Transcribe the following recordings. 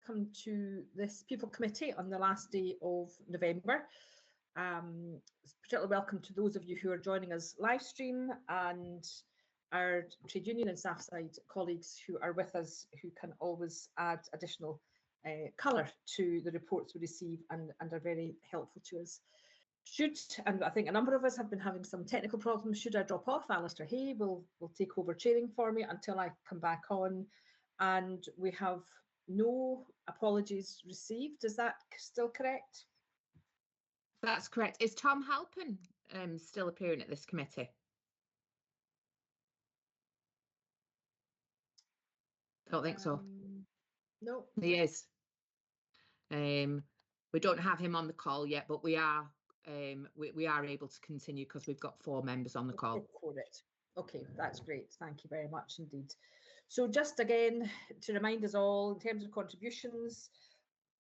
welcome to this People Committee on the last day of November. Particularly welcome to those of you who are joining us live stream and our trade union and staff side colleagues who are with us, who can always add additional colour to the reports we receive and are very helpful to us. And I think a number of us have been having some technical problems. Should I drop off, Alistair Hay will take over chairing for me until I come back on. And we have no apologies received. Is that still correct? That's correct. Is Tom Halpin still appearing at this committee? Don't think so. No. He is. We don't have him on the call yet, but we are able to continue because we've got 4 members on the call. Okay, that's great. Thank you very much indeed. So just again, to remind us all, in terms of contributions,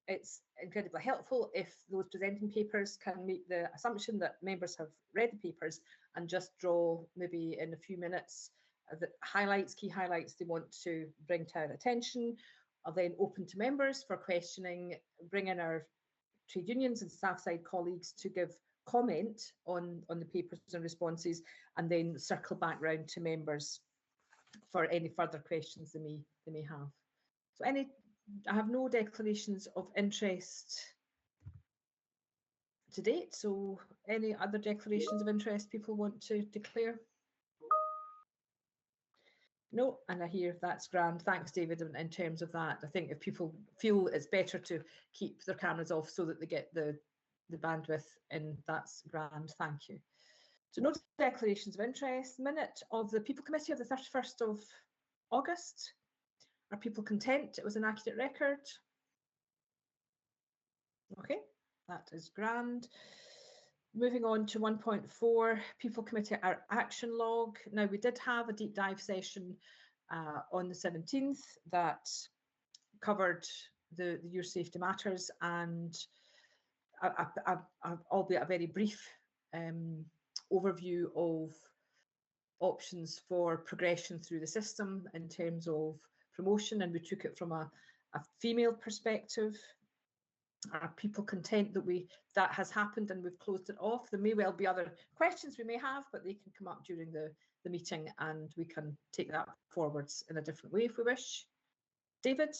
it's incredibly helpful if those presenting papers can make the assumption that members have read the papers and just draw maybe in a few minutes the key highlights they want to bring to our attention. I'll then open to members for questioning, bring in our trade unions and staff side colleagues to give comment on the papers and responses, and then circle back round to members for any further questions they may have. So I have no declarations of interest to date, so any other declarations of interest people want to declare? No, and I hear that's grand. Thanks, David, in terms of that. I think if people feel it's better to keep their cameras off so that they get the bandwidth in, that's grand. Thank you. So no declarations of interest. Minute of the People Committee of the 31st of August. Are people content it was an accurate record? Okay, that is grand. Moving on to 1.4, People Committee, our action log. Now, we did have a deep dive session on the 17th that covered the Your Safety Matters, and albeit a very brief overview of options for progression through the system in terms of promotion, and we took it from a female perspective. Are people content that that has happened and we've closed it off? There may well be other questions we may have, but they can come up during the meeting and we can take that forwards in a different way if we wish. David?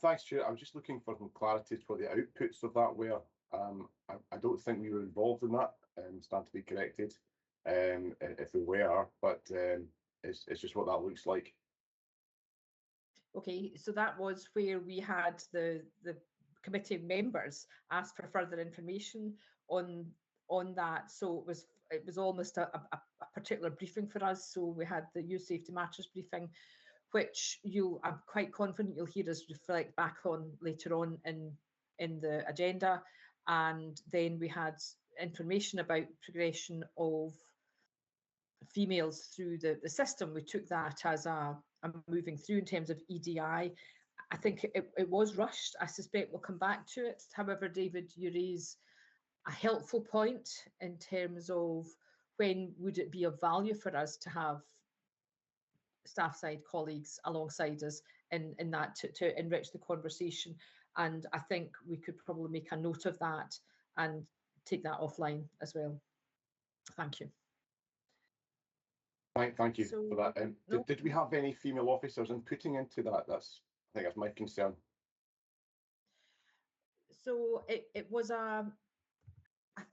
Thanks, Chair. I'm just looking for some clarity to what the outputs of that were. I don't think we were involved in that, stand to be corrected if we were, but it's just what that looks like. Okay, so that was where we had the committee members ask for further information on that. So it was almost a particular briefing for us. So we had the Your Safety Matters briefing, which I'm quite confident you'll hear us reflect back on later on in the agenda. And then we had information about progression of females through the system. We took that as a moving through in terms of EDI. I think it was rushed. I suspect we'll come back to it. However, David, you raise a helpful point in terms of when would it be of value for us to have staff side colleagues alongside us in that to enrich the conversation. And I think we could probably make a note of that and take that offline as well. Thank you. Thank you for that. Did we have any female officers inputting into that? I think that's my concern. So it was I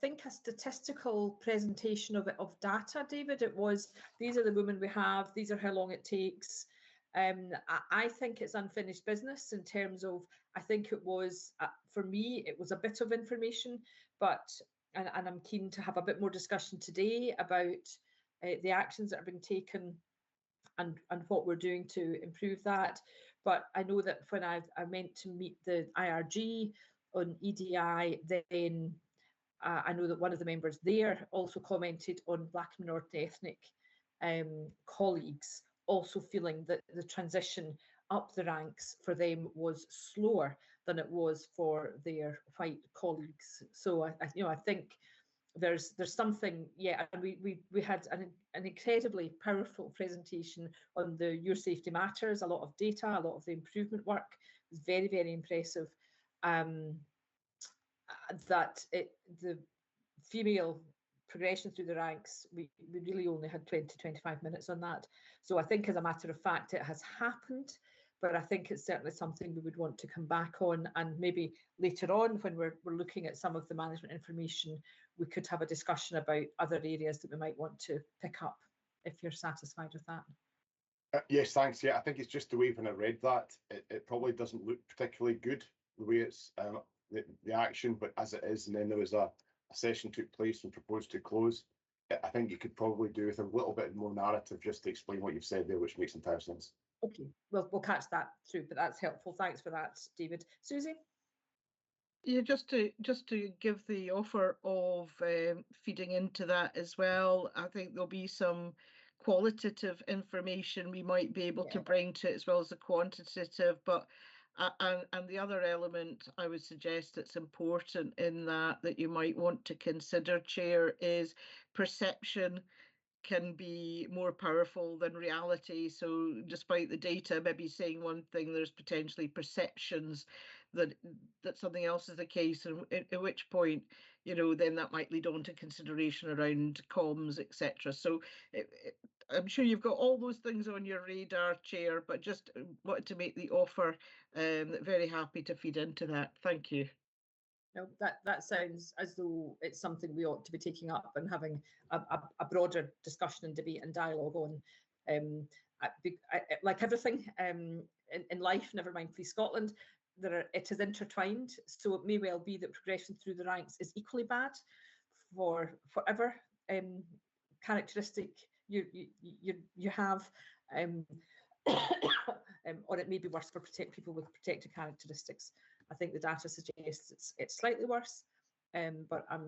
think a statistical presentation of data, David. It was, these are the women we have, these are how long it takes. I think it's unfinished business in terms of, I think it was, for me, it was a bit of information, but, and I'm keen to have a bit more discussion today about the actions that are being taken and what we're doing to improve that. But I know that when I meant to meet the IRG on EDI, then I know that one of the members there also commented on Black and minority ethnic colleagues also feeling that the transition up the ranks for them was slower than it was for their white colleagues. So I think there's something, yeah, and we had an incredibly powerful presentation on the Your Safety Matters, a lot of data, a lot of the improvement work. It was very, very impressive. That the female progression through the ranks, we really only had 20-25 minutes on that. So I think, as a matter of fact, it has happened, but I think it's certainly something we would want to come back on, and maybe later on when we're looking at some of the management information, we could have a discussion about other areas that we might want to pick up, if you're satisfied with that. Yes, thanks. Yeah, I think it's just the way when I read that, it probably doesn't look particularly good, the way it's the action, but as it is, and then there was a session took place and proposed to close. I think you could probably do with a little bit more narrative just to explain what you've said there, which makes entire sense. Okay, we'll catch that through, but that's helpful. Thanks for that, David. Susie? Yeah, just to give the offer of feeding into that as well, I think there'll be some qualitative information we might be able to bring to it as well as the quantitative, but and the other element I would suggest that's important in that you might want to consider, Chair, is perception can be more powerful than reality. So despite the data maybe saying one thing, there's potentially perceptions that something else is the case, and at which point, you know, then that might lead on to consideration around comms, etc. So I'm sure you've got all those things on your radar, Chair, but just wanted to make the offer. Very happy to feed into that. Thank you. No, that sounds as though it's something we ought to be taking up and having a broader discussion and debate and dialogue on. Like everything in life, never mind Police Scotland, it is intertwined. So it may well be that progression through the ranks is equally bad for whatever characteristic you have, or it may be worse for people with protected characteristics. I think the data suggests it's slightly worse, but I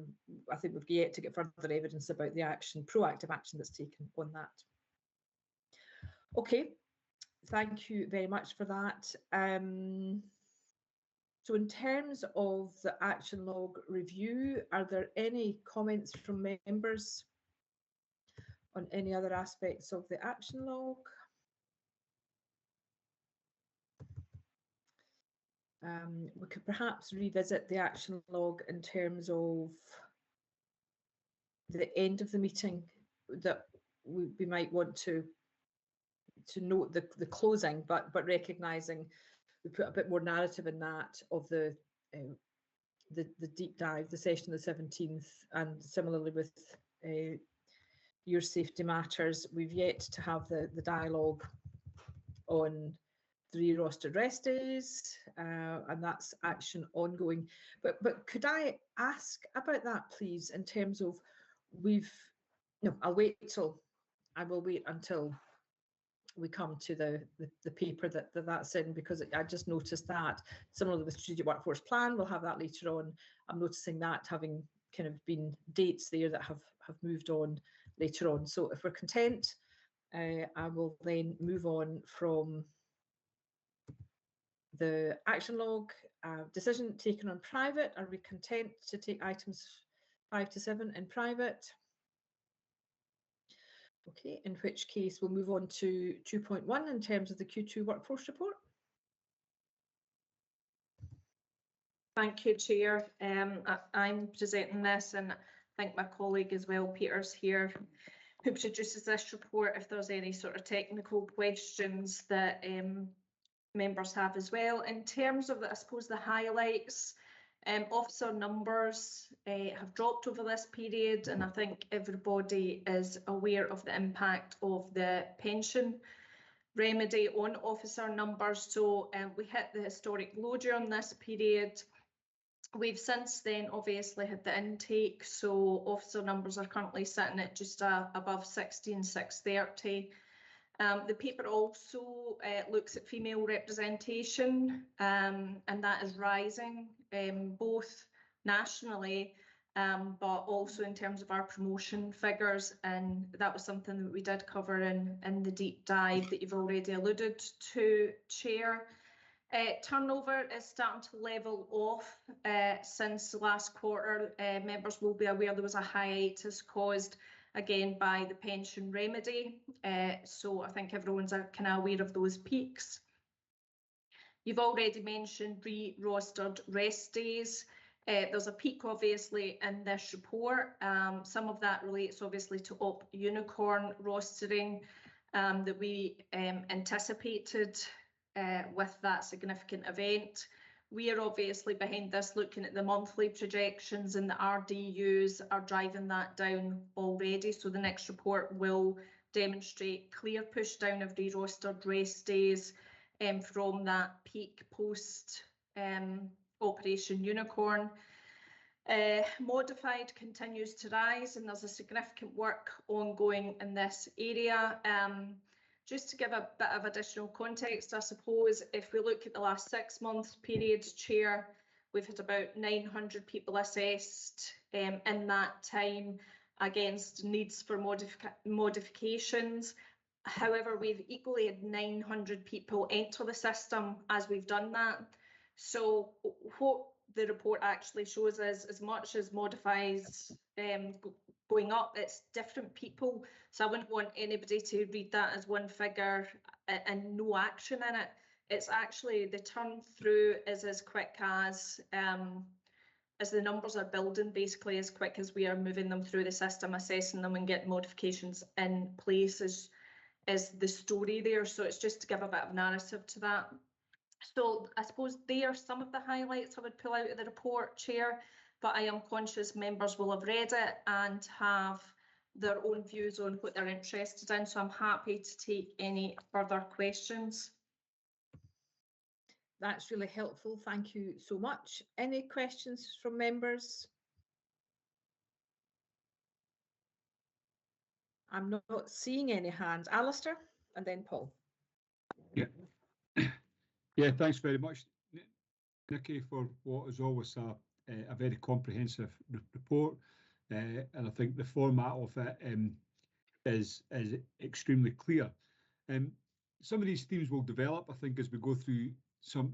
think we've yet to get further evidence about the proactive action that's taken on that. Okay, thank you very much for that. So in terms of the action log review, are there any comments from members on any other aspects of the action log? We could perhaps revisit the action log in terms of the end of the meeting, that we might want to note the closing, but recognising we put a bit more narrative in that of the deep dive, the session of the 17th, and similarly with Your Safety Matters. We've yet to have the dialogue on 3 rostered rest days, and that's action ongoing. But could I ask about that, please, in terms of I will wait until we come to the paper that's in, because I just noticed that similarly with Strategic Workforce Plan, we'll have that later on. I'm noticing that having kind of been dates there that have moved on later on. So if we're content, I will then move on from the action log. Decision taken on private. Are we content to take items 5 to 7 in private? Okay, in which case we'll move on to 2.1 in terms of the Q2 workforce report. Thank you, Chair. I'm presenting this, and I think my colleague as well, Peter's here, who produces this report, if there's any sort of technical questions that members have as well. In terms of, I suppose, the highlights, officer numbers have dropped over this period, and I think everybody is aware of the impact of the pension remedy on officer numbers. So we hit the historic low during this period. We've since then obviously had the intake, so officer numbers are currently sitting at just above 16,630. The paper also looks at female representation, and that is rising, both nationally, but also in terms of our promotion figures, and that was something that we did cover in the deep dive that you've already alluded to, Chair. Turnover is starting to level off since the last quarter. Members will be aware there was a hiatus caused again by the pension remedy. So I think everyone's kind of aware of those peaks. You've already mentioned re-rostered rest days. There's a peak obviously in this report. Some of that relates obviously to Op Unicorn rostering that we anticipated with that significant event. We are obviously behind this looking at the monthly projections, and the RDUs are driving that down already. So the next report will demonstrate clear push down of re-rostered rest days from that peak post Operation Unicorn. Modified continues to rise, and there's a significant work ongoing in this area. Just to give a bit of additional context, I suppose, if we look at the last 6 months period, Chair, we've had about 900 people assessed in that time against needs for modifications. However, we've equally had 900 people enter the system as we've done that. So what the report actually shows is, as much as modifies going up, it's different people. So I wouldn't want anybody to read that as one figure and no action in it. It's actually the turn through is as quick as the numbers are building, basically as quick as we are moving them through the system, assessing them and getting modifications in place is the story there. So it's just to give a bit of narrative to that. So I suppose they are some of the highlights I would pull out of the report, Chair, but I am conscious members will have read it and have their own views on what they're interested in. So I'm happy to take any further questions. That's really helpful. Thank you so much. Any questions from members? I'm not seeing any hands. Alistair and then Paul. Yeah. Yeah, thanks very much, Nikki, for what is always a very comprehensive report. And I think the format of it is extremely clear. Some of these themes will develop, I think, as we go through some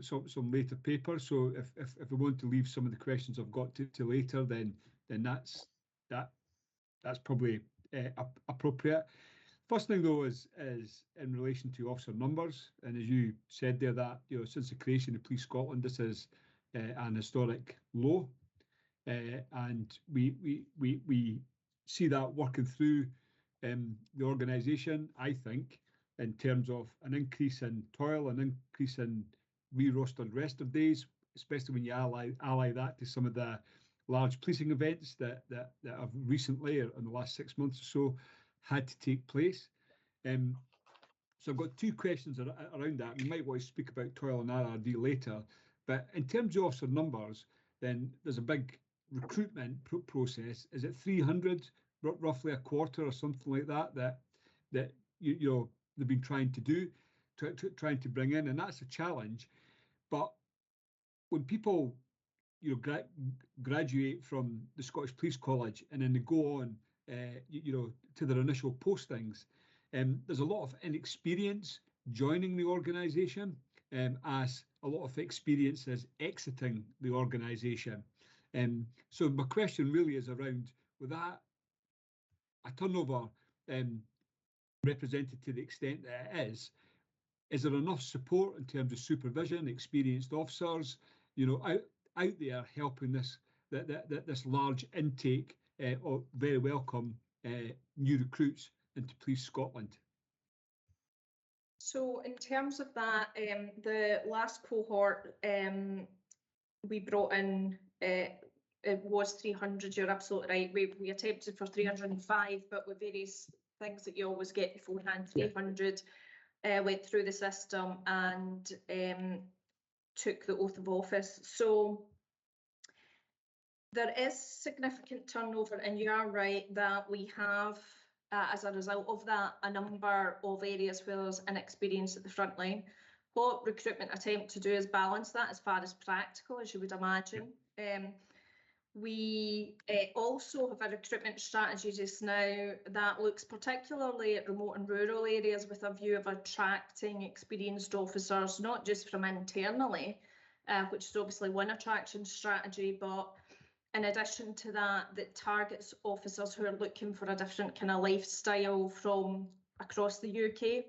later papers. So if we want to leave some of the questions I've got to later, then that's probably appropriate. First thing though is in relation to officer numbers, and as you said there, that since the creation of Police Scotland, this is an historic low, and we see that working through the organisation. I think in terms of an increase in toil, an increase in re-rostered rested days, especially when you ally that to some of the large policing events that have recently, or in the last 6 months or so, had to take place. So I've got two questions around that. We might want to speak about toil and RRD later, but in terms of officer numbers, then there's a big recruitment process. Is it 300, roughly a quarter or something like that they've been trying to do, trying to bring in, and that's a challenge. But when people graduate from the Scottish Police College and then they go on to their initial postings, there's a lot of inexperience joining the organisation, as a lot of experience is exiting the organisation. So my question really is around, with that a turnover represented to the extent that it is there enough support in terms of supervision, experienced officers, out there helping this large intake of very welcome new recruits into Police Scotland? So in terms of that, the last cohort we brought in, it was 300. You're absolutely right. We attempted for 305, but with various things that you always get beforehand, 300 went through the system and took the oath of office. So there is significant turnover, and you are right that we have, as a result of that, a number of areas where there's inexperience at the front line. What recruitment attempt to do is balance that as far as practical, as you would imagine. We also have a recruitment strategy just now that looks particularly at remote and rural areas with a view of attracting experienced officers, not just from internally, which is obviously one attraction strategy, but in addition to that, that targets officers who are looking for a different kind of lifestyle from across the UK.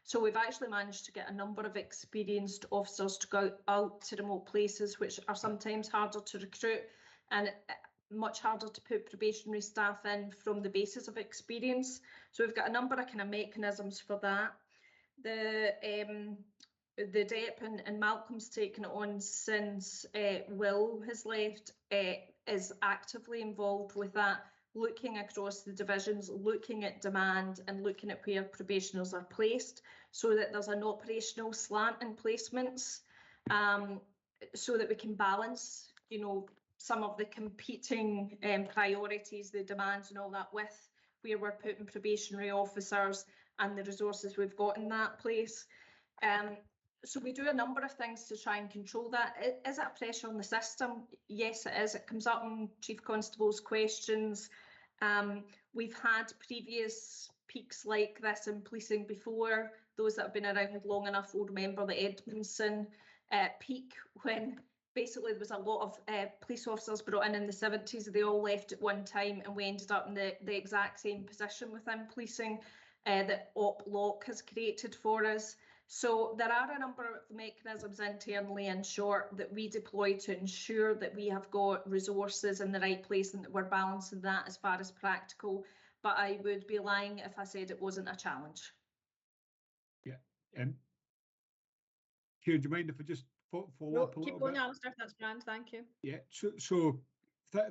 So we've actually managed to get a number of experienced officers to go out to remote places, which are sometimes harder to recruit and much harder to put probationary staff in from the basis of experience. So we've got a number of kind of mechanisms for that. The DEP and Malcolm's taken it on since Will has left, is actively involved with that, looking across the divisions, looking at demand and looking at where probationers are placed so that there's an operational slant in placements, so that we can balance, you know, some of the competing priorities, the demands and all that with where we're putting probationary officers and the resources we've got in that place. So we do a number of things to try and control that. Is that pressure on the system? Yes, it is. It comes up in Chief Constable's questions. We've had previous peaks like this in policing before. Those that have been around long enough will remember the Edmondson peak, when basically there was a lot of police officers brought in the 70s. They all left at one time and we ended up in the exact same position within policing that Op Lock has created for us. So there are a number of mechanisms internally and short that we deploy to ensure that we have got resources in the right place and that we're balancing that as far as practical. But I would be lying if I said it wasn't a challenge. Yeah. Kieran, do you mind if I just follow up a little bit? Keep going, Alistair. That's grand. Thank you. Yeah. So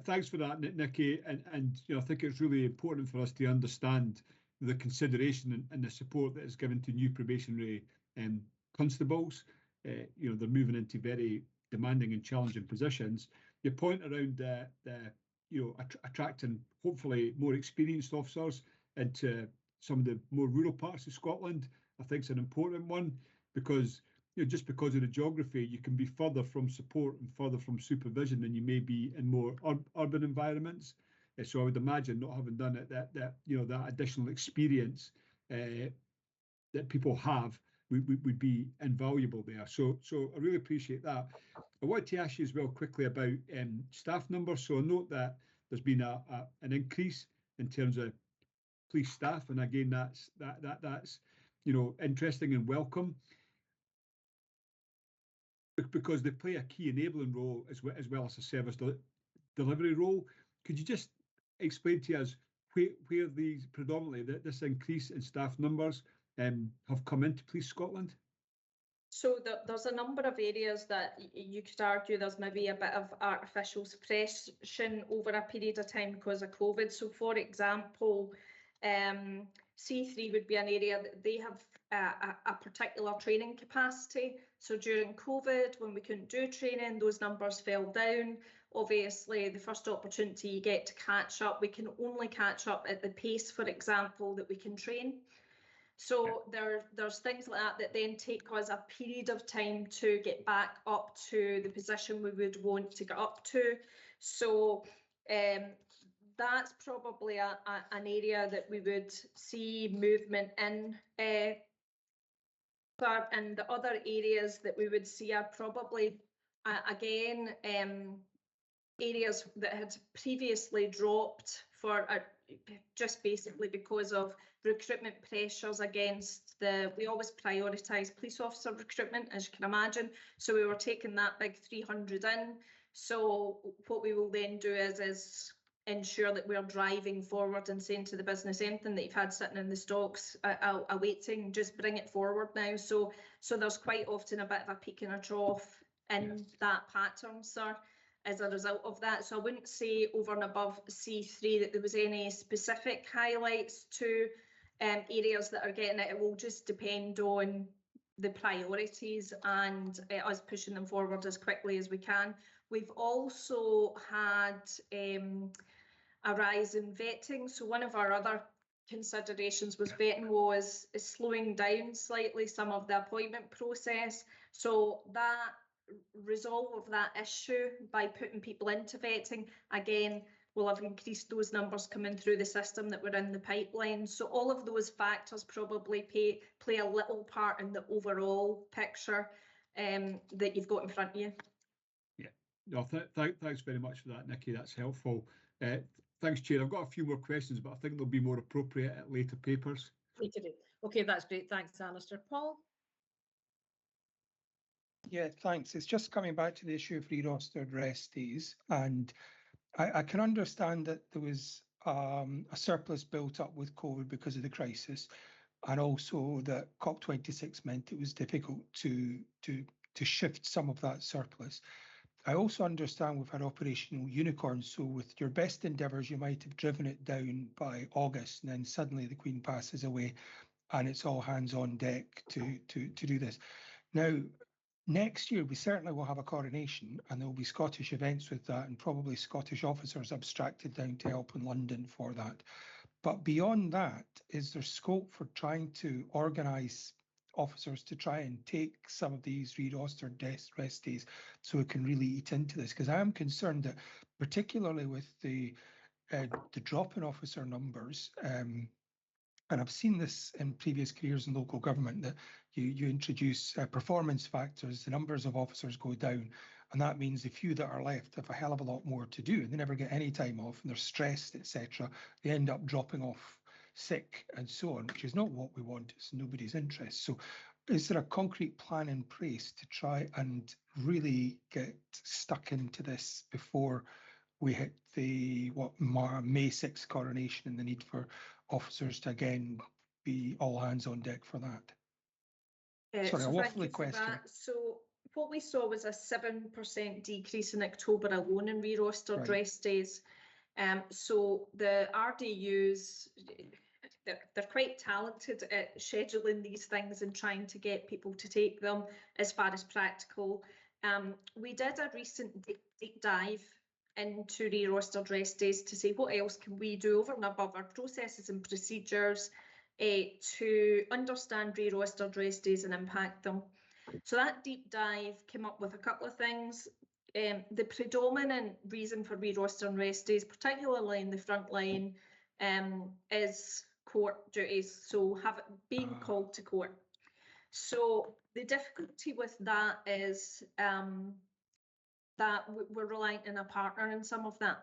thanks for that, Nikki. And you know, I think it's really important for us to understand the consideration and the support that is given to new probationary constables. You know, they're moving into very demanding and challenging positions. Your point around the you know, attracting hopefully more experienced officers into some of the more rural parts of Scotland, I think is an important one, because you know, just because of the geography, you can be further from support and further from supervision than you may be in more urban environments. So I would imagine not having done it, that you know, that additional experience that people have would be invaluable there. So I really appreciate that. I wanted to ask you as well quickly about staff numbers. So I note that there's been an increase in terms of police staff, and again, that's you know, interesting and welcome, because they play a key enabling role as well as a service delivery role. Could you just explain to us where these predominantly this increase in staff numbers have come into Police Scotland? So there's a number of areas that you could argue there's maybe a bit of artificial suppression over a period of time because of COVID. So for example, C3 would be an area that they have a particular training capacity. So during COVID, when we couldn't do training, those numbers fell down. Obviously, the first opportunity you get to catch up, we can only catch up at the pace, for example, that we can train. So there's things like that then take us a period of time to get back up to the position we would want to get up to. So that's probably an area that we would see movement in. And the other areas that we would see are probably, again, areas that had previously dropped for just basically because of recruitment pressures against we always prioritise police officer recruitment, as you can imagine. So we were taking that big 300 in. So what we will then do is ensure that we're driving forward and saying to the business, anything that you've had sitting in the stocks awaiting, just bring it forward now. So there's quite often a bit of a peak and a trough in that pattern, sir, as a result of that. So I wouldn't say over and above C3 that there was any specific highlights to areas that are getting it. It will just depend on the priorities and us pushing them forward as quickly as we can. We've also had a rise in vetting. So one of our other considerations was vetting was slowing down slightly some of the appointment process. So that resolve of that issue by putting people into vetting, again, we'll have increased those numbers coming through the system that were in the pipeline. So all of those factors probably play a little part in the overall picture that you've got in front of you. Yeah, no, thanks very much for that, Nikki. That's helpful. Thanks, Chair. I've got a few more questions, but I think they'll be more appropriate at later papers. Okay, that's great. Thanks, Alistair. Paul? Yeah, thanks. It's just coming back to the issue of re-rostered rest days, and I can understand that there was a surplus built up with COVID because of the crisis, and also that COP26 meant it was difficult to shift some of that surplus. I also understand we've had operational unicorns, so with your best endeavours, you might have driven it down by August, and then suddenly the Queen passes away, and it's all hands on deck to do this. Now, next year, we certainly will have a coronation, and there will be Scottish events with that, and probably Scottish officers abstracted down to help in London for that. But beyond that, is there scope for trying to organise officers to try and take some of these re-rostered rest days so we can really eat into this? Because I am concerned that, particularly with the drop in officer numbers, and I've seen this in previous careers in local government, that you introduce performance factors, the numbers of officers go down, and that means the few that are left have a hell of a lot more to do, and they never get any time off, and they're stressed, etc. They end up dropping off sick and so on, which is not what we want. It's nobody's interest. So is there a concrete plan in place to try and really get stuck into this before we hit the May 6th coronation and the need for officers to again be all hands on deck for that? Sorry, so a waffly question. So what we saw was a 7% decrease in October alone in re-rostered rest days. So the RDUs, they're quite talented at scheduling these things and trying to get people to take them as far as practical. We did a recent deep dive into re-rostered rest days to say what else can we do over and above our processes and procedures to understand re-rostered rest days and impact them. So that deep dive came up with a couple of things. The predominant reason for re-rostering rest days, particularly in the front line, is court duties, so being called to court. So the difficulty with that is that we're reliant on a partner in some of that.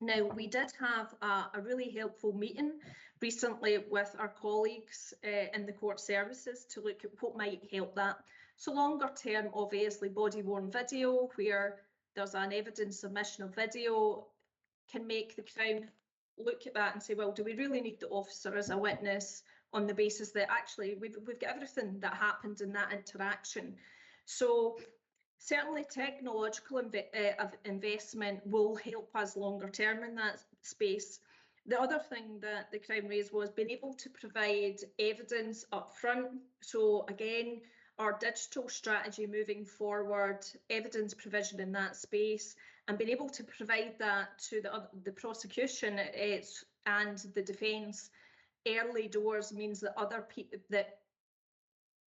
Now, we did have a really helpful meeting recently with our colleagues in the court services to look at what might help that. So longer term, obviously, body-worn video, where there's an evidence submission of video, can make the Crown look at that and say, well, do we really need the officer as a witness on the basis that actually we've got everything that happened in that interaction? So certainly technological investment will help us longer term in that space. The other thing that the Crown raised was being able to provide evidence up front. So again, our digital strategy moving forward, evidence provision in that space, and being able to provide that to the prosecution and the defence early doors means that other people, that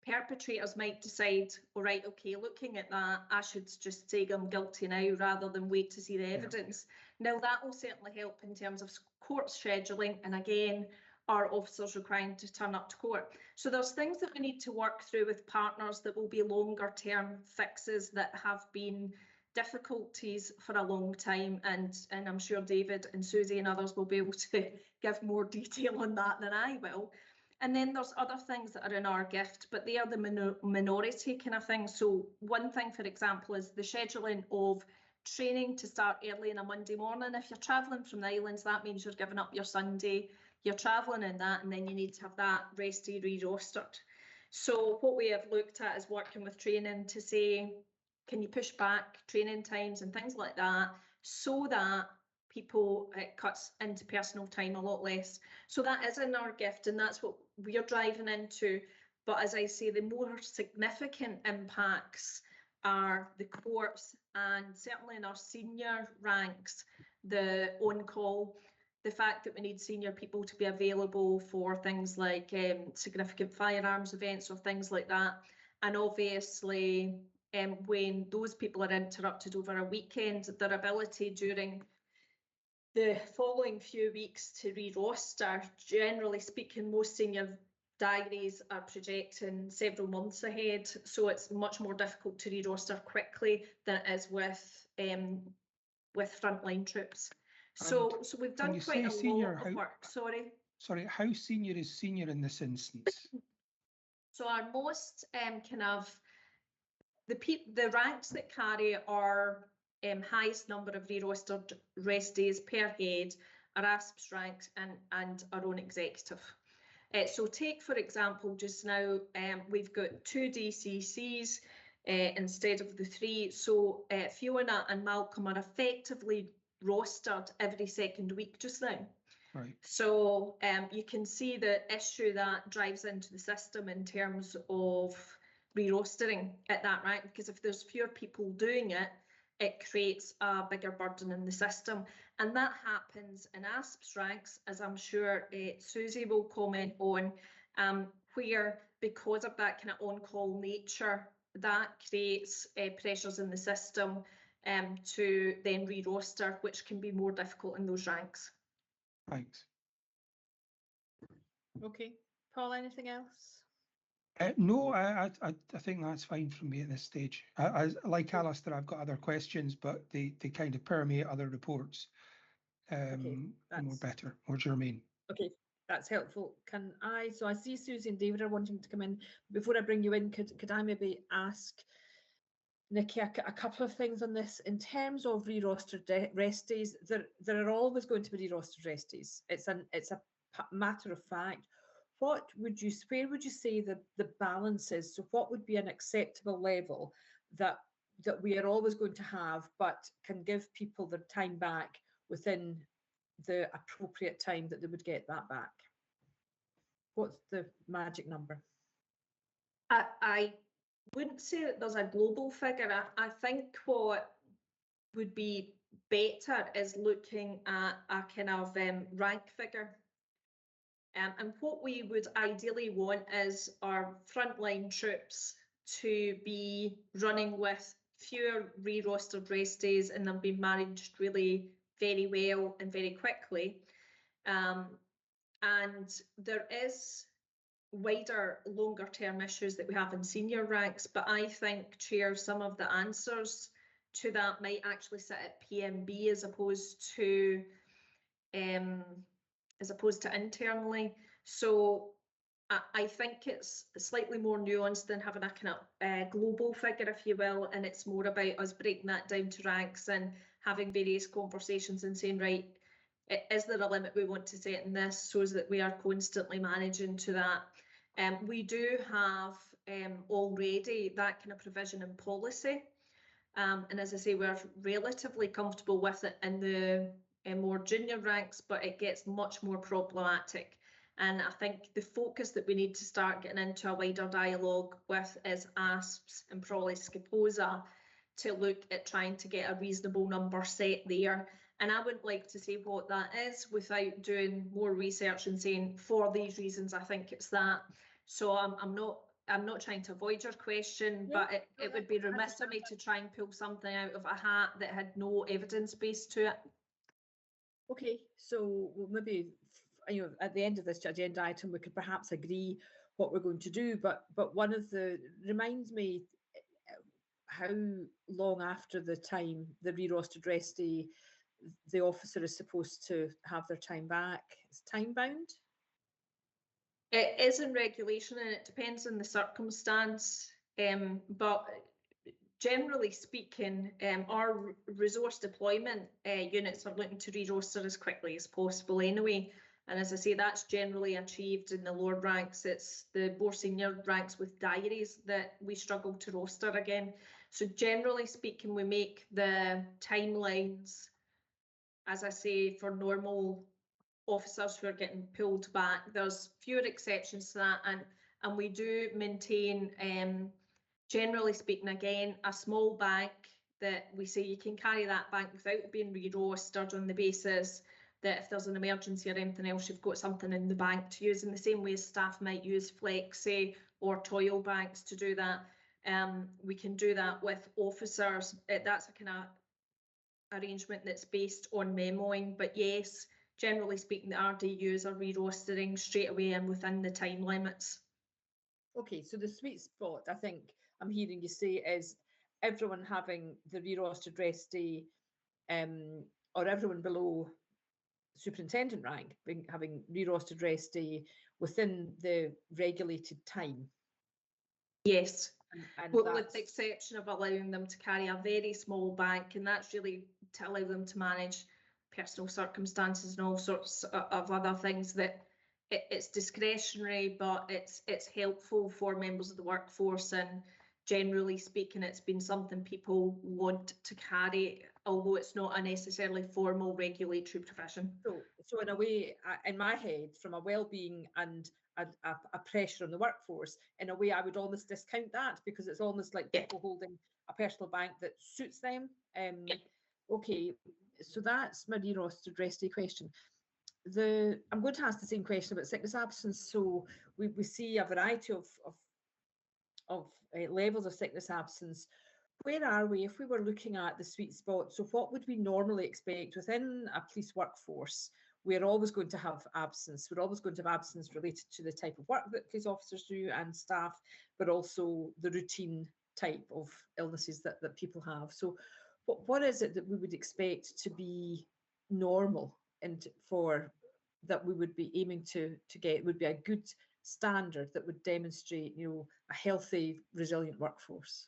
perpetrators might decide, all right, okay, looking at that, I should just say I'm guilty now rather than wait to see the evidence. Now, that will certainly help in terms of court scheduling, and again, our officers requiring to turn up to court. So there's things that we need to work through with partners that will be longer term fixes that have been difficulties for a long time, and I'm sure David and Susie and others will be able to give more detail on that than I will. And then there's other things that are in our gift, but they are the minority kind of thing. So one thing, for example, is the scheduling of training to start early on a Monday morning. If you're travelling from the islands, that means you're giving up your Sunday, you're travelling in that, and then you need to have that rest day re-rostered. So what we have looked at is working with training to say, can you push back training times and things like that so that people, it cuts into personal time a lot less. So that is in our gift, and that's what we're driving into. But as I say, the more significant impacts are the courts, and certainly in our senior ranks, the on-call, the fact that we need senior people to be available for things like significant firearms events or things like that. And obviously, when those people are interrupted over a weekend, their ability during the following few weeks to re-roster, generally speaking, most senior diaries are projecting several months ahead, so it's much more difficult to re-roster quickly than it is with frontline troops. So we've done quite a lot of work. Sorry, how senior is senior in this instance? So our most kind of the ranks that carry our highest number of re-rostered rest days per head are ASP's ranks and our own executive. So take, for example, just now we've got 2 DCCs instead of the 3. So Fiona and Malcolm are effectively rostered every second week just now. Right. So you can see the issue that drives into the system in terms of re-rostering at that rank, because if there's fewer people doing it, it creates a bigger burden in the system. And that happens in ASP's ranks, as I'm sure Susie will comment on, where because of that kind of on-call nature, that creates pressures in the system to then re-roster, which can be more difficult in those ranks. Thanks. Okay, Paul, anything else? No, I think that's fine from me at this stage. Like Alistair, I've got other questions, but they kind of permeate other reports. More better, more germane. Okay, that's helpful. So I see Susie and David are wanting to come in. Before I bring you in, could I maybe ask Nikki a couple of things on this? In terms of re-rostered rest days, there are always going to be re-rostered rest days. It's a matter of fact. Where would you say the balance is? So what would be an acceptable level that we are always going to have, but can give people their time back within the appropriate time that they would get that back? What's the magic number? I wouldn't say that there's a global figure. I think what would be better is looking at a kind of rank figure. And what we would ideally want is our frontline troops to be running with fewer re-rostered rest days and them being managed really very well and very quickly. And there is wider, longer term issues that we have in senior ranks, but I think, Chair, some of the answers to that might actually sit at PMB as opposed to internally. So I think it's slightly more nuanced than having a kind of global figure, if you will, and it's more about us breaking that down to ranks and having various conversations and saying, right, is there a limit we want to set in this so that we are constantly managing to that? We do have already that kind of provision in policy. And as I say, we're relatively comfortable with it in the more junior ranks, but it gets much more problematic. And I think the focus that we need to start getting into a wider dialogue with is ASPs and probably SCPOSA to look at trying to get a reasonable number set there. And I wouldn't like to say what that is without doing more research and saying, for these reasons, I think it's that. So I'm not trying to avoid your question, but it would be remiss of me to try and pull something out of a hat that had no evidence base to it. Okay, so we'll maybe, at the end of this agenda item, we could perhaps agree what we're going to do, but one of reminds me how long after the time, the re-rostered rest day, the officer is supposed to have their time back. It's time bound? It is in regulation and it depends on the circumstance, but generally speaking, our resource deployment units are looking to re-roster as quickly as possible anyway. And as I say, that's generally achieved in the lower ranks. It's the more senior ranks with diaries that we struggle to roster again. So generally speaking, we make the timelines, as I say, for normal officers who are getting pulled back. There's fewer exceptions to that, and we do maintain, generally speaking, again, a small bank that we say you can carry that bank without being re-rostered on the basis that if there's an emergency or anything else, you've got something in the bank to use in the same way as staff might use flexi or toil banks to do that. We can do that with officers. That's a kind of arrangement that's based on memoing, but yes, generally speaking, the RDUs are re-rostering straight away and within the time limits. Okay, so the sweet spot, I think I'm hearing you say, is everyone having the re-rostered rest day, or everyone below superintendent rank having re-rostered rest day within the regulated time. Yes, and well, with the exception of allowing them to carry a very small bank, and that's really to allow them to manage personal circumstances and all sorts of other things that it's discretionary, but it's helpful for members of the workforce, and generally speaking, it's been something people want to carry, although it's not a necessarily formal regulatory provision. So in a way, in my head, from a well-being and a pressure on the workforce, in a way, I would almost discount that, because it's almost like people holding a personal bank that suits them. Okay, so that's my re-rostered rest day question. I'm going to ask the same question about sickness absence. So we see a variety of levels of sickness absence. Where are we if we were looking at the sweet spot? So what would we normally expect within a police workforce? We're always going to have absence. We're always going to have absence related to the type of work that police officers do and staff, but also the routine type of illnesses that people have. So what is it that we would expect to be normal and for that we would be aiming to get would be a good standard that would demonstrate, a healthy, resilient workforce?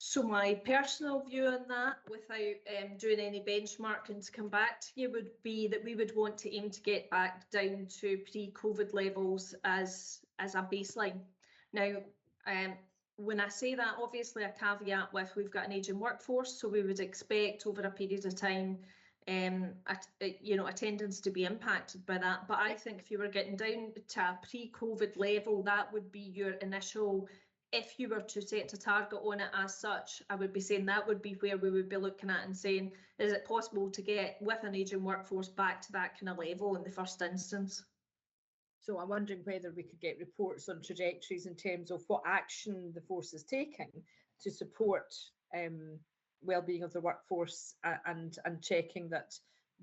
So my personal view on that, without doing any benchmarking to come back to you, would be that we would want to aim to get back down to pre-COVID levels as a baseline. Now, when I say that, obviously a caveat with we've got an ageing workforce, so we would expect over a period of time, attendance to be impacted by that. But I think if you were getting down to a pre-COVID level, that would be your initial. If you were to set a target on it as such, I would be saying that would be where we would be looking at and saying, is it possible to get with an ageing workforce back to that kind of level in the first instance? So I'm wondering whether we could get reports on trajectories in terms of what action the force is taking to support well-being of the workforce, and checking that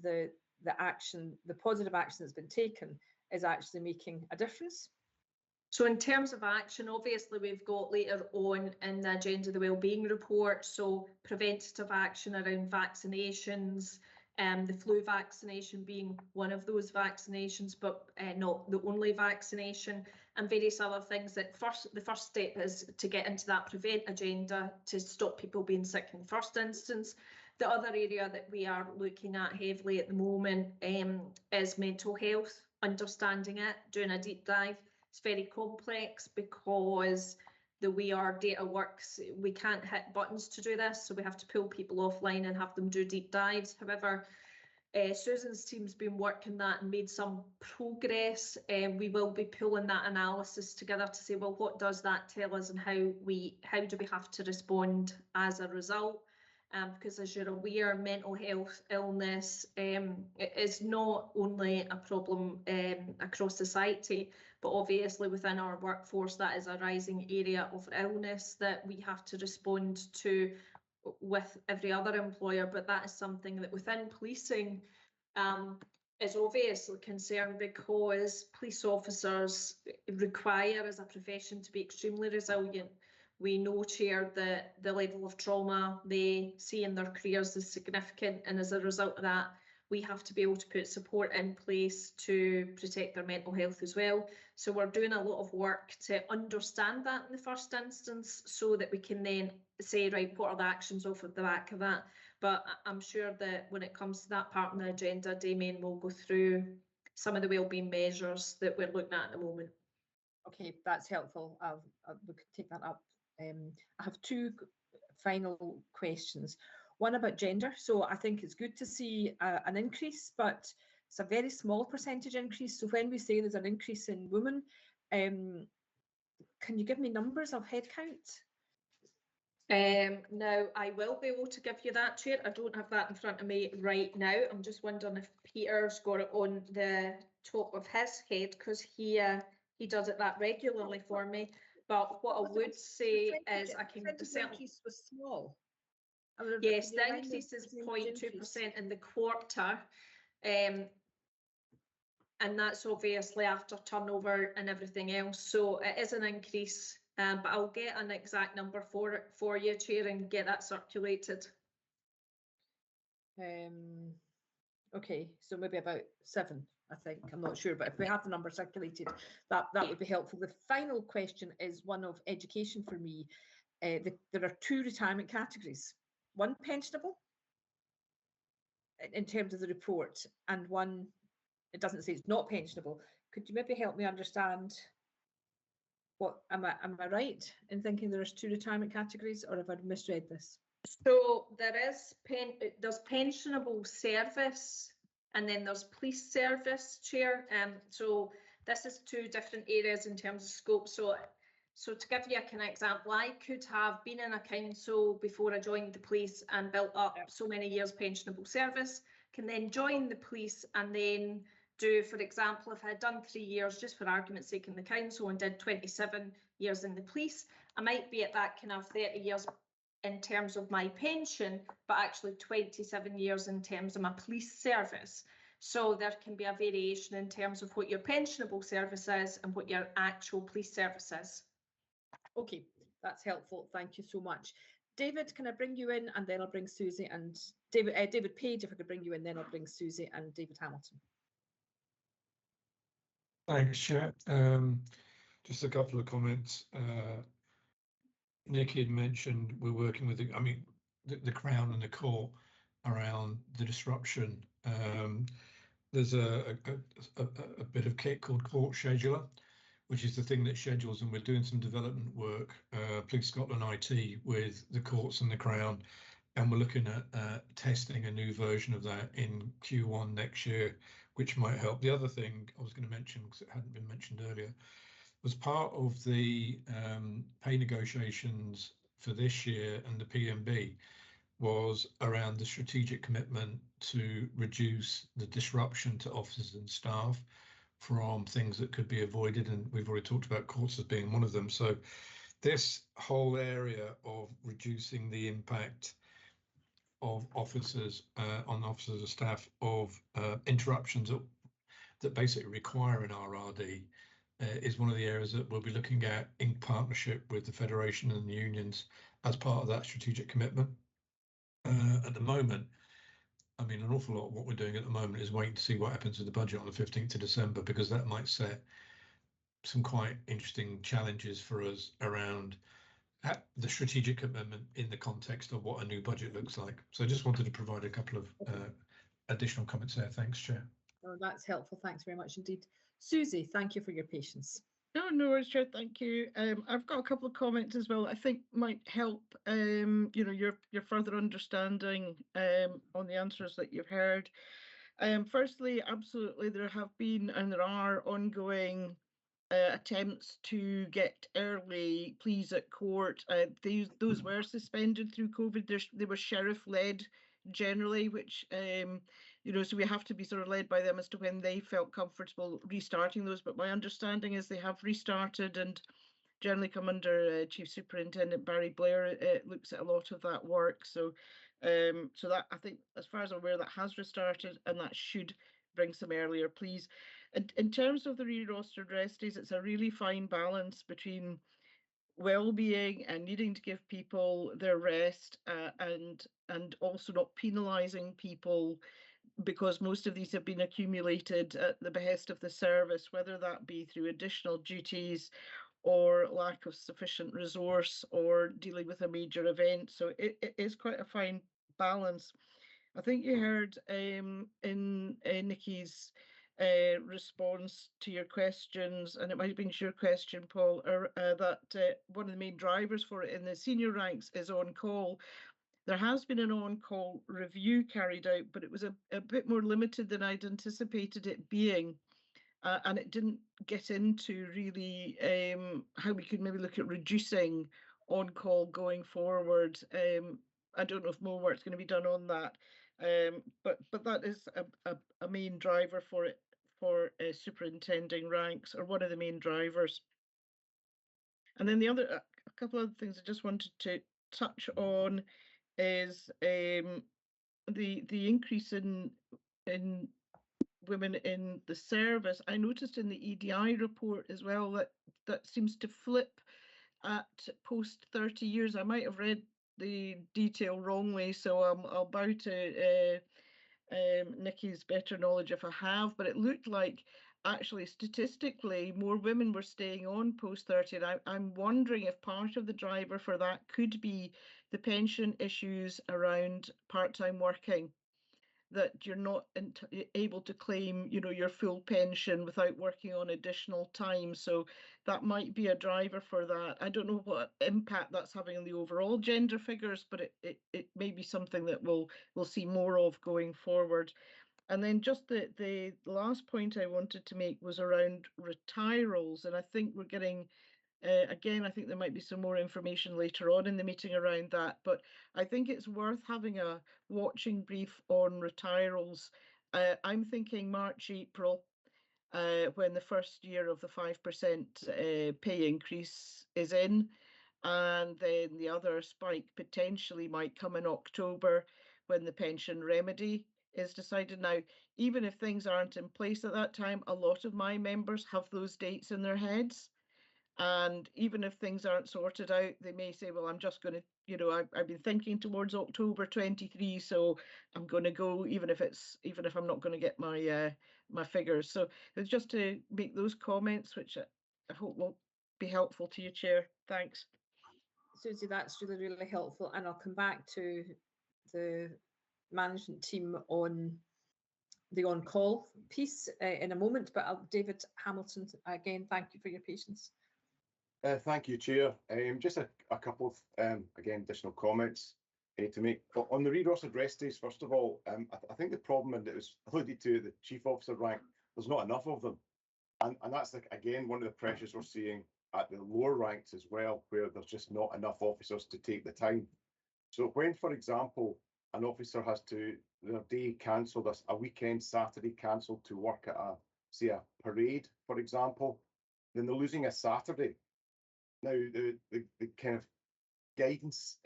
the positive action that's been taken is actually making a difference. So in terms of action, obviously we've got later on in the agenda the wellbeing report, so preventative action around vaccinations, the flu vaccination being one of those vaccinations, but not the only vaccination, and various other things. That the first step is to get into that prevent agenda to stop people being sick in the first instance. The other area that we are looking at heavily at the moment is mental health, understanding it, doing a deep dive. It's very complex because the way our data works, we can't hit buttons to do this, so we have to pull people offline and have them do deep dives. However, Susan's team's been working that and made some progress. We will be pulling that analysis together to say, well, what does that tell us, and how do we have to respond as a result? Because as you're aware, mental health illness is not only a problem across society, but obviously within our workforce, that is a rising area of illness that we have to respond to with every other employer. But that is something that within policing is obviously concerned, because police officers require as a profession to be extremely resilient. We know, Chair, that the level of trauma they see in their careers is significant, and as a result of that, we have to be able to put support in place to protect their mental health as well. So we're doing a lot of work to understand that in the first instance, so that we can then say, right, what are the actions off of the back of that? But I'm sure that when it comes to that part of the agenda, Damien will go through some of the wellbeing measures that we're looking at the moment. Okay, that's helpful. We could take that up. I have two final questions. One about gender. So I think it's good to see an increase, but it's a very small percentage increase. So when we say there's an increase in women, can you give me numbers of headcount? Now, I will be able to give you that, Chair. I don't have that in front of me right now. I'm just wondering if Peter's got it on the top of his head, because he does it that regularly for me. But what I Was it- would say is I the can percentage certainly, increase was small. yes, Can you the remind me of increase is the percentage increase? 0.2% in the quarter. And that's obviously after turnover and everything else. So it is an increase, but I'll get an exact number for you, Chair, and get that circulated. Okay, so maybe about 7, I think. I'm not sure, but if we have the number circulated, that would be helpful. The final question is one of education for me. There are 2 retirement categories. One pensionable in terms of the report, and one, it doesn't say it's not pensionable. Could you maybe help me understand what, am I right in thinking there's 2 retirement categories, or have I misread this? So there's pensionable service, and then there's police service, Chair. So this is 2 different areas in terms of scope. So to give you an example, I could have been in a council before I joined the police and built up so many years pensionable service, can then join the police and then do, for example, if I had done 3 years, just for argument's sake, in the council and did 27 years in the police, I might be at that kind of 30 years in terms of my pension, but actually 27 years in terms of my police service. So there can be a variation in terms of what your pensionable service is and what your actual police service is. Okay, that's helpful. Thank you so much. David, can I bring you in, and then I'll bring Susie and David Page, if I could bring you in, then I'll bring Susie and David Hamilton. Thanks, Chair. Just a couple of comments. Nikki had mentioned we're working with the Crown and the court around the disruption. There's a bit of kit called Court Scheduler, which is the thing that schedules, and we're doing some development work, Police Scotland IT, with the courts and the Crown, and we're looking at testing a new version of that in Q1 next year, which might help. The other thing I was going to mention, because it hadn't been mentioned earlier, was part of the pay negotiations for this year and the PMB was around the strategic commitment to reduce the disruption to officers and staff from things that could be avoided, and we've already talked about courts as being one of them. So this whole area of reducing the impact of officers on officers and staff of interruptions that basically require an RRD is one of the areas that we'll be looking at in partnership with the Federation and the unions as part of that strategic commitment. At the moment, I mean, an awful lot of what we're doing at the moment is waiting to see what happens with the budget on the 15th of December, because that might set some quite interesting challenges for us around the strategic commitment in the context of what a new budget looks like. So I just wanted to provide a couple of additional comments there. Thanks, Chair. Oh, that's helpful. Thanks very much indeed. Susie, thank you for your patience. No worries, Chair. Thank you. I've got a couple of comments as well. I think might help. Your further understanding on the answers that you've heard. Firstly, absolutely, there have been and there are ongoing attempts to get early pleas at court. Those were suspended through COVID. They were sheriff-led generally, which so we have to be sort of led by them as to when they felt comfortable restarting those. But my understanding is they have restarted and generally come under Chief Superintendent Barry Blair. Looks at a lot of that work. So that, I think, as far as I'm aware, that has restarted, and that should bring some earlier pleas. And in terms of the re-rostered rest days, it's a really fine balance between well-being and needing to give people their rest and also not penalising people, because most of these have been accumulated at the behest of the service, whether that be through additional duties or lack of sufficient resource or dealing with a major event. So it is quite a fine balance. I think you heard in Nikki's response to your questions, and it might have been your question, Paul, that one of the main drivers for it in the senior ranks is on call. There has been an on-call review carried out, but it was a bit more limited than I'd anticipated it being. And it didn't get into really how we could maybe look at reducing on-call going forward. I don't know if more work's going to be done on that, but that is a main driver for it, for superintending ranks, or one of the main drivers. And then a couple of things I just wanted to touch on is the increase in women in the service. I noticed in the EDI report as well that seems to flip at post 30 years. I might have read the detail wrongly, so I'll bow to Nikki's better knowledge if I have, but it looked like actually statistically more women were staying on post 30, and I'm wondering if part of the driver for that could be the pension issues around part-time working, that you're not able to claim, you know, your full pension without working on additional time. So that might be a driver for that. I don't know what impact that's having on the overall gender figures, but it may be something that we'll see more of going forward. And then just the last point I wanted to make was around retirals, and I think we're getting again, I think there might be some more information later on in the meeting around that, but I think it's worth having a watching brief on retirals. I'm thinking March, April, when the first year of the 5% pay increase is in, and then the other spike potentially might come in October when the pension remedy is decided. Now, even if things aren't in place at that time, a lot of my members have those dates in their heads. And even if things aren't sorted out, they may say, well, I'm just going to, you know, I've been thinking towards October 23, so I'm going to go, even if I'm not going to get my my figures. So it's just to make those comments, which I hope will be helpful to you, Chair. Thanks. Susie, that's really helpful, and I'll come back to the management team on the on-call piece in a moment, but David Hamilton, again, thank you for your patience. Thank you, Chair. Just a couple of, again, additional comments to make. On the re-rostered rest days, first of all, I think the problem, and it was alluded to the chief officer rank, there's not enough of them. And that's, again, one of the pressures we're seeing at the lower ranks as well, where there's just not enough officers to take the time. So when, for example, an officer has their day cancelled, a weekend Saturday cancelled to work at say a parade, for example, then they're losing a Saturday. Now, the kind of guidance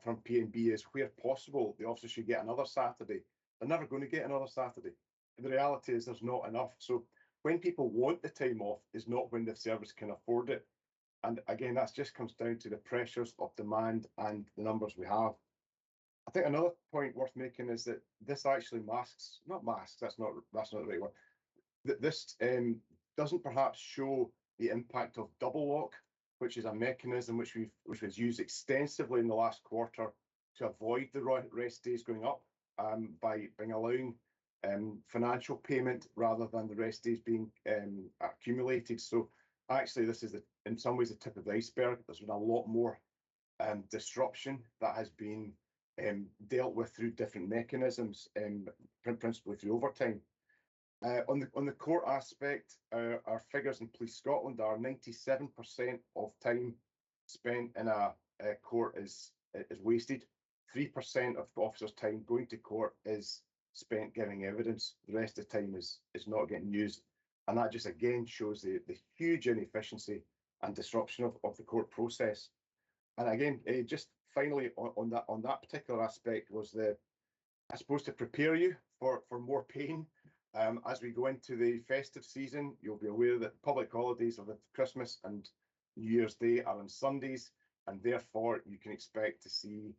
from P&B is where possible, the officer should get another Saturday. They're never going to get another Saturday. And the reality is there's not enough. So when people want the time off is not when the service can afford it. And again, that just comes down to the pressures of demand and the numbers we have. I think another point worth making is that this actually masks, that's not the right word. This doesn't perhaps show the impact of double lock, which is a mechanism which was used extensively in the last quarter to avoid the rest days going up by allowing financial payment rather than the rest days being accumulated. So actually, this is in some ways the tip of the iceberg. There's been a lot more disruption that has been dealt with through different mechanisms, principally through overtime. On the court aspect, our figures in Police Scotland are 97% of time spent in a court is wasted. 3% of the officers' time going to court is spent giving evidence. The rest of the time is not getting used, and that just again shows the huge inefficiency and disruption of the court process. And again, just finally on that particular aspect was I suppose to prepare you for more pain. As we go into the festive season, you'll be aware that public holidays of Christmas and New Year's Day are on Sundays, and therefore you can expect to see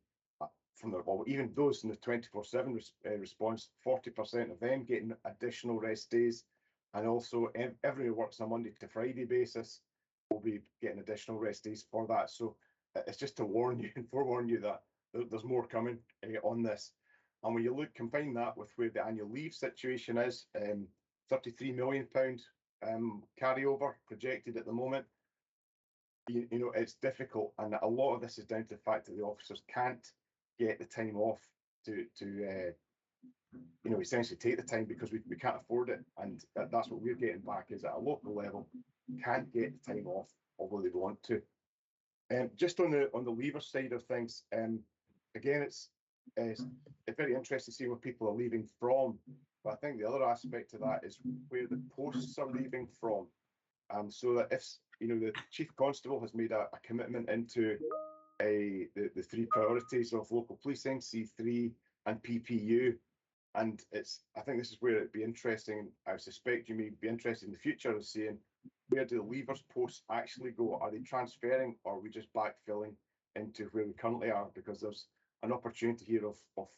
even those in the 24/7 response, 40% of them getting additional rest days, and also everyone who works on a Monday to Friday basis will be getting additional rest days for that. So it's just to warn you and forewarn you that there's more coming on this. And when you combine that with where the annual leave situation is, £33 million carryover projected at the moment, you know, it's difficult. And a lot of this is down to the fact that the officers can't get the time off to you know, essentially take the time because we can't afford it. And that's what we're getting back is at a local level, can't get the time off, although they want to. Just on the leaver side of things, again, it's very interesting to see where people are leaving from. But I think the other aspect of that is where the posts are leaving from. so that if the Chief Constable has made a commitment into the 3 priorities of local policing, C3 and PPU, and I think this is where it'd be interesting. I suspect you may be interested in the future of seeing where do the leavers posts actually go? Are they transferring, or are we just backfilling into where we currently are? Because there's an opportunity here of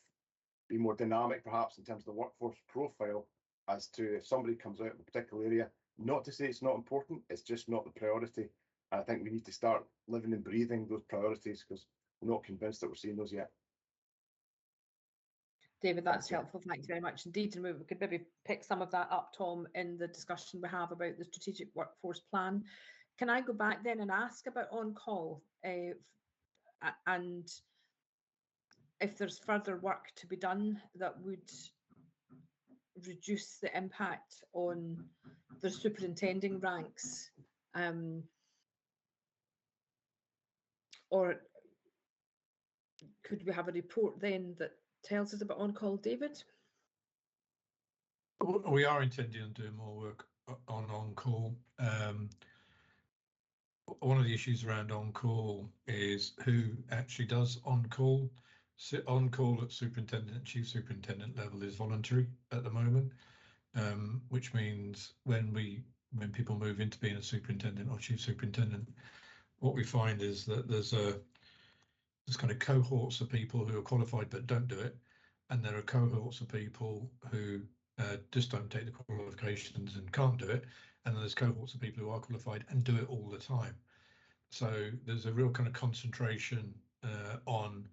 being more dynamic, perhaps in terms of the workforce profile, as to if somebody comes out of a particular area. Not to say it's not important, it's just not the priority. And I think we need to start living and breathing those priorities, because we're not convinced that we're seeing those yet. David, that's helpful. Thank you very much indeed. And we could maybe pick some of that up, Tom, in the discussion we have about the strategic workforce plan. Can I go back then and ask about on-call, and if there's further work to be done that would reduce the impact on the superintending ranks, or could we have a report then that tells us about on-call, David? We are intending on doing more work on-call. One of the issues around on-call is who actually does on-call. On-call at superintendent and chief superintendent level is voluntary at the moment, which means when people move into being a superintendent or chief superintendent, what we find is that there's kind of cohorts of people who are qualified but don't do it, and there are cohorts of people who just don't take the qualifications and can't do it, and then there's cohorts of people who are qualified and do it all the time. So there's a real kind of concentration on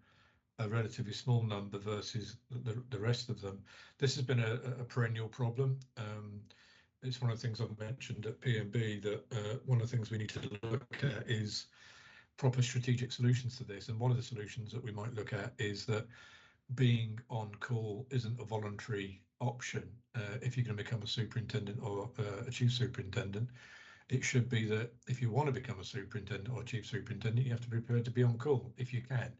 a relatively small number versus the rest of them. This has been a perennial problem. It's one of the things I've mentioned at PMB, that one of the things we need to look at is proper strategic solutions to this. And one of the solutions that we might look at is that being on call isn't a voluntary option. If you're going to become a superintendent or a chief superintendent, it should be that if you want to become a superintendent or chief superintendent, you have to be prepared to be on call if you can.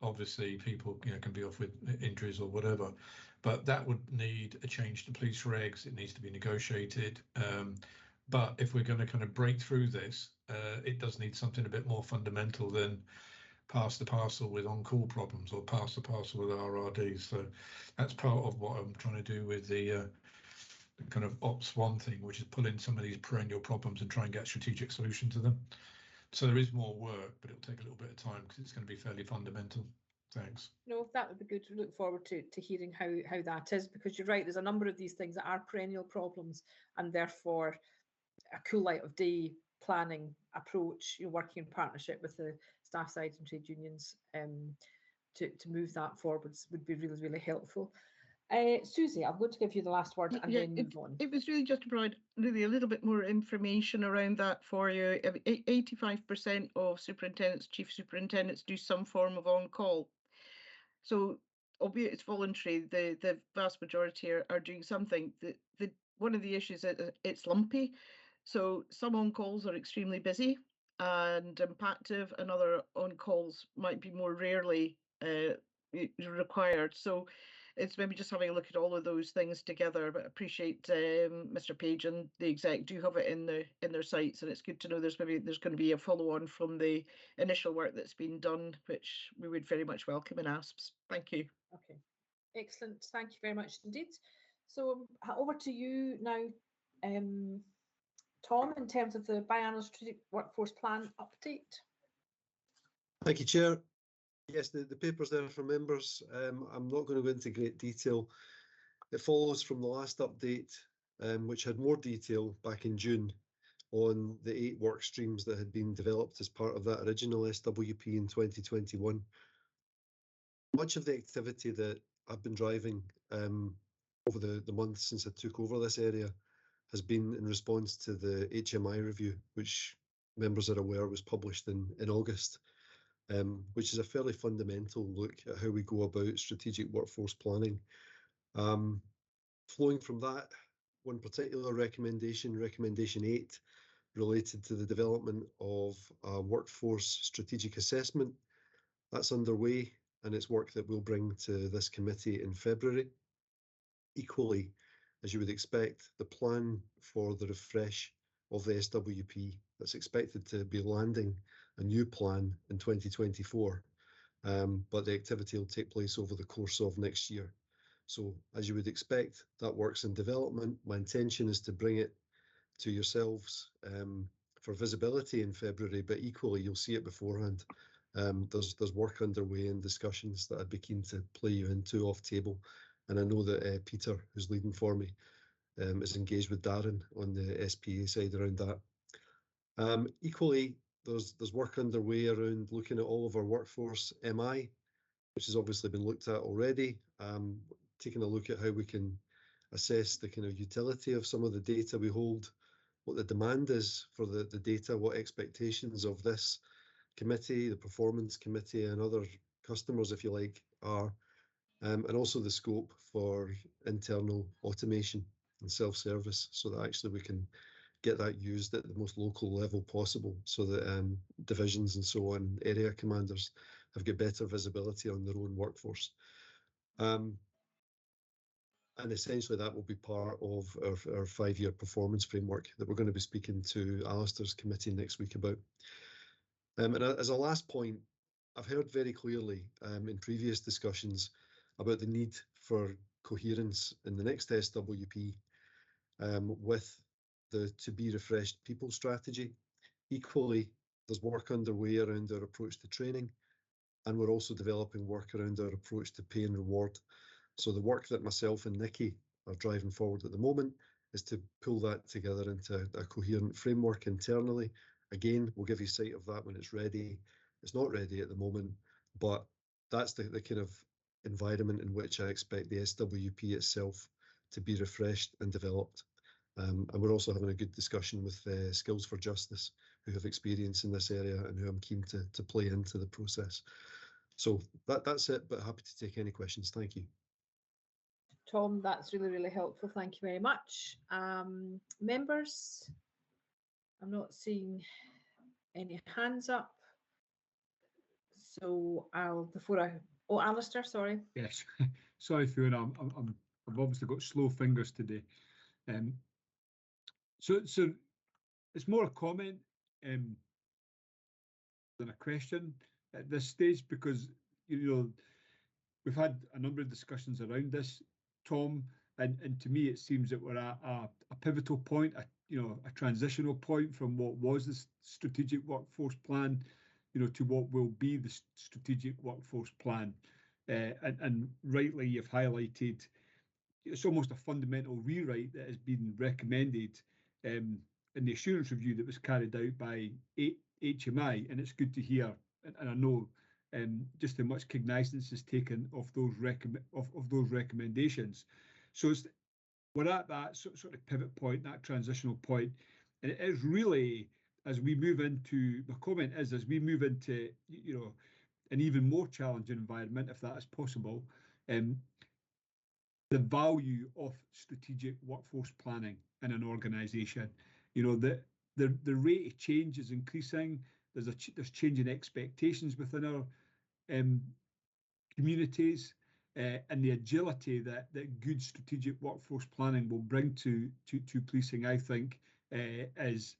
Obviously, people can be off with injuries or whatever, but that would need a change to police regs. It needs to be negotiated. But if we're going to kind of break through this, it does need something a bit more fundamental than pass the parcel with on-call problems or pass the parcel with RRDs. So that's part of what I'm trying to do with the kind of Ops 1 thing, which is pull in some of these perennial problems and try and get strategic solution to them. So there is more work, but it'll take a little bit of time because it's going to be fairly fundamental. Thanks. No, that would be good. We look forward to hearing how that is, because you're right, there's a number of these things that are perennial problems, and therefore a cool light of day planning approach, working in partnership with the staff side and trade unions to move that forwards would be really, really helpful. Susie, I'm going to give you the last word and then move on. It was really just to provide really a little bit more information around that for you. 85% of superintendents, chief superintendents do some form of on-call. So albeit it's voluntary, the vast majority are doing something. One of the issues is it's lumpy. So some on-calls are extremely busy and impactive, and other on-calls might be more rarely required. So it's maybe just having a look at all of those things together. But I appreciate Mr. Page and the exec do have it in their sites, and it's good to know there's going to be a follow-on from the initial work that's been done, which we would very much welcome in ASPs. Thank you. Okay, excellent. Thank you very much indeed. So over to you now, Tom, in terms of the biannual strategic workforce plan update. Thank you, Chair. Yes, the paper's there for members. I'm not going to go into great detail. It follows from the last update, which had more detail back in June on the 8 work streams that had been developed as part of that original SWP in 2021. Much of the activity that I've been driving over the months since I took over this area has been in response to the HMI review, which members are aware was published in August. Which is a fairly fundamental look at how we go about strategic workforce planning. Flowing from that, one particular recommendation, recommendation 8, related to the development of a workforce strategic assessment. That's underway, and it's work that we'll bring to this committee in February. Equally, as you would expect, the plan for the refresh of the SWP that's expected to be landing a new plan in 2024, but the activity will take place over the course of next year. So as you would expect, that work's in development. My intention is to bring it to yourselves for visibility in February, but equally you'll see it beforehand. There's work underway and discussions that I'd be keen to play you into off table, and I know that Peter, who's leading for me, is engaged with Darren on the SPA side around that. Equally, there's work underway around looking at all of our workforce MI, which has obviously been looked at already. Taking a look at how we can assess the kind of utility of some of the data we hold, what the demand is for the data, what expectations of this committee, the performance committee, and other customers, if you like, are, and also the scope for internal automation and self-service, so that actually we can get that used at the most local level possible, so that divisions and so on, area commanders, have got better visibility on their own workforce. And essentially that will be part of our 5-year performance framework that we're going to be speaking to Alistair's committee next week about. And as a last point, I've heard very clearly in previous discussions about the need for coherence in the next SWP with the to be refreshed people strategy. Equally, there's work underway around our approach to training, and we're also developing work around our approach to pay and reward. So the work that myself and Nikki are driving forward at the moment is to pull that together into a coherent framework internally. Again, we'll give you sight of that when it's ready. It's not ready at the moment, but that's the kind of environment in which I expect the SWP itself to be refreshed and developed. And we're also having a good discussion with Skills for Justice, who have experience in this area and who I'm keen to play into the process. So that's it, but happy to take any questions. Thank you. Tom, that's really, really helpful. Thank you very much. Members, I'm not seeing any hands up. So Alistair, sorry. Yes, sorry, Fiona. I've obviously got slow fingers today. So it's more a comment than a question at this stage, because we've had a number of discussions around this, Tom, and to me it seems that we're at a pivotal point, a transitional point from what was the strategic workforce plan, to what will be the strategic workforce plan. And rightly, you've highlighted it's almost a fundamental rewrite that has been recommended in the assurance review that was carried out by HMI, and it's good to hear, and I know just how much cognizance is taken of those recommendations. So we're at that sort of pivot point, that transitional point, and it is really, as we move into, my comment is, as we move into an even more challenging environment, if that is possible, the value of strategic workforce planning in an organisation. The rate of change is increasing. There's changing expectations within our communities, and the agility that good strategic workforce planning will bring to policing, I think, is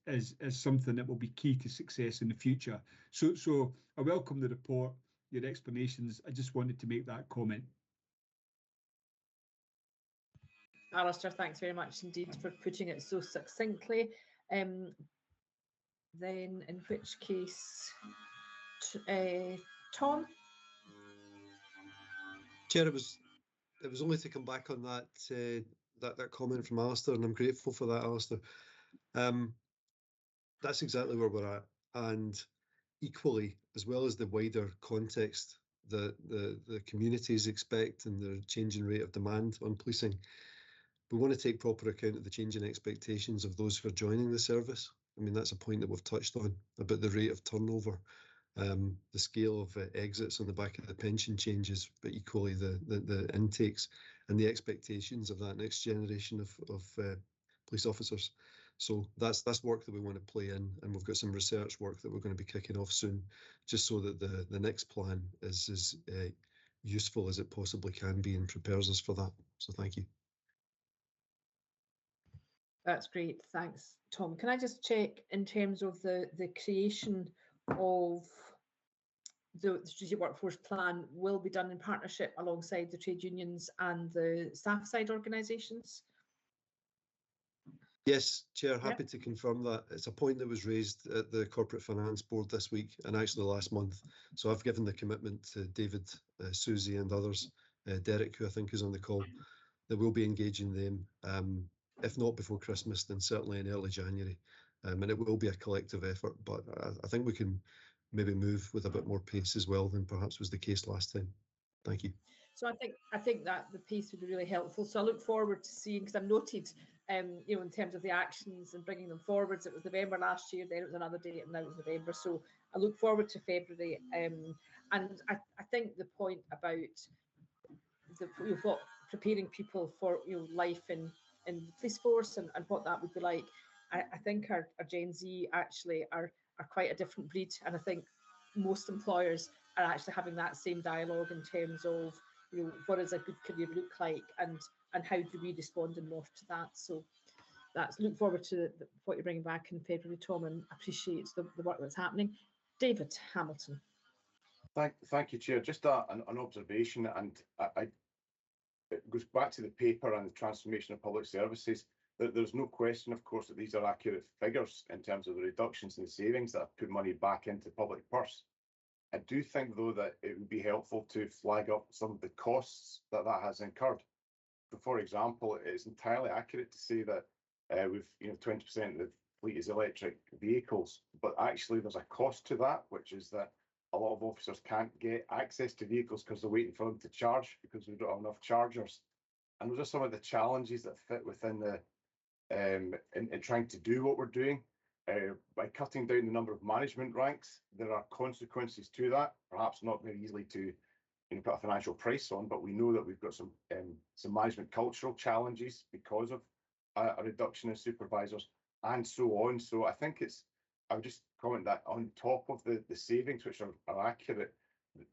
something that will be key to success in the future. So I welcome the report, your explanations. I just wanted to make that comment. Alistair, thanks very much indeed for putting it so succinctly. Then, in which case, Tom? Chair, it was only to come back on that that comment from Alistair, and I'm grateful for that, Alistair. That's exactly where we're at, and equally, as well as the wider context that the communities expect and the changing rate of demand on policing, we want to take proper account of the changing expectations of those who are joining the service. I mean, that's a point that we've touched on about the rate of turnover, the scale of exits on the back of the pension changes, but equally the intakes and the expectations of that next generation of police officers. So that's work that we want to play in, and we've got some research work that we're going to be kicking off soon, just so that the next plan is as useful as it possibly can be and prepares us for that. So thank you. That's great. Thanks, Tom. Can I just check in terms of the creation of the strategic workforce plan will be done in partnership alongside the trade unions and the staff side organisations? Yes, Chair, happy to confirm that. It's a point that was raised at the Corporate Finance Board this week and actually last month. So I've given the commitment to David, Susie and others, Derek, who I think is on the call, that we'll be engaging them, if not before Christmas, then certainly in early January. And it will be a collective effort, but I think we can maybe move with a bit more pace as well than perhaps was the case last time. Thank you. So I think that the piece would be really helpful. So I look forward to seeing, because I've noted, you know, in terms of the actions and bringing them forwards, it was November last year, then it was another date, and now it's November. So I look forward to February. And I think the point about preparing people for life in the police force and what that would be like, I think our Gen Z actually are quite a different breed, and I think most employers are actually having that same dialogue in terms of what does a good career look like, and how do we respond and morph to that. So that's, look forward to what you're bringing back in February, Tom, and appreciate the work that's happening. David Hamilton. Thank you, Chair. Just an observation, and it goes back to the paper and the transformation of public services. There's no question, of course, that these are accurate figures in terms of the reductions in the savings that have put money back into public purse. I do think, though, that it would be helpful to flag up some of the costs that has incurred. So, for example, it's entirely accurate to say that we've 20% of the fleet is electric vehicles, but actually there's a cost to that, which is that a lot of officers can't get access to vehicles because they're waiting for them to charge because we don't have enough chargers. And those are some of the challenges that fit within the in trying to do what we're doing. By cutting down the number of management ranks, there are consequences to that, perhaps not very easily to put a financial price on, but we know that we've got some management cultural challenges because of a reduction in supervisors and so on. So I think I would just comment that on top of the savings, which are accurate,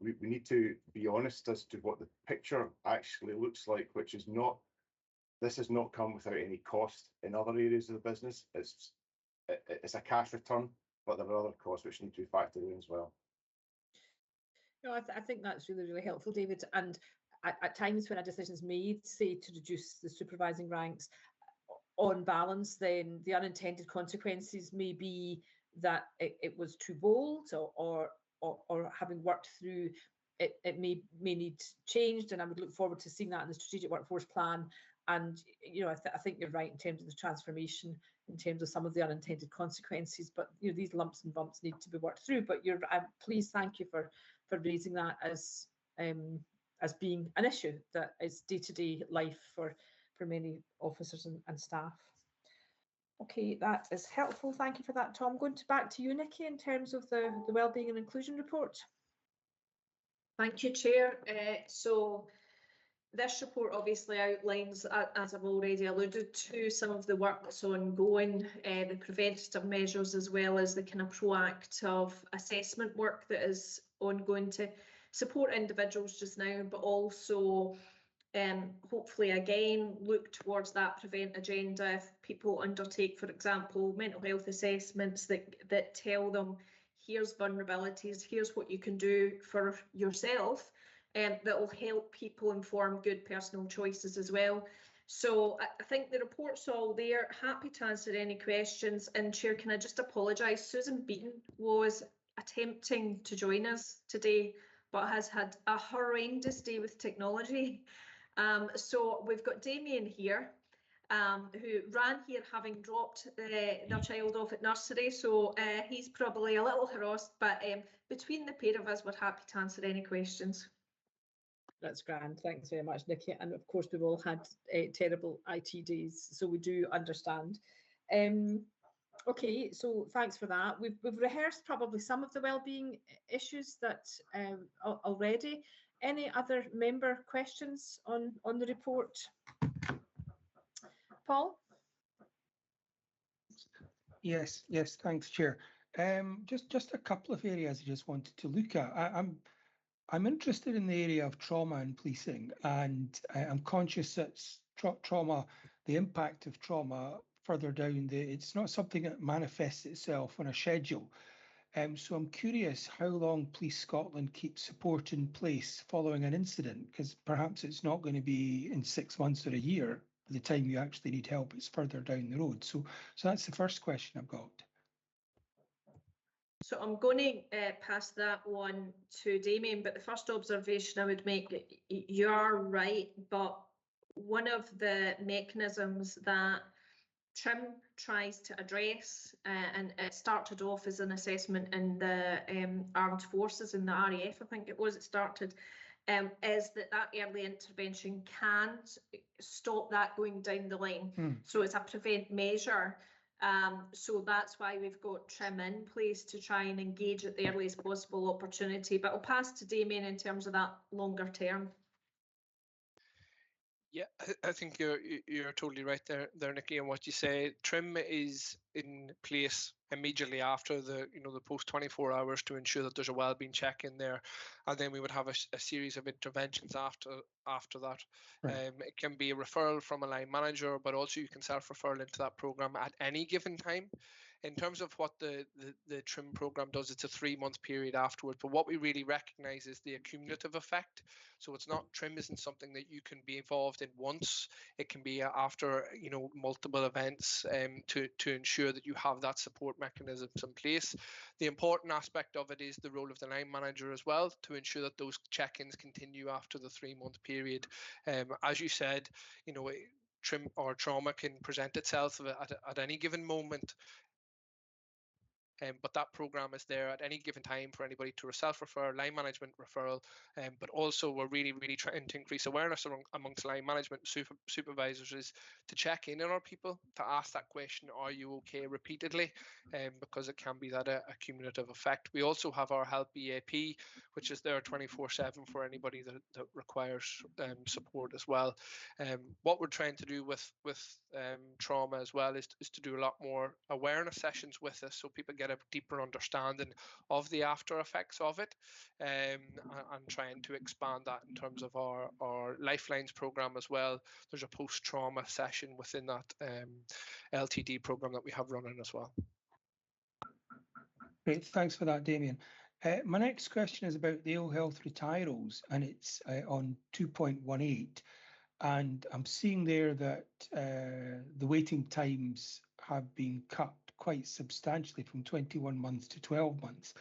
we need to be honest as to what the picture actually looks like, which is not, this has not come without any cost in other areas of the business. It's a cash return, but there are other costs which need to be factored in as well. No, I think that's really, really helpful, David. And at times when a decision is made, say, to reduce the supervising ranks, on balance, then the unintended consequences may be that it was too bold, or having worked through it may need changed. And I would look forward to seeing that in the strategic workforce plan. And I think you're right in terms of the transformation, in terms of some of the unintended consequences. But these lumps and bumps need to be worked through. But please, thank you for raising that as being an issue that is day-to-day life for many officers and staff. Okay, that is helpful. Thank you for that, Tom. Going back to you, Nikki, in terms of the Wellbeing and Inclusion Report. Thank you, Chair. So this report obviously outlines, as I've already alluded to, some of the work that's ongoing, the preventative measures, as well as the kind of proactive assessment work that is ongoing to support individuals just now, but also hopefully again look towards that prevent agenda if people undertake, for example, mental health assessments that tell them here's vulnerabilities, here's what you can do for yourself, that will help people inform good personal choices as well. So I think the report's all there. Happy to answer any questions. And Chair, can I just apologise? Susan Beaton was attempting to join us today, but has had a horrendous day with technology. So we've got Damien here, who ran here having dropped their child off at nursery. So he's probably a little harassed, but between the pair of us, we're happy to answer any questions. That's grand. Thanks very much, Nikki. And of course, we've all had terrible IT days, so we do understand. Okay, so thanks for that. We've rehearsed probably some of the wellbeing issues that already. Any other member questions on the report? Paul? Yes, thanks, Chair. Just a couple of areas I just wanted to look at. I'm interested in the area of trauma and policing, and I'm conscious that trauma, the impact of trauma further down it's not something that manifests itself on a schedule. So I'm curious how long Police Scotland keeps support in place following an incident, because perhaps it's not going to be in 6 months or a year by the time you actually need help. It's further down the road. So that's the first question I've got. So I'm going to pass that one to Damien, but the first observation I would make, you are right, but one of the mechanisms that TRIM tries to address, and it started off as an assessment in the armed forces, in the RAF, I think it was, it started, is that early intervention can stop that going down the line. So it's a prevent measure. So that's why we've got TRIM in place to try and engage at the earliest possible opportunity. But I'll pass to Damien in terms of that longer term. Yeah, I think you're totally right there, Nikki, and what you say. TRIM is in place immediately after the post 24 hours to ensure that there's a wellbeing check in there, and then we would have a series of interventions after that. Right. It can be a referral from a line manager, but also you can self-referral into that program at any given time. In terms of what the TRIM program does, it's a 3-month period afterwards. But what we really recognise is the accumulative effect. So it's not, TRIM isn't something that you can be involved in once. It can be after multiple events to ensure that you have that support mechanisms in place. The important aspect of it is the role of the line manager as well, to ensure that those check-ins continue after the 3-month period. As you said, TRIM or trauma can present itself at any given moment. But that program is there at any given time for anybody to self-refer, line management referral, but also we're really trying to increase awareness amongst line management supervisors is to check in on our people, to ask that question, are you okay, repeatedly, because it can be that a cumulative effect. We also have our Help EAP, which is there 24/7 for anybody that requires support as well. What we're trying to do with trauma as well is to do a lot more awareness sessions with us, so people get a deeper understanding of the after effects of it, and trying to expand that in terms of our Lifelines program as well. There's a post-trauma session within that LTD program that we have running as well. Great, thanks for that, Damien. My next question is about the ill health retirals, and it's on 2.18. And I'm seeing there that the waiting times have been cut quite substantially from 21 months to 12 months.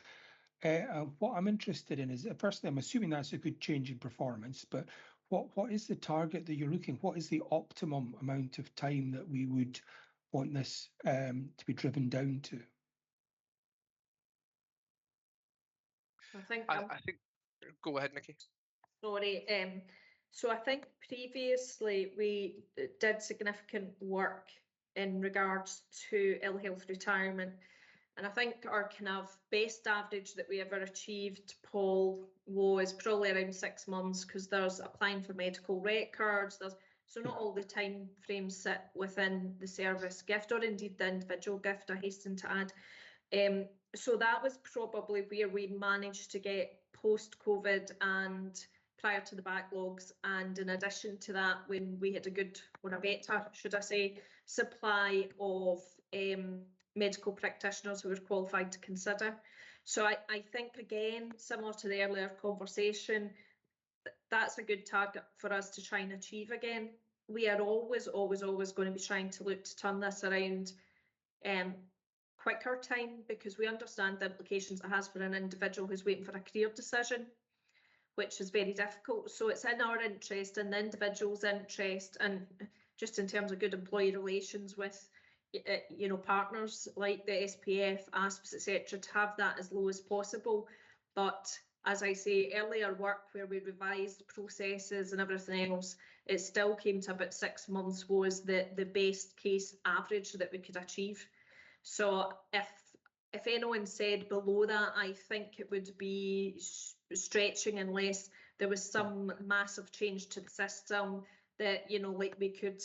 What I'm interested in is, firstly, I'm assuming that's a good change in performance, but what is the target that you're looking? What is the optimum amount of time that we would want this to be driven down to? I think go ahead, Nikki. Sorry. So I think previously we did significant work in regards to ill health retirement. And I think our kind of best average that we ever achieved, Paul, was probably around 6 months, because there's applying for medical records. So not all the time frames sit within the service gift, or indeed the individual gift, I hasten to add. So that was probably where we managed to get post-COVID and prior to the backlogs, and in addition to that, when we had a good, or a better, should I say, supply of medical practitioners who were qualified to consider. So I think, again, similar to the earlier conversation, that's a good target for us to try and achieve again. We are always going to be trying to look to turn this around quicker time, because we understand the implications it has for an individual who's waiting for a career decision, which is very difficult. So it's in our interest and the individual's interest, and just in terms of good employee relations with partners like the SPF, ASPs, etc., to have that as low as possible. But as I say, earlier work where we revised processes and everything else, it still came to about 6 months was the best case average that we could achieve. So if anyone said below that, I think it would be stretching, unless there was some massive change to the system that, like we could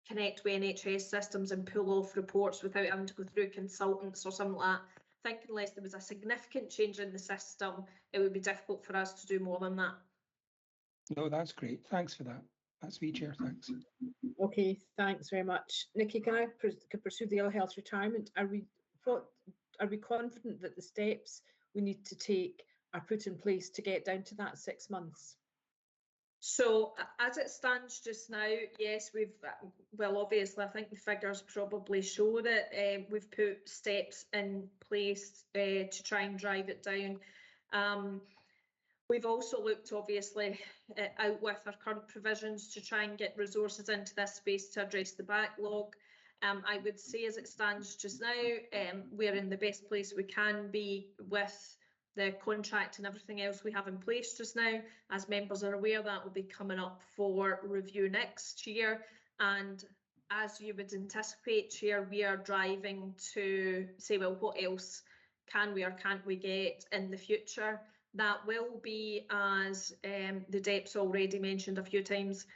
connect with NHS systems and pull off reports without having to go through consultants or something like that. I think unless there was a significant change in the system, it would be difficult for us to do more than that. No, that's great. Thanks for that. That's me, Chair. Thanks. Okay, thanks very much. Nikki, can I pursue the ill health retirement? Are we confident that the steps we need to take are put in place to get down to that 6 months? So as it stands just now, yes, well, obviously, I think the figures probably show that we've put steps in place to try and drive it down. We've also looked, obviously, out with our current provisions to try and get resources into this space to address the backlog. I would say as it stands just now, we're in the best place we can be with the contract and everything else we have in place just now. As members are aware, that will be coming up for review next year. And as you would anticipate, Chair, we are driving to say, well, what else can we or can't we get in the future? That will be, as the DEP's already mentioned a few times,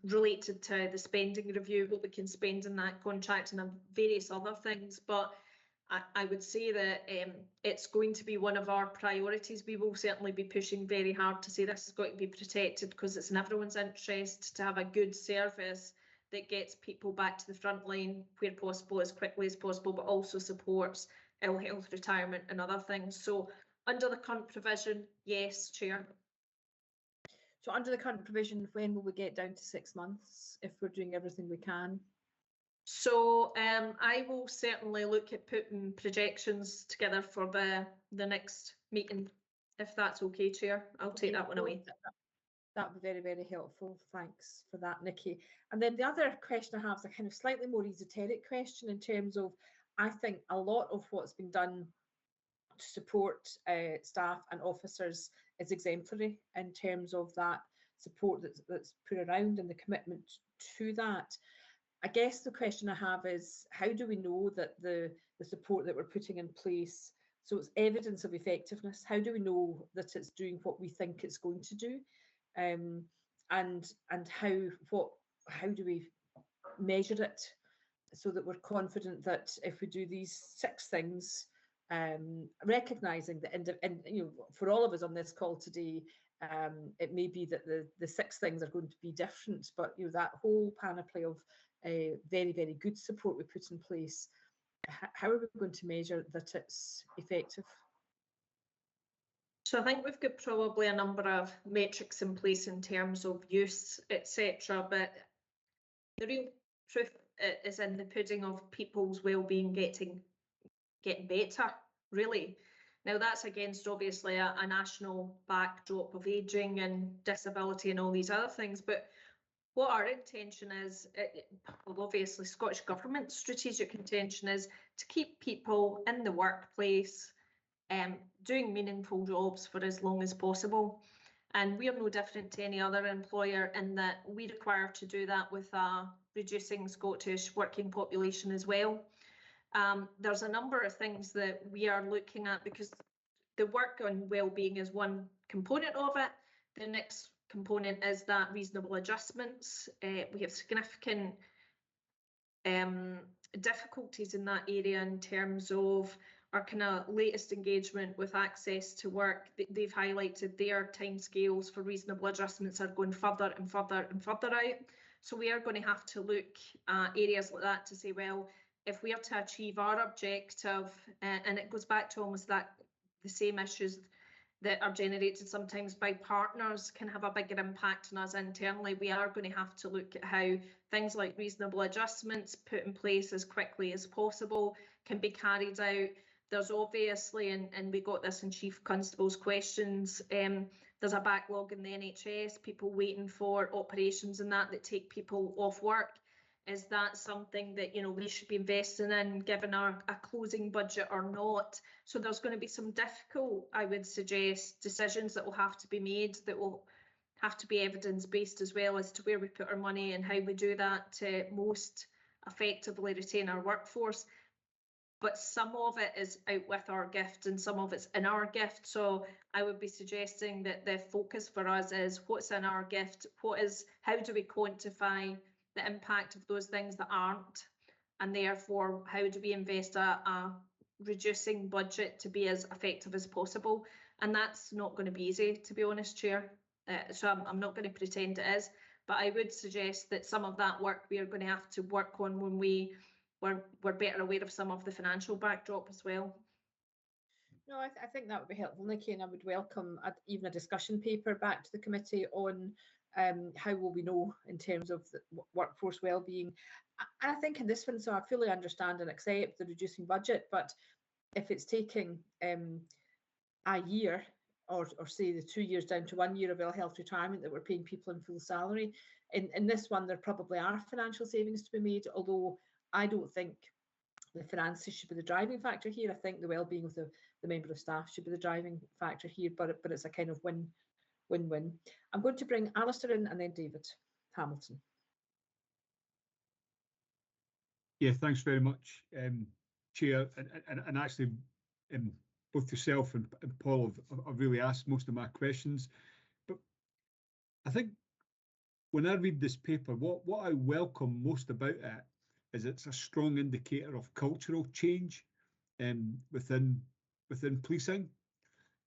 related to the spending review, what we can spend in that contract and various other things. But I would say that it's going to be one of our priorities. We will certainly be pushing very hard to say this has got to be protected, because it's in everyone's interest to have a good service that gets people back to the front line where possible, as quickly as possible, but also supports ill health retirement and other things. So under the current provision, yes, Chair. So under the current provision, when will we get down to 6 months if we're doing everything we can? So I will certainly look at putting projections together for the next meeting, if that's okay, Chair. I'll take that one away. That would be very, very helpful. Thanks for that, Nikki. And then the other question I have is a kind of slightly more esoteric question in terms of, I think a lot of what's been done to support staff and officers is exemplary in terms of that support that's put around and the commitment to that. I guess the question I have is, how do we know that the support that we're putting in place, so it's evidence of effectiveness, how do we know that it's doing what we think it's going to do? And how do we measure it so that we're confident that if we do these 6 things, recognizing that, and you know, for all of us on this call today, it may be that the 6 things are going to be different, but you know, that whole panoply of very, very good support we put in place, how are we going to measure that it's effective? So I think we've got probably a number of metrics in place in terms of use, etc. But the real proof is in the pudding of people's well-being getting better, really. Now that's against obviously a national backdrop of ageing and disability and all these other things. But what our intention is, well, obviously Scottish Government's strategic intention is to keep people in the workplace, doing meaningful jobs for as long as possible. And we are no different to any other employer in that we require to do that with a reducing Scottish working population as well. There's a number of things that we are looking at, because the work on wellbeing is one component of it. The next component is that reasonable adjustments. We have significant difficulties in that area in terms of our kind of latest engagement with access to work. They've highlighted their timescales for reasonable adjustments are going further and further and further out. So we are going to have to look at areas like that to say, well, if we are to achieve our objective, and it goes back to almost that the same issues that are generated sometimes by partners can have a bigger impact on us internally, we are going to have to look at how things like reasonable adjustments put in place as quickly as possible can be carried out. There's obviously, and we got this in Chief Constable's questions, there's a backlog in the NHS, people waiting for operations and that take people off work. Is that something that, you know, we should be investing in given a closing budget or not? So there's going to be some difficult, I would suggest, decisions that will have to be made, that will have to be evidence-based as well as to where we put our money and how we do that to most effectively retain our workforce. But some of it is out with our gift and some of it's in our gift. So I would be suggesting that the focus for us is what's in our gift, how do we quantify the impact of those things that aren't, and therefore how do we invest a reducing budget to be as effective as possible? And that's not going to be easy, to be honest, Chair. So I'm not going to pretend it is, But I would suggest that some of that work we are going to have to work on when we're better aware of some of the financial backdrop as well. No, I think that would be helpful, Nikki, and I would welcome even a discussion paper back to the committee on how will we know in terms of the workforce wellbeing. And I think in this one, so I fully understand and accept the reducing budget, but if it's taking a year or say the 2 years down to 1 year of ill health retirement that we're paying people in full salary, in this one there probably are financial savings to be made, although I don't think the finances should be the driving factor here. I think the well-being of the member of staff should be the driving factor here, but it's a kind of win-win. I'm going to bring Alistair in and then David Hamilton. Yeah, thanks very much, Chair. And actually, both yourself and Paul have really asked most of my questions. But I think when I read this paper, what I welcome most about it is it's a strong indicator of cultural change within policing,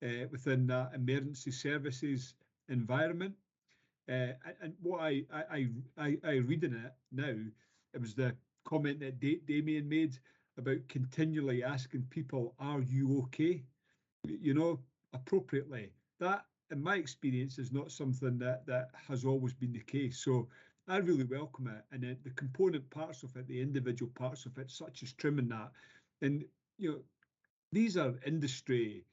within that emergency services environment. And what I read in it now, it was the comment that Damien made about continually asking people, are you okay? You know, appropriately. That, in my experience, is not something that has always been the case. So I really welcome it. And then the component parts of it, the individual parts of it, such as trimming that. And, you know, these are industry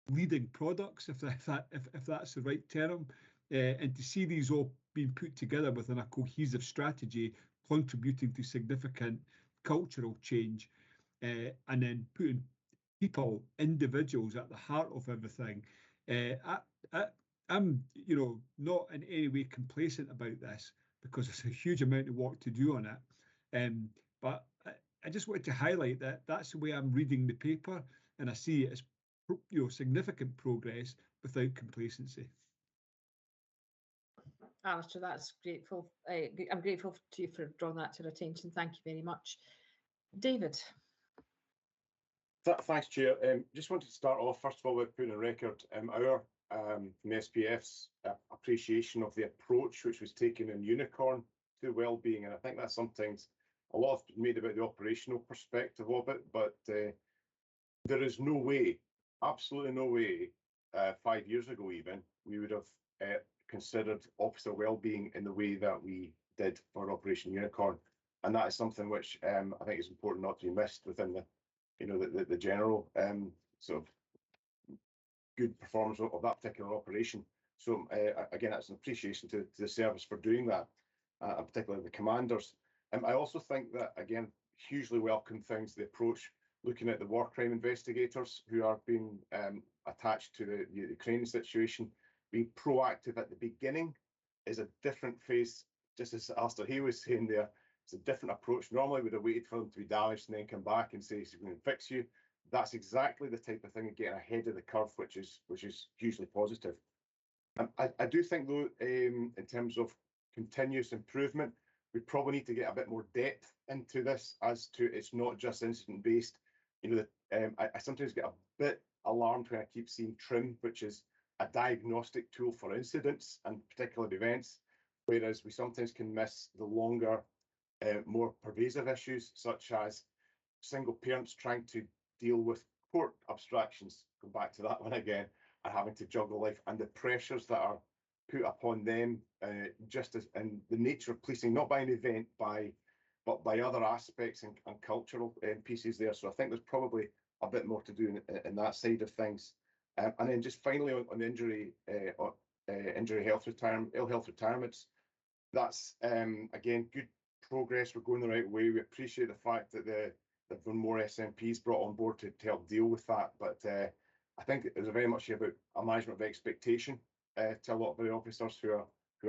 leading products, if that's the right term. And to see these all being put together within a cohesive strategy, contributing to significant cultural change, and then putting people, individuals at the heart of everything. I'm, you know, not in any way complacent about this because there's a huge amount of work to do on it. But I just wanted to highlight that that's the way I'm reading the paper, and I see it as, you know, significant progress without complacency. Alistair, that's grateful. I'm grateful to you for drawing that to our attention. Thank you very much. David. Thanks, Chair. Just wanted to start off, first of all, with putting on record our from the SPF's appreciation of the approach which was taken in Unicorn to wellbeing, and I think that's sometimes a lot of made about the operational perspective of it, but there is no way, absolutely no way, 5 years ago even, we would have considered officer wellbeing in the way that we did for Operation Unicorn, and that is something which I think is important not to be missed within the, you know, the general sort of good performance of that particular operation. So again, that's an appreciation to the service for doing that, and particularly the commanders. I also think that, again, hugely welcome things, the approach, looking at the war crime investigators who are being attached to the Ukraine situation. Being proactive at the beginning is a different phase, just as Alistair was saying there. It's a different approach. Normally we'd have waited for them to be damaged and then come back and say, so we're going to fix you. That's exactly the type of thing, getting ahead of the curve, which is hugely positive. I do think, though, in terms of continuous improvement, we probably need to get a bit more depth into this, as to it's not just incident based. You know, I sometimes get a bit alarmed when I keep seeing TRIM, which is a diagnostic tool for incidents and particular events, whereas we sometimes can miss the longer, more pervasive issues, such as single parents trying to deal with court abstractions, go back to that one again, and having to juggle life, and the pressures that are put upon them, just as in the nature of policing, not by an event, but by other aspects and cultural pieces there. So I think there's probably a bit more to do in that side of things. And then just finally on injury health retirement, ill health retirements, that's again good progress. We're going the right way. We appreciate the fact that there've been more SMPs brought on board to help deal with that. But I think it's very much about a management of expectation to a lot of the officers who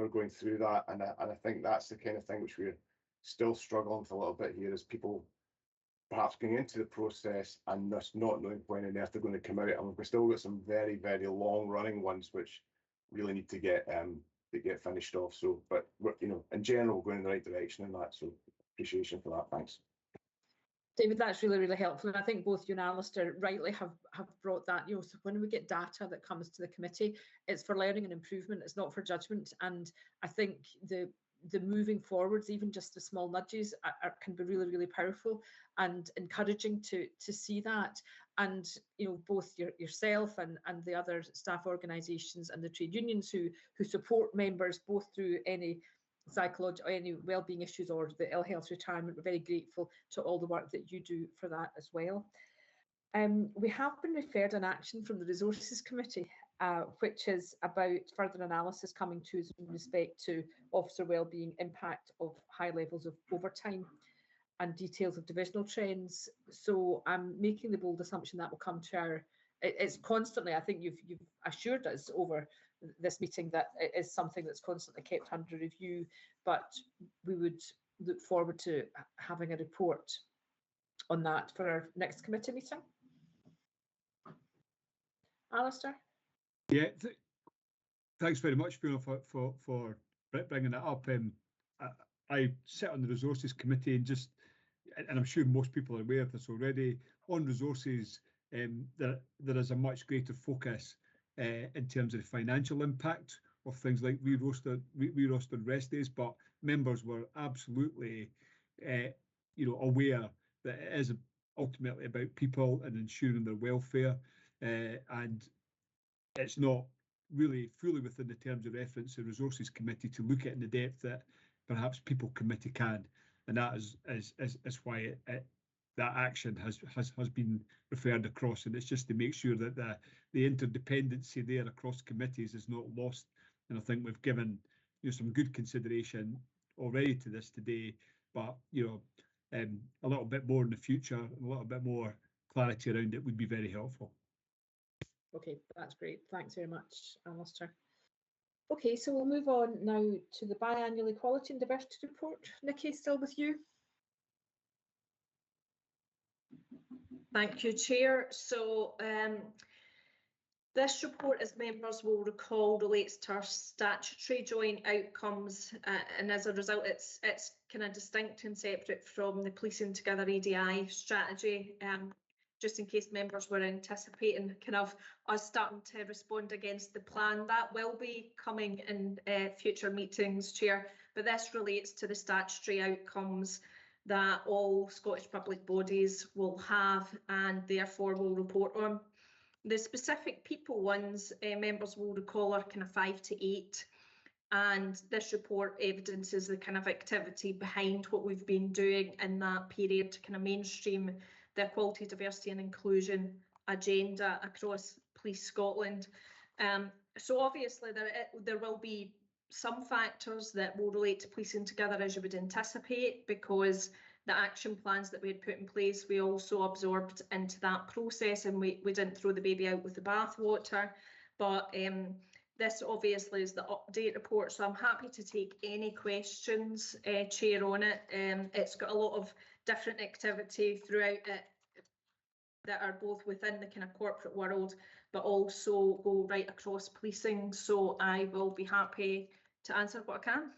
are going through that, and I think that's the kind of thing which we're still struggling with a little bit here, is people perhaps going into the process and just not knowing when on earth they're going to come out, and we've still got some very, very long running ones which really need to get finished off. So, but we're, you know, in general, going in the right direction in that. So appreciation for that. Thanks. David, that's really, really helpful. And I think both you and Alistair rightly have brought that, so when we get data that comes to the committee, it's for learning and improvement, it's not for judgment. And I think the moving forwards, even just the small nudges can be really, really powerful and encouraging to see that. And, both yourself and the other staff organisations and the trade unions who support members, both through any psychological, any wellbeing issues or the ill health retirement, we're very grateful to all the work that you do for that as well. We have been referred an action from the Resources Committee, which is about further analysis coming to us in respect to officer wellbeing, impact of high levels of overtime and details of divisional trends. So I'm making the bold assumption that will come to our, it's constantly, I think you've assured us over this meeting that it is something that's constantly kept under review, but we would look forward to having a report on that for our next committee meeting. Alistair? Yeah, thanks very much, Fiona, for bringing that up. I sit on the Resources Committee and I'm sure most people are aware of this already. On resources, there is a much greater focus in terms of the financial impact of things like re-rostered rest days, but members were absolutely aware that it is ultimately about people and ensuring their welfare, and it's not really fully within the terms of reference the Resources Committee to look at in the depth that perhaps People Committee can, and that is why that action has been referred across, and it's just to make sure that the interdependency there across committees is not lost. And I think we've given some good consideration already to this today, but a little bit more in the future, and a little bit more clarity around it would be very helpful. Okay, that's great. Thanks very much, Alistair. Okay, so we'll move on now to the biannual Equality and Diversity Report. Nikki, still with you? Thank you, Chair. So this report, as members will recall, relates to our statutory joint outcomes, and as a result, it's kind of distinct and separate from the Policing Together EDI strategy. Just in case members were anticipating kind of us starting to respond against the plan, that will be coming in future meetings, Chair. But this relates to the statutory outcomes that all Scottish public bodies will have and therefore will report on. The specific people ones, members will recall, are kind of 5 to 8. And this report evidences the kind of activity behind what we've been doing in that period to kind of mainstream the equality, diversity and inclusion agenda across Police Scotland. So obviously there will be some factors that will relate to Policing Together, as you would anticipate, because the action plans that we had put in place, we also absorbed into that process, and we didn't throw the baby out with the bathwater. But this obviously is the update report, so I'm happy to take any questions, Chair, on it. It's got a lot of different activity throughout it that are both within the kind of corporate world, but also go right across policing. So I will be happy to answer what I can.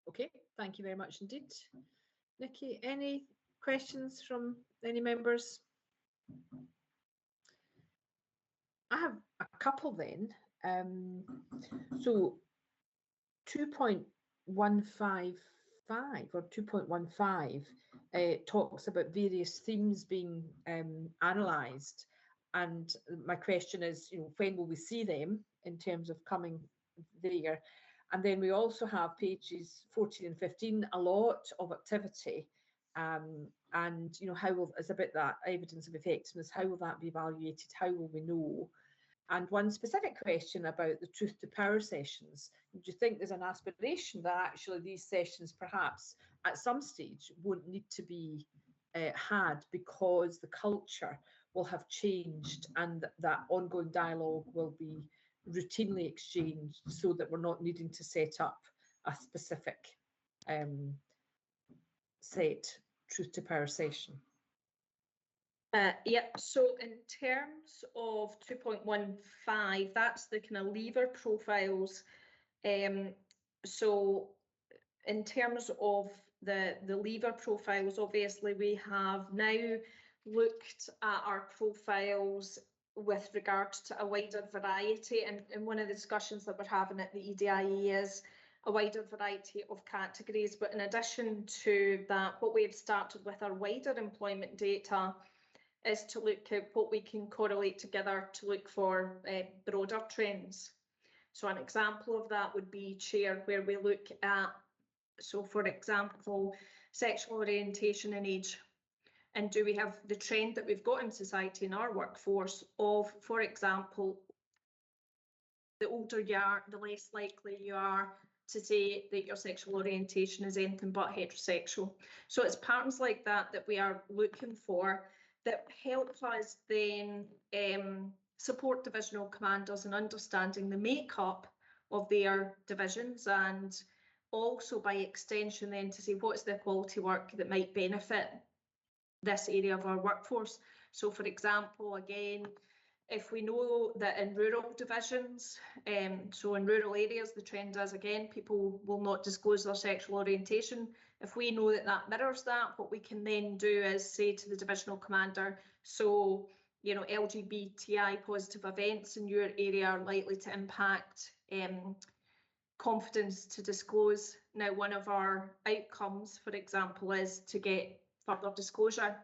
Okay, thank you very much indeed. Nikki, any questions from any members? I have a couple then. So 2.155 or 2.15 talks about various themes being analysed, and my question is, when will we see them in terms of coming there? And then we also have pages 14 and 15, a lot of activity, and how will, it's about that evidence of effectiveness, how will that be evaluated, how will we know? And one specific question about the truth to power sessions. Do you think there's an aspiration that actually these sessions perhaps at some stage won't need to be had because the culture will have changed and that ongoing dialogue will be routinely exchanged, so that we're not needing to set up a specific set truth to power session? Yeah, so in terms of 2.15, that's the kind of lever profiles. So in terms of the leaver profiles, obviously we have now looked at our profiles with regard to a wider variety, and one of the discussions that we're having at the EDIE is a wider variety of categories. But in addition to that, what we've started with our wider employment data is to look at what we can correlate together to look for broader trends. So an example of that would be, Chair, where we look at, so for example, sexual orientation and age. And do we have the trend that we've got in society in our workforce of, for example, the older you are, the less likely you are to say that your sexual orientation is anything but heterosexual. So it's patterns like that that we are looking for that help us then support divisional commanders in understanding the makeup of their divisions, and also by extension then to see what's the quality work that might benefit this area of our workforce. So for example, again, if we know that in rural divisions, so in rural areas, the trend is, again, people will not disclose their sexual orientation. If we know that that mirrors that, what we can then do is say to the divisional commander, so, you know, LGBTI positive events in your area are likely to impact confidence to disclose. Now, one of our outcomes, for example, is to get further disclosure.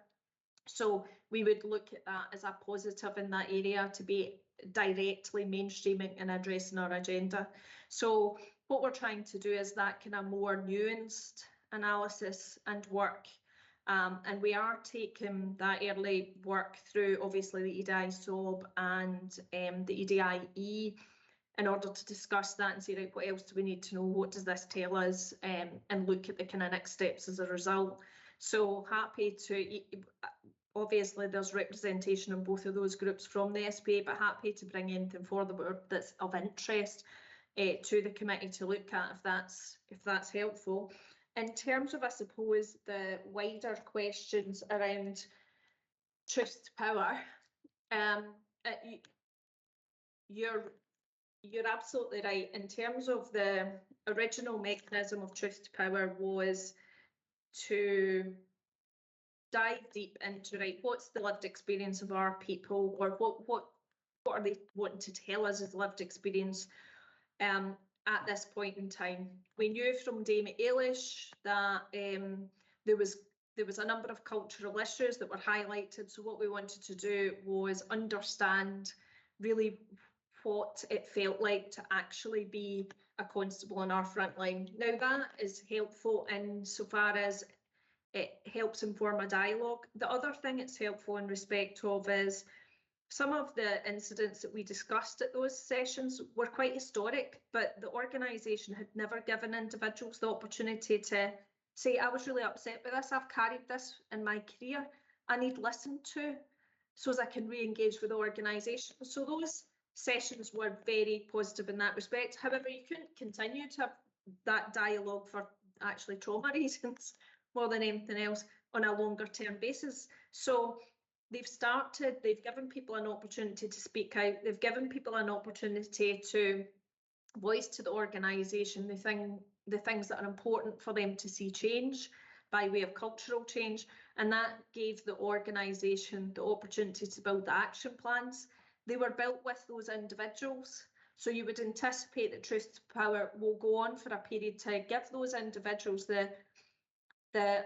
So we would look at that as a positive in that area to be directly mainstreaming and addressing our agenda. So what we're trying to do is that kind of more nuanced analysis and work. And we are taking that early work through, obviously, the EDI SOB and the EDIE in order to discuss that and say, right, what else do we need to know? What does this tell us? And look at the kind of next steps as a result. So happy to, obviously there's representation in both of those groups from the SPA, but happy to bring anything forward that's of interest to the committee to look at if that's helpful. In terms of, I suppose, the wider questions around truth to power, you're absolutely right. In terms of the original mechanism of truth to power was to dive deep into, right, what's the lived experience of our people, or what are they wanting to tell us as lived experience at this point in time. We knew from Damie Eilish that there was a number of cultural issues that were highlighted. So what we wanted to do was understand really what it felt like to actually be a constable on our front line. Now that is helpful insofar as it helps inform a dialogue. The other thing it's helpful in respect of is some of the incidents that we discussed at those sessions were quite historic, but the organisation had never given individuals the opportunity to say, I was really upset with this, I've carried this in my career, I need listened to so as I can re-engage with the organisation. So those sessions were very positive in that respect. However, you couldn't continue to have that dialogue for actually trauma reasons more than anything else on a longer term basis. So they've given people an opportunity to speak out. They've given people an opportunity to voice to the organisation the things that are important for them to see change by way of cultural change. And that gave the organisation the opportunity to build the action plans. They were built with those individuals. So you would anticipate that Truth to Power will go on for a period to give those individuals the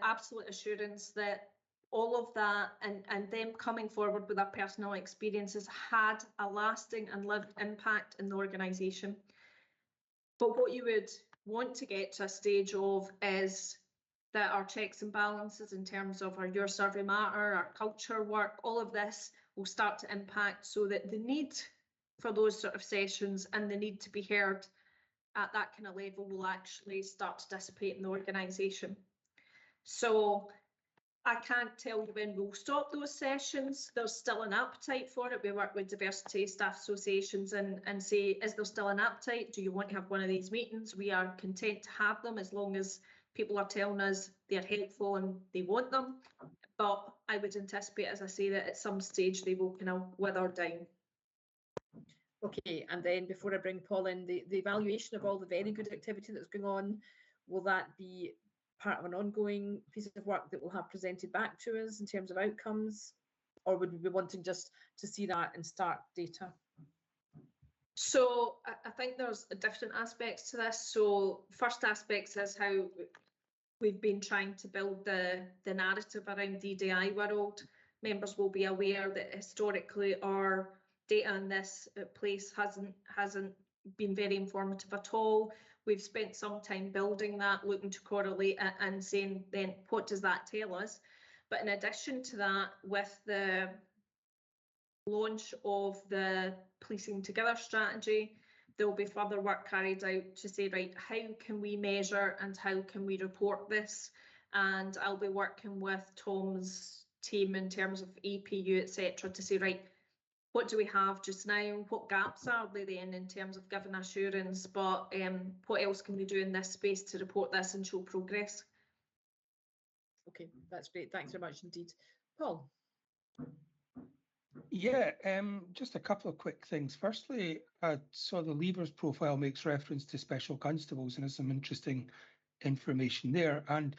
absolute assurance that all of that and them coming forward with their personal experiences had a lasting and lived impact in the organisation. But what you would want to get to a stage of is that our checks and balances in terms of our Your Survey Matter, our culture work, all of this will start to impact so that the need for those sort of sessions and the need to be heard at that kind of level will actually start to dissipate in the organisation. So I can't tell you when we'll stop those sessions. There's still an appetite for it. We work with diversity staff associations and say, is there still an appetite? Do you want to have one of these meetings? We are content to have them as long as people are telling us they're helpful and they want them. But I would anticipate, as I say, that at some stage they will kind of wither down. Okay, and then before I bring Paul in, the evaluation of all the very good activity that's going on, will that be part of an ongoing piece of work that we'll have presented back to us in terms of outcomes? Or would we be wanting just to see that in start data? So I think there's different aspects to this. So first aspects is how we've been trying to build the narrative around DDI world. Members will be aware that historically our data in this place hasn't been very informative at all. We've spent some time building that, looking to correlate it and saying then what does that tell us? But in addition to that, with the launch of the Policing Together strategy, there will be further work carried out to say, right, how can we measure and how can we report this? And I'll be working with Tom's team in terms of APU, etc., to say, right, what do we have just now? What gaps are there then in terms of giving assurance? But what else can we do in this space to report this and show progress? Okay, that's great. Thanks very much indeed. Paul. Yeah, just a couple of quick things. Firstly, I saw the Leavers profile makes reference to special constables, and there's some interesting information there. And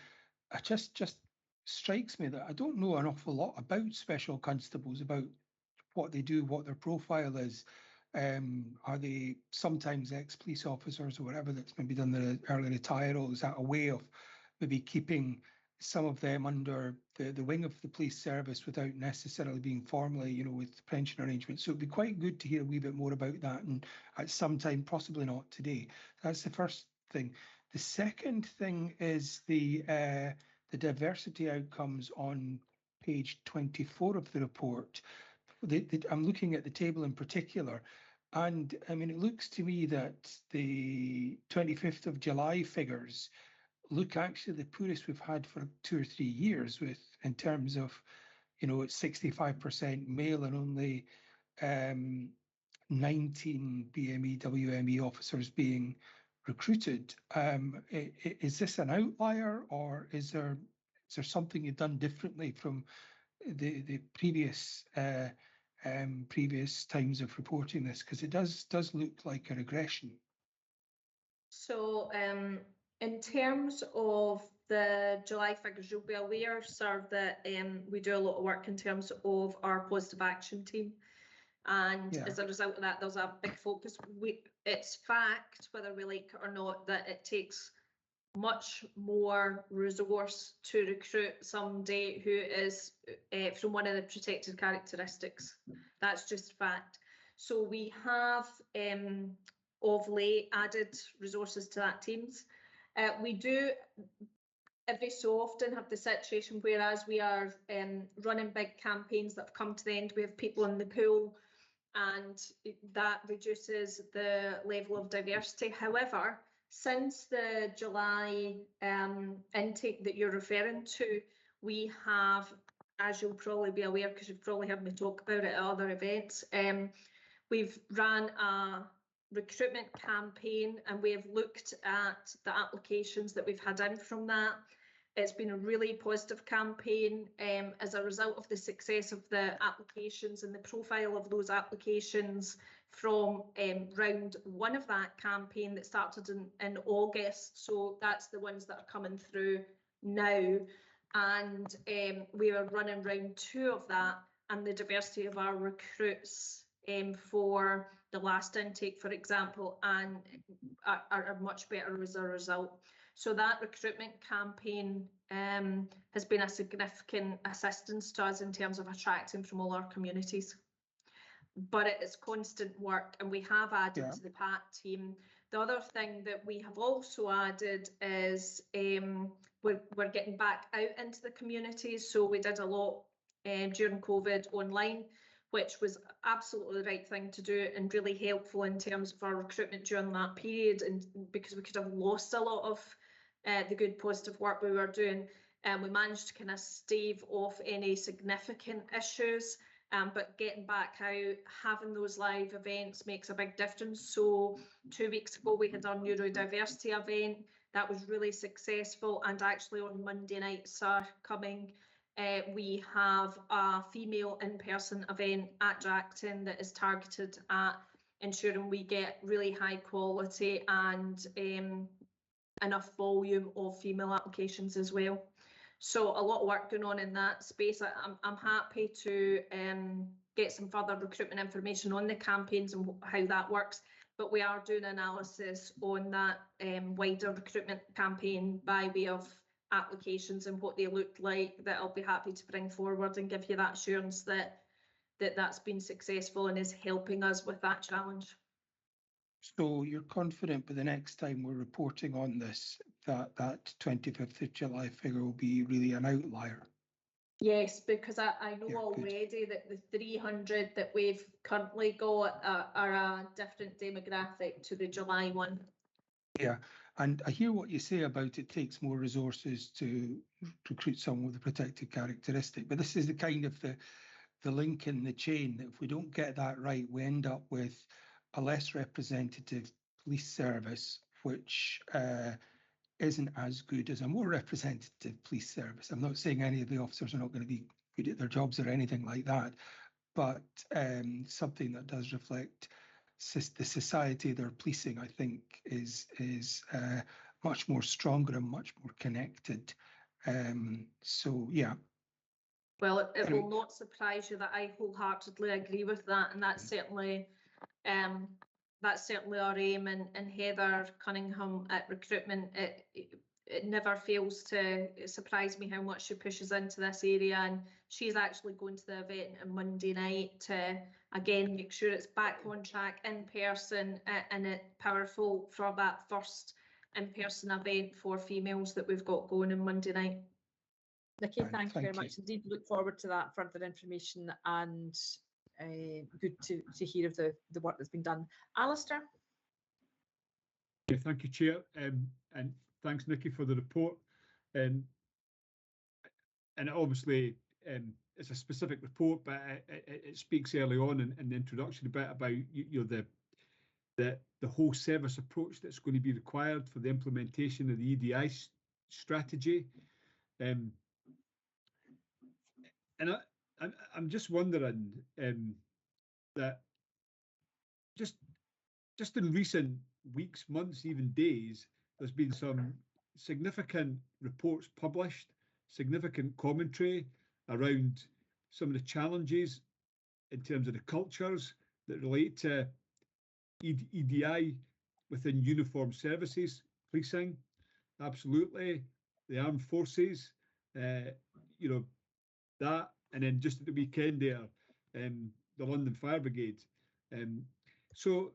it just strikes me that I don't know an awful lot about special constables, about what they do, what their profile is. Are they sometimes ex-police officers or whatever that's maybe done the early retirement? Is that a way of maybe keeping some of them under the wing of the police service without necessarily being formally, you know, with pension arrangements? So it'd be quite good to hear a wee bit more about that, and at some time, possibly not today. That's the first thing. The second thing is the diversity outcomes on page 24 of the report. I'm looking at the table in particular, and I mean, it looks to me that the 25th of July figures look actually the poorest we've had for 2 or 3 years, with in terms of, you know, it's 65% male and only 19 BME, WME officers being recruited. Is this an outlier, or is there something you've done differently from the previous times of reporting this? Because it does look like a regression. So in terms of the July figures, you'll be aware, sir, that we do a lot of work in terms of our positive action team. And as a result of that, there's a big focus. It's fact, whether we like it or not, that it takes much more resource to recruit somebody who is from one of the protected characteristics. That's just fact. So we have of late added resources to that teams. We do every so often have the situation whereas we are running big campaigns that have come to the end, we have people in the pool, and that reduces the level of diversity. However, since the July intake that you're referring to, we have, as you'll probably be aware because you've probably heard me talk about it at other events, we've ran a recruitment campaign and we have looked at the applications that we've had in from that. It's been a really positive campaign as a result of the success of the applications and the profile of those applications from round one of that campaign that started in August. So that's the ones that are coming through now. And we are running round two of that, and the diversity of our recruits for the last intake, for example, and are much better as a result. So that recruitment campaign has been a significant assistance to us in terms of attracting from all our communities. But it is constant work, and we have added to the PAT team. The other thing that we have also added is we're getting back out into the communities. So we did a lot during COVID online, which was absolutely the right thing to do and really helpful in terms of our recruitment during that period, and because we could have lost a lot of the good positive work we were doing. We managed to kind of stave off any significant issues, but getting back out, having those live events makes a big difference. So 2 weeks ago we had our neurodiversity event that was really successful, and actually on Monday nights are coming. We have a female in-person event at Jackton that is targeted at ensuring we get really high quality and enough volume of female applications as well. So a lot of work going on in that space. I'm happy to get some further recruitment information on the campaigns and how that works. But we are doing analysis on that wider recruitment campaign by way of applications and what they looked like, that I'll be happy to bring forward and give you that assurance that that's been successful and is helping us with that challenge. So you're confident by the next time we're reporting on this that 25th of July figure will be really an outlier? Yes, because I know Yeah, already that the 300 that we've currently got are a different demographic to the July one. Yeah, and I hear what you say about it takes more resources to recruit someone with a protected characteristic, but this is the kind of the link in the chain that if we don't get that right, we end up with a less representative police service, which isn't as good as a more representative police service. I'm not saying any of the officers are not going to be good at their jobs or anything like that, but something that does reflect the society they're policing, I think, is much more stronger and much more connected. So, yeah. Well, it will not surprise you that I wholeheartedly agree with that, and that's certainly our aim. And Heather Cunningham at recruitment, it never fails to surprise me how much she pushes into this area, and she's actually going to the event on Monday night to again make sure it's back on track in person, and it's powerful for that first in-person event for females that we've got going on Monday night. Nikki, thank you very much indeed. Look forward to that further information, and good to hear of the work that's been done. Alistair? Yeah, thank you, Chair, and thanks, Nikki, for the report. And obviously, it's a specific report, but it speaks early on in the introduction about the whole service approach that's going to be required for the implementation of the EDI strategy. And I'm just wondering that just in recent weeks, months, even days, there's been some significant reports published, significant commentary around some of the challenges in terms of the cultures that relate to EDI within uniformed services, policing, absolutely, the armed forces, that, and then just at the weekend there, the London Fire Brigade. So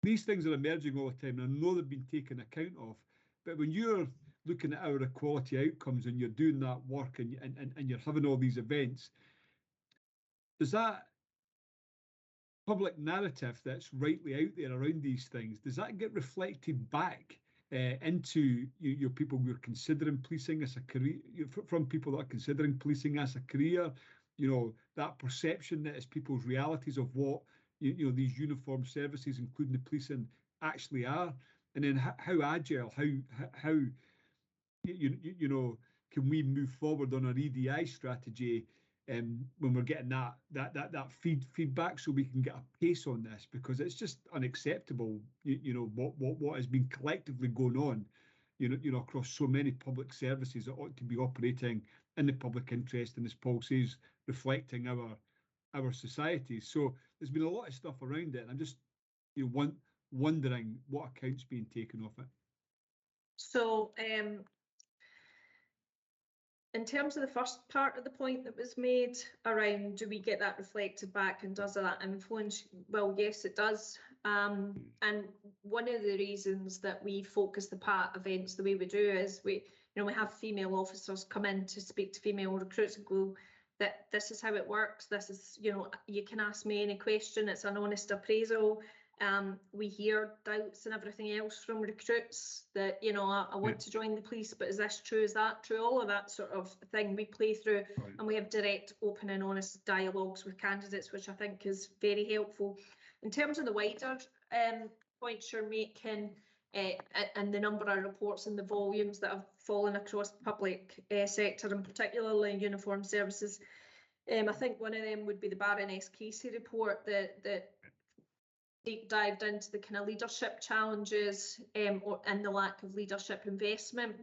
these things are emerging all the time, and I know they've been taken account of, but when you're looking at our equality outcomes and you're doing that work and you're having all these events, does that public narrative that's rightly out there around these things, does that get reflected back into your people who are considering policing as a career, from people that are considering policing as a career, that perception that is people's realities of what these uniformed services, including the policing, actually are, and then how agile, how can we move forward on our EDI strategy when we're getting that feedback, so we can get a pace on this, because it's just unacceptable. What has been collectively going on, across so many public services that ought to be operating in the public interest, and as Paul says, reflecting our societies. So there's been a lot of stuff around it, and I'm just wondering what account's being taken of it. So in terms of the first part of the point that was made around, do we get that reflected back and does that influence? Well, yes, it does. And one of the reasons that we focus the PAT events the way we do is we have female officers come in to speak to female recruits and go, that this is how it works. This is, you can ask me any question. It's an honest appraisal. We hear doubts and everything else from recruits that, I want to join the police, but is this true? Is that true? All of that sort of thing we play through, right. And we have direct, open and honest dialogues with candidates, which I think is very helpful. In terms of the wider points you're making, and the number of reports and the volumes that have fallen across the public sector, and particularly uniformed services, I think one of them would be the Baroness Casey report that deep dived into the kind of leadership challenges and the lack of leadership investment.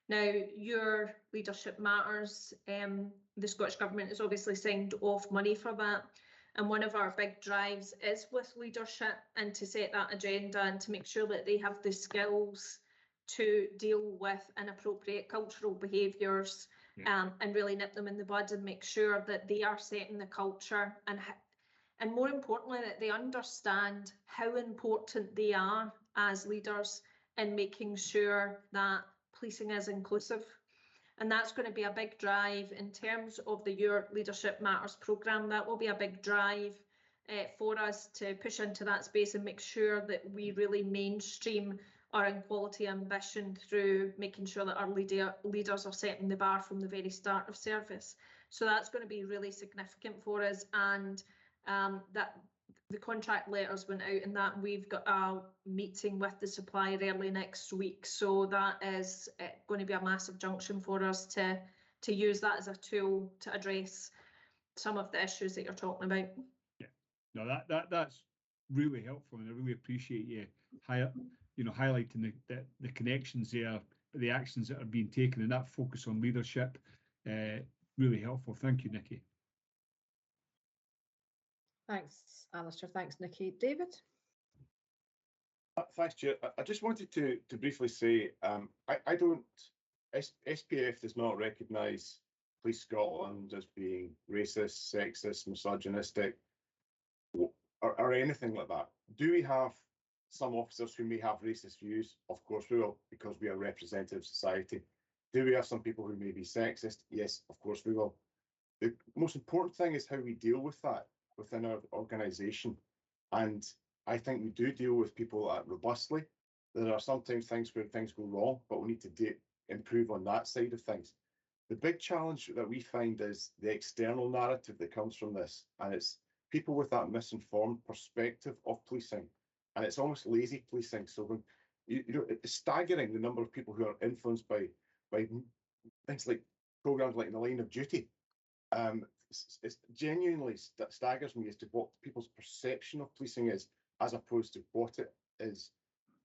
Now, your Leadership Matters, the Scottish Government has obviously signed off money for that. And one of our big drives is with leadership and to set that agenda and to make sure that they have the skills to deal with inappropriate cultural behaviours, and really nip them in the bud and make sure that they are setting the culture and more importantly, that they understand how important they are as leaders in making sure that policing is inclusive. And that's going to be a big drive in terms of the Your Leadership Matters programme. That will be a big drive for us to push into that space and make sure that we really mainstream our equality ambition through making sure that our leaders are setting the bar from the very start of service. So that's going to be really significant for us, and that the contract letters went out and that we've got a meeting with the supplier early next week. So that is going to be a massive junction for us to use that as a tool to address some of the issues that you're talking about. Yeah, no, that's really helpful, and I really appreciate you highlighting the connections there, the actions that are being taken, and that focus on leadership. Really helpful. Thank you, Nikki. Thanks, Alistair. Thanks, Nikki. David? Thanks, Chair. I just wanted to briefly say, I don't, SPF does not recognise Police Scotland as being racist, sexist, misogynistic, or anything like that. Do we have some officers who may have racist views? Of course we will, because we are a representative society. Do we have some people who may be sexist? Yes, of course we will. The most important thing is how we deal with that within our organisation. And I think we do deal with people robustly. There are sometimes things where things go wrong, but we need to improve on that side of things. The big challenge that we find is the external narrative that comes from this, and it's people with that misinformed perspective of policing, and it's almost lazy policing. So when it's staggering the number of people who are influenced by things like programs like The Line of Duty. It genuinely staggers me as to what people's perception of policing is, as opposed to what it is.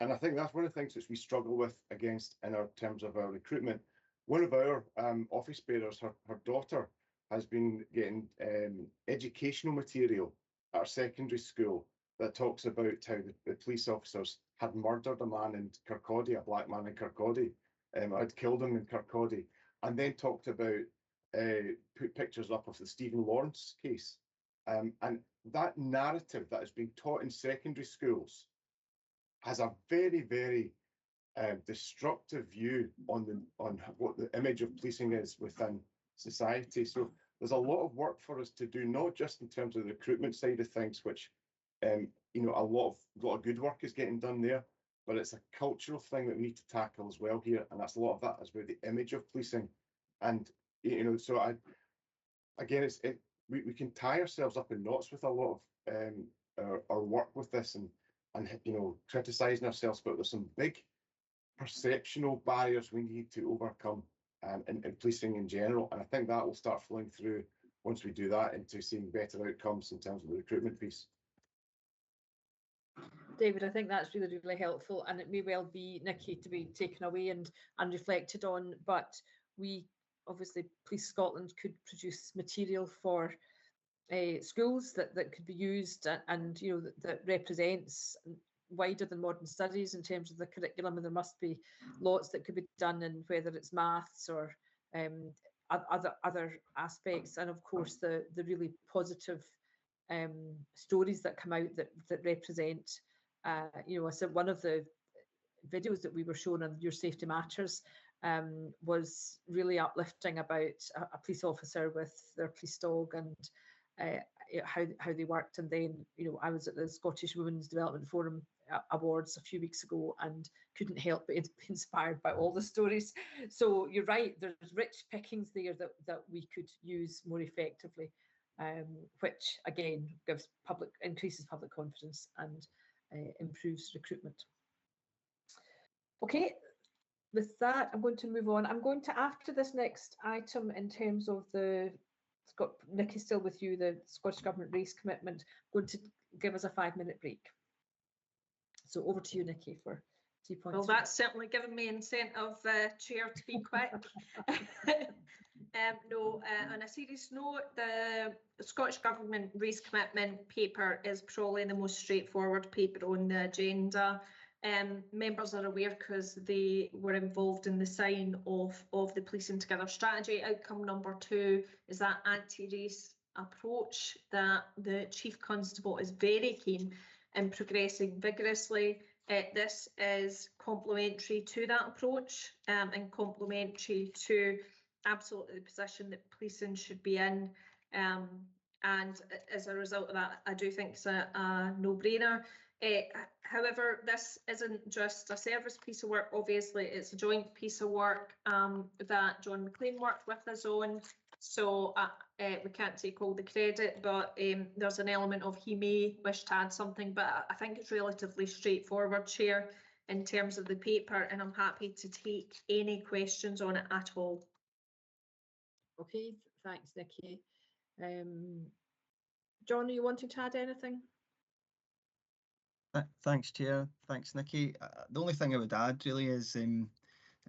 And I think that's one of the things that we struggle with against in our terms of our recruitment. One of our office bearers, her daughter, has been getting educational material at our secondary school that talks about how the police officers had murdered a man in Kirkcaldy, a black man in Kirkcaldy, had killed him in Kirkcaldy, and then talked about put pictures up of the Stephen Lawrence case. And that narrative that is being taught in secondary schools has a very, very destructive view on what the image of policing is within society. So there's a lot of work for us to do, not just in terms of the recruitment side of things, which a lot of good work is getting done there, but it's a cultural thing that we need to tackle as well here, and that's a lot of that is about the image of policing. And so we can tie ourselves up in knots with a lot of our work with this, and criticising ourselves, but there's some big perceptional barriers we need to overcome in policing in general, and I think that will start flowing through once we do that into seeing better outcomes in terms of the recruitment piece. David, I think that's really, really helpful, and it may well be, Nikki, to be taken away and reflected on, but we obviously, Police Scotland could produce material for schools that could be used and that represents wider than modern studies in terms of the curriculum, and there must be lots that could be done in whether it's maths or other aspects, and of course the really positive stories that come out that represent so one of the videos that we were shown on Your Safety Matters was really uplifting about a police officer with their police dog and how they worked. And then I was at the Scottish Women's Development Forum Awards a few weeks ago and couldn't help but be inspired by all the stories. So you're right, there's rich pickings there that we could use more effectively, which again increases public confidence and improves recruitment. Okay, with that, I'm going to move on. I'm going to, after this next item, in terms of Nikki's still with you, the Scottish Government Race Commitment, going to give us a 5-minute break. So over to you, Nikki, for 3.3. Well, that's certainly given me incentive, Chair, to be quick. No, on a serious note, the Scottish Government Race Commitment paper is probably the most straightforward paper on the agenda. Members are aware because they were involved in the sign of the Policing Together strategy. Outcome number 2 is that anti-race approach that the Chief Constable is very keen in progressing vigorously. This is complementary to that approach and complementary to absolutely the position that policing should be in. And as a result of that, I do think it's a no-brainer. However, this isn't just a service piece of work. Obviously, it's a joint piece of work that John McLean worked with us on. So we can't take all the credit, but there's an element of he may wish to add something, but I think it's relatively straightforward, Chair, in terms of the paper, and I'm happy to take any questions on it at all. Okay, thanks, Nikki. John, are you wanting to add anything? Thanks, Chair. Thanks, Nikki. The only thing I would add really is, and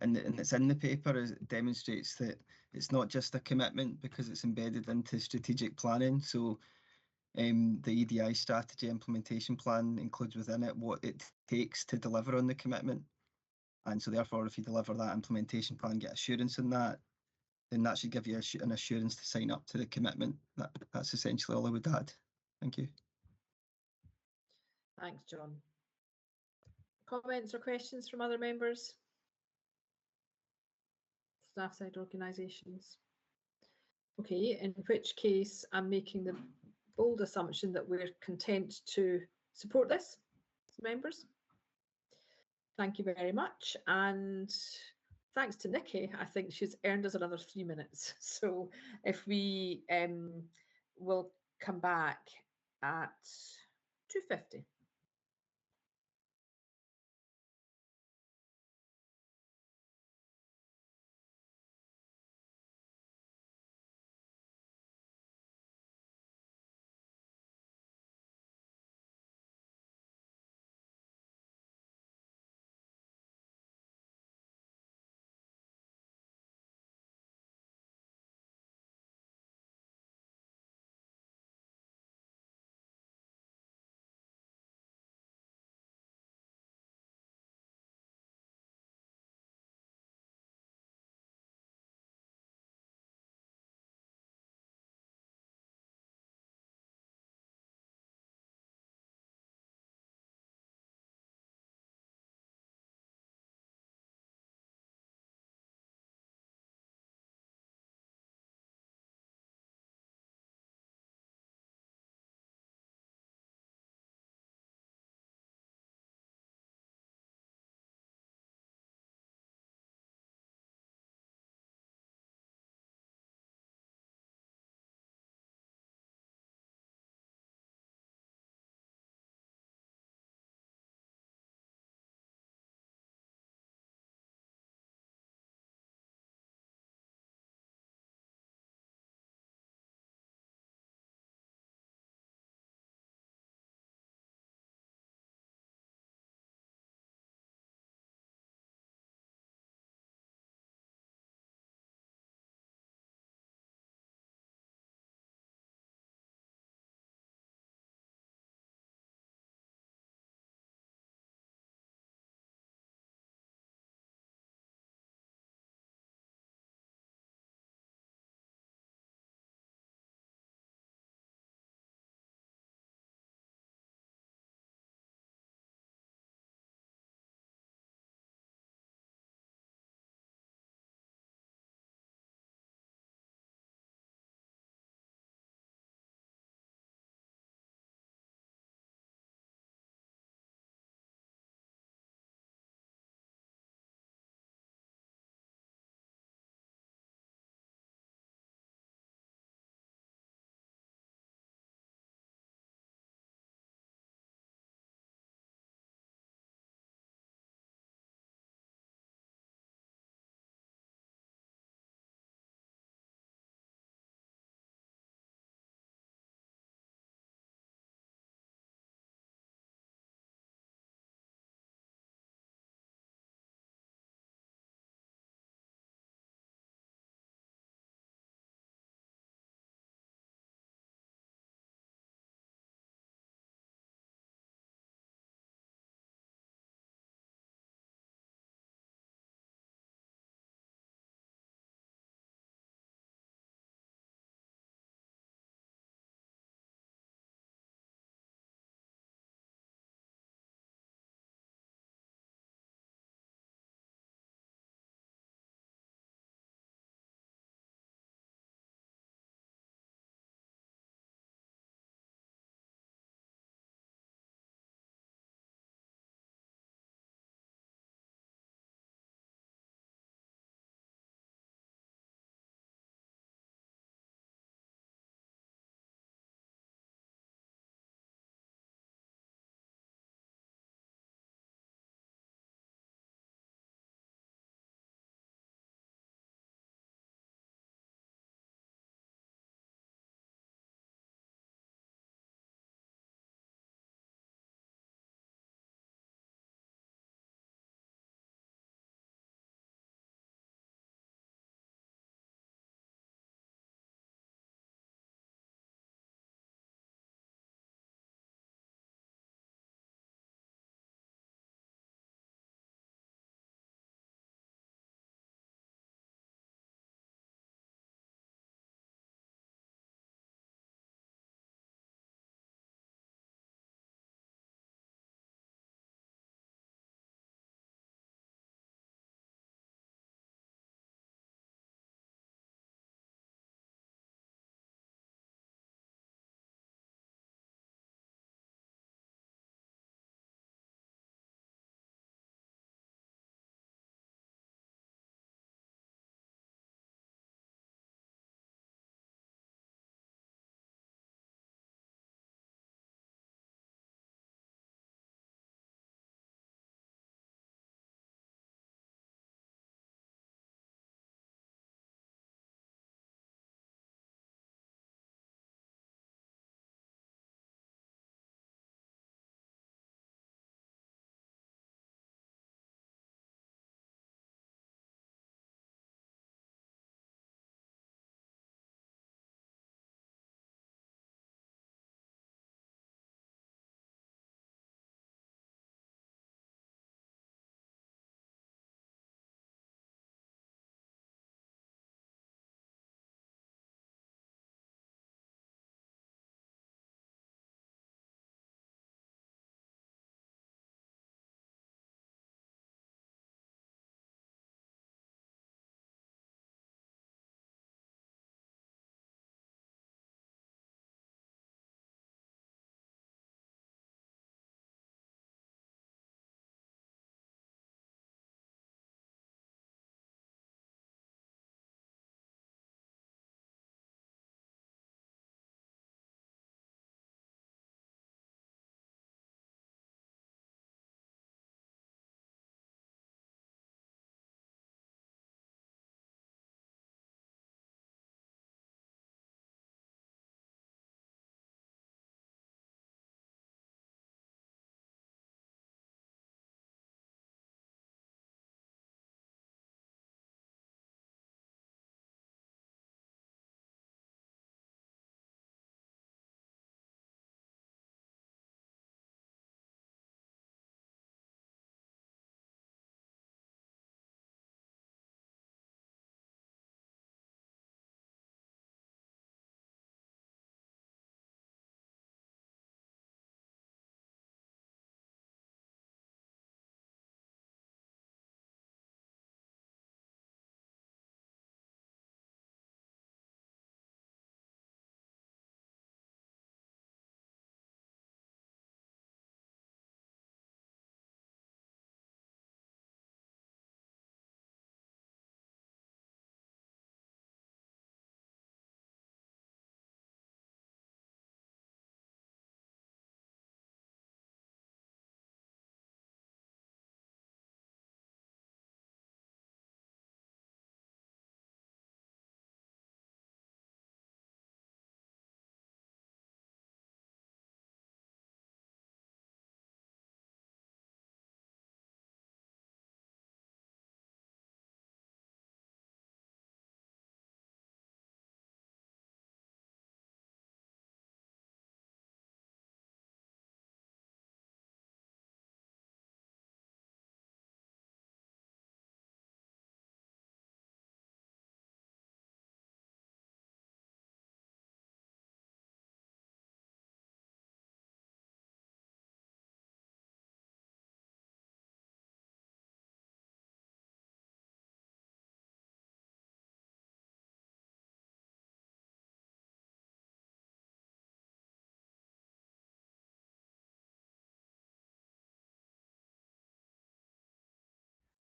it's in the paper, is it demonstrates that it's not just a commitment because it's embedded into strategic planning. So the EDI strategy implementation plan includes within it what it takes to deliver on the commitment. And so therefore, if you deliver that implementation plan, get assurance in that, then that should give you an assurance to sign up to the commitment. That's essentially all I would add. Thank you. Thanks, John. Comments or questions from other members? Staff side organisations? Okay, in which case I'm making the bold assumption that we're content to support this, members. Thank you very much. And thanks to Nikki, I think she's earned us another 3 minutes. So if we will come back at 2:50.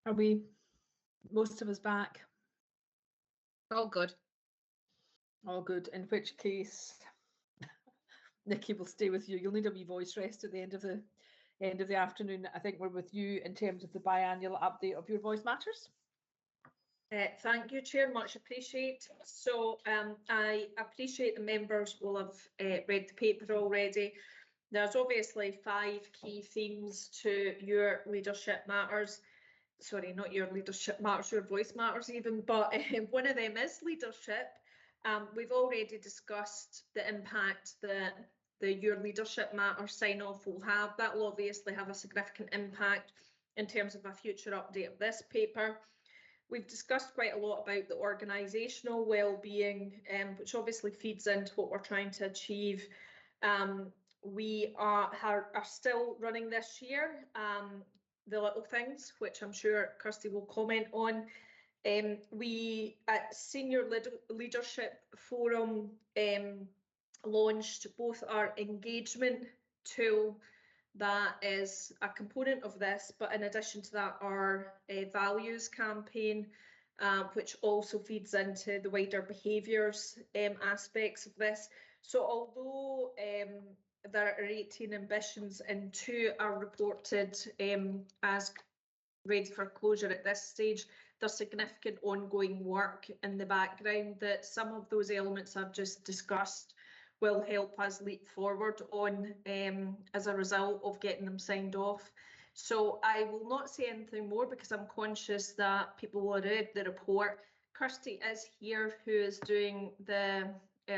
Are we, most of us back? All good. All good, in which case Nikki will stay with you. You'll need a wee voice rest at the end of the afternoon. I think we're with you in terms of the biannual update of Your Voice Matters. Thank you, Chair, much appreciate. So I appreciate the members will have read the paper already. There's obviously 5 key themes to Your Leadership Matters. Sorry, not Your Leadership Matters, Your Voice Matters even, but one of them is leadership. We've already discussed the impact that the Your Leadership Matters sign-off will have. That will obviously have a significant impact in terms of a future update of this paper. We've discussed quite a lot about the organisational well-being, which obviously feeds into what we're trying to achieve. We are still running this year, the little things, which I'm sure Kirsty will comment on. We at Senior Leadership Forum launched both our engagement tool, that is a component of this, but in addition to that, our values campaign, which also feeds into the wider behaviours aspects of this. So although there are 18 ambitions and 2 are reported as ready for closure at this stage, there's significant ongoing work in the background that some of those elements I've just discussed will help us leap forward on as a result of getting them signed off. So I will not say anything more because I'm conscious that people will read the report. Kirsty is here, who is doing the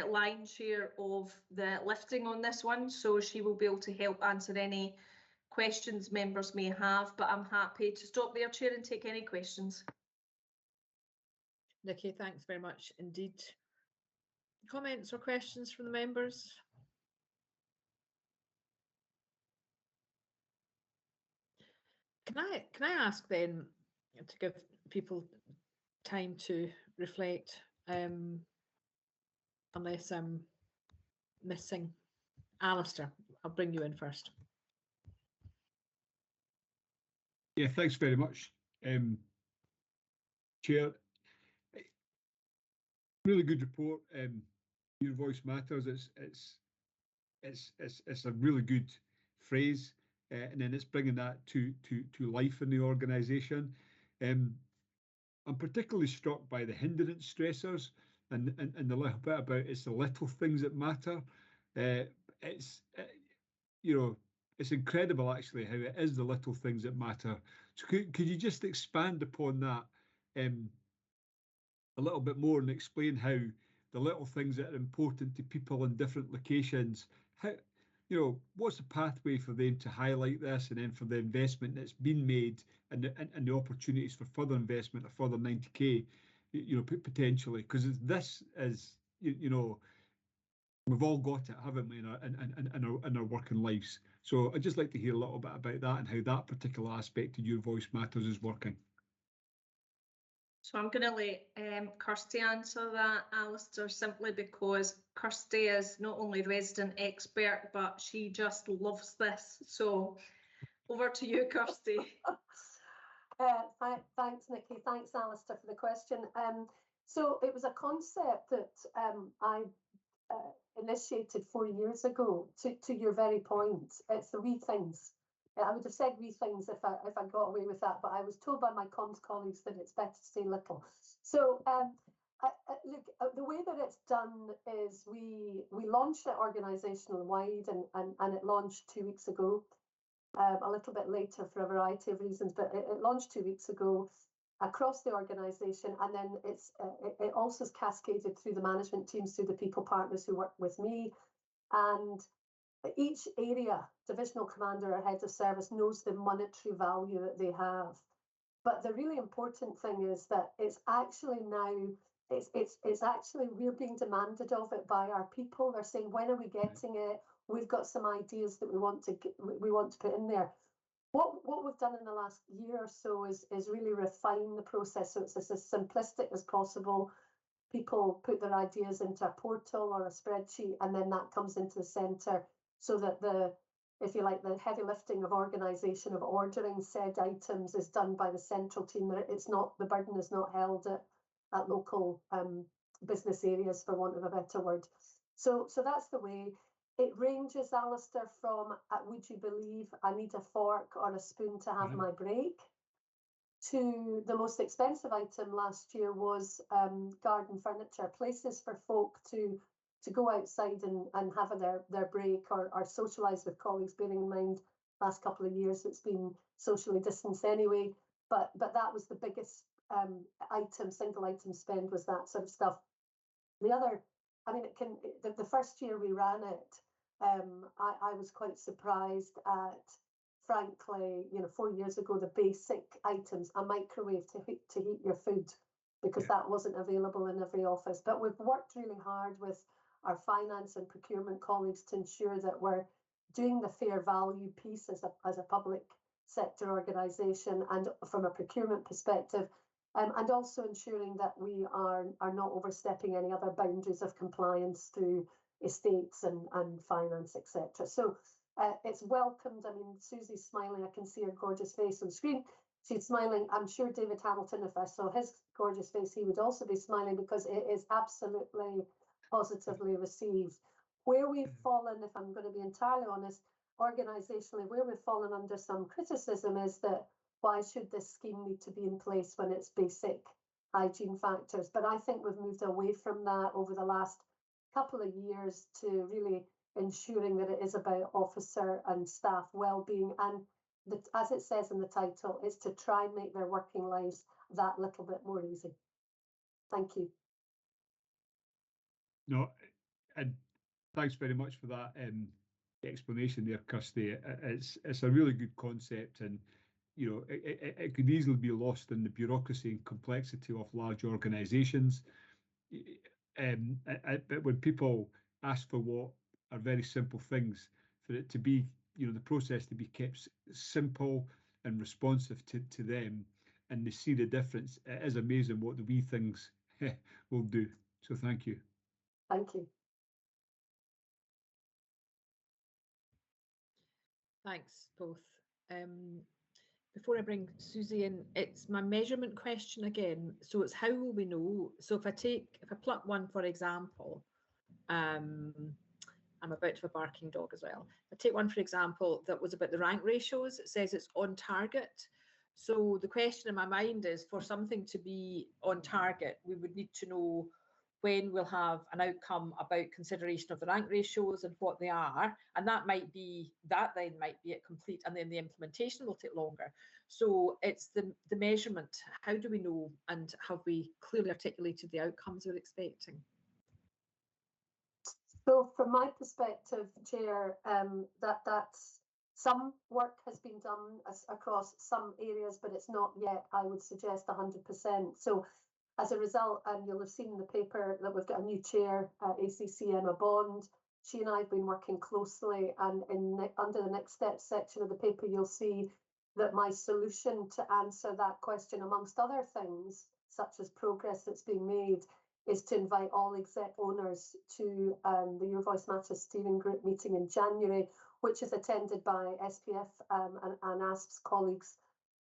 lion's share of the lifting on this one, so she will be able to help answer any questions members may have, but I'm happy to stop there, Chair, and take any questions. Nikki, thanks very much indeed. Comments or questions from the members? Can I ask then, to give people time to reflect, unless I'm missing, Alistair, I'll bring you in first. Yeah, thanks very much, Chair. Really good report. Your Voice Matters. It's a really good phrase, and then it's bringing that to life in the organisation. I'm particularly struck by the hindrance stressors and the little bit about it's the little things that matter. It's incredible actually how it is the little things that matter. So could you just expand upon that a little bit more and explain how the little things that are important to people in different locations, how, what's the pathway for them to highlight this, and then for the investment that's been made and the opportunities for further investment, a further 90k, potentially, because this is, we've all got it, haven't we, in our working lives. So I'd just like to hear a little bit about that and how that particular aspect of Your Voice Matters is working. So I'm going to let Kirsty answer that, Alistair, simply because Kirsty is not only resident expert, but she just loves this. So over to you, Kirsty. Thanks, Nikki. Thanks, Alistair, for the question. So it was a concept that I initiated 4 years ago. To your very point, it's the wee things. I would have said wee things if I got away with that, but I was told by my comms colleagues that it's better to say little. So look, the way that it's done is we launched it organisational wide, and it launched 2 weeks ago, a little bit later for a variety of reasons, but it launched 2 weeks ago across the organisation, and then it also is cascaded through the management teams, through the people partners who work with me, and each area, divisional commander or head of service, knows the monetary value that they have. But the really important thing is that it's actually now, it's actually, we're being demanded of it by our people. They're saying, when are we getting it? We've got some ideas that we want to put in there. What we've done in the last year or so is really refine the process, so it's as simplistic as possible. People put their ideas into a portal or a spreadsheet, and then that comes into the centre, so that the if you like, the heavy lifting of organisation of ordering said items is done by the central team. It's not, the burden is not held at local business areas, for want of a better word. So that's the way. It ranges, Alistair, from would you believe I need a fork or a spoon to have my break, to the most expensive item last year was garden furniture, places for folk to go outside and have their break or socialise with colleagues, bearing in mind last couple of years it's been socially distanced anyway, but that was the biggest single item spend, was that sort of stuff. The other, I mean, the first year we ran it, I was quite surprised at, frankly, 4 years ago, the basic items, a microwave to heat your food, because that wasn't available in every office. But we've worked really hard with our finance and procurement colleagues to ensure that we're doing the fair value piece as a public sector organisation and from a procurement perspective, and also ensuring that we are not overstepping any other boundaries of compliance through estates and finance, etc. So it's welcomed. I mean, Susie's smiling. I can see her gorgeous face on the screen. She's smiling. I'm sure David Hamilton, if I saw his gorgeous face, he would also be smiling, because it is absolutely positively received. Where we've fallen, if I'm going to be entirely honest, organisationally, where we've fallen under some criticism is that why should this scheme need to be in place when it's basic hygiene factors? But I think we've moved away from that over the last couple of years to really ensuring that it is about officer and staff well-being, and as it says in the title, is to try and make their working lives that little bit more easy. Thank you. No, and thanks very much for that explanation there, Kirsty. It's a really good concept, and it could easily be lost in the bureaucracy and complexity of large organisations. But when people ask for what are very simple things, for it to be, the process to be kept simple and responsive to them, and they see the difference, it is amazing what the wee things will do. So thank you. Thank you. Thanks both. Before I bring Susie in, it's my measurement question again. So it's how will we know? So if I pluck one, for example, I'm about to have a barking dog as well. I take one, for example, that was about the rank ratios. It says it's on target. So the question in my mind is, for something to be on target, we would need to know when we'll have an outcome about consideration of the rank ratios and what they are, and that then might be it complete, and then the implementation will take longer. So it's the measurement. How do we know, and have we clearly articulated the outcomes we're expecting? So from my perspective, Chair, that's some work has been done across some areas, but it's not yet, I would suggest, 100%. So as a result, and you'll have seen in the paper that we've got a new chair, ACC Emma Bond. She and I have been working closely, and under the next steps section of the paper, you'll see that my solution to answer that question, amongst other things, such as progress that's being made, is to invite all exec owners to the Your Voice Matters steering group meeting in January, which is attended by SPF and ASP's colleagues,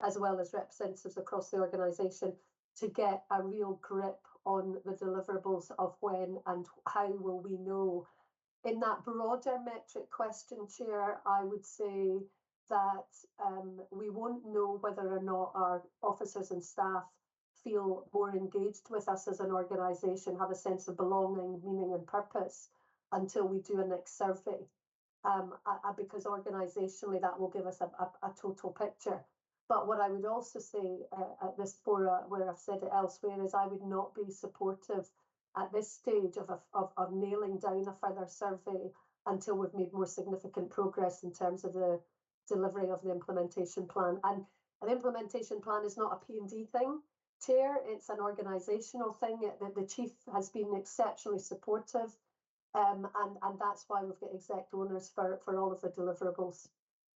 as well as representatives across the organisation, to get a real grip on the deliverables of when and how will we know. In that broader metric question, Chair, I would say that we won't know whether or not our officers and staff feel more engaged with us as an organisation, have a sense of belonging, meaning and purpose, until we do a next survey. Because organisationally that will give us a total picture. But what I would also say at this forum, where I've said it elsewhere, is I would not be supportive at this stage of nailing down a further survey until we've made more significant progress in terms of the delivery of the implementation plan. And an implementation plan is not a P&D thing, Chair, it's an organisational thing. The Chief has been exceptionally supportive, and that's why we've got exec owners for all of the deliverables.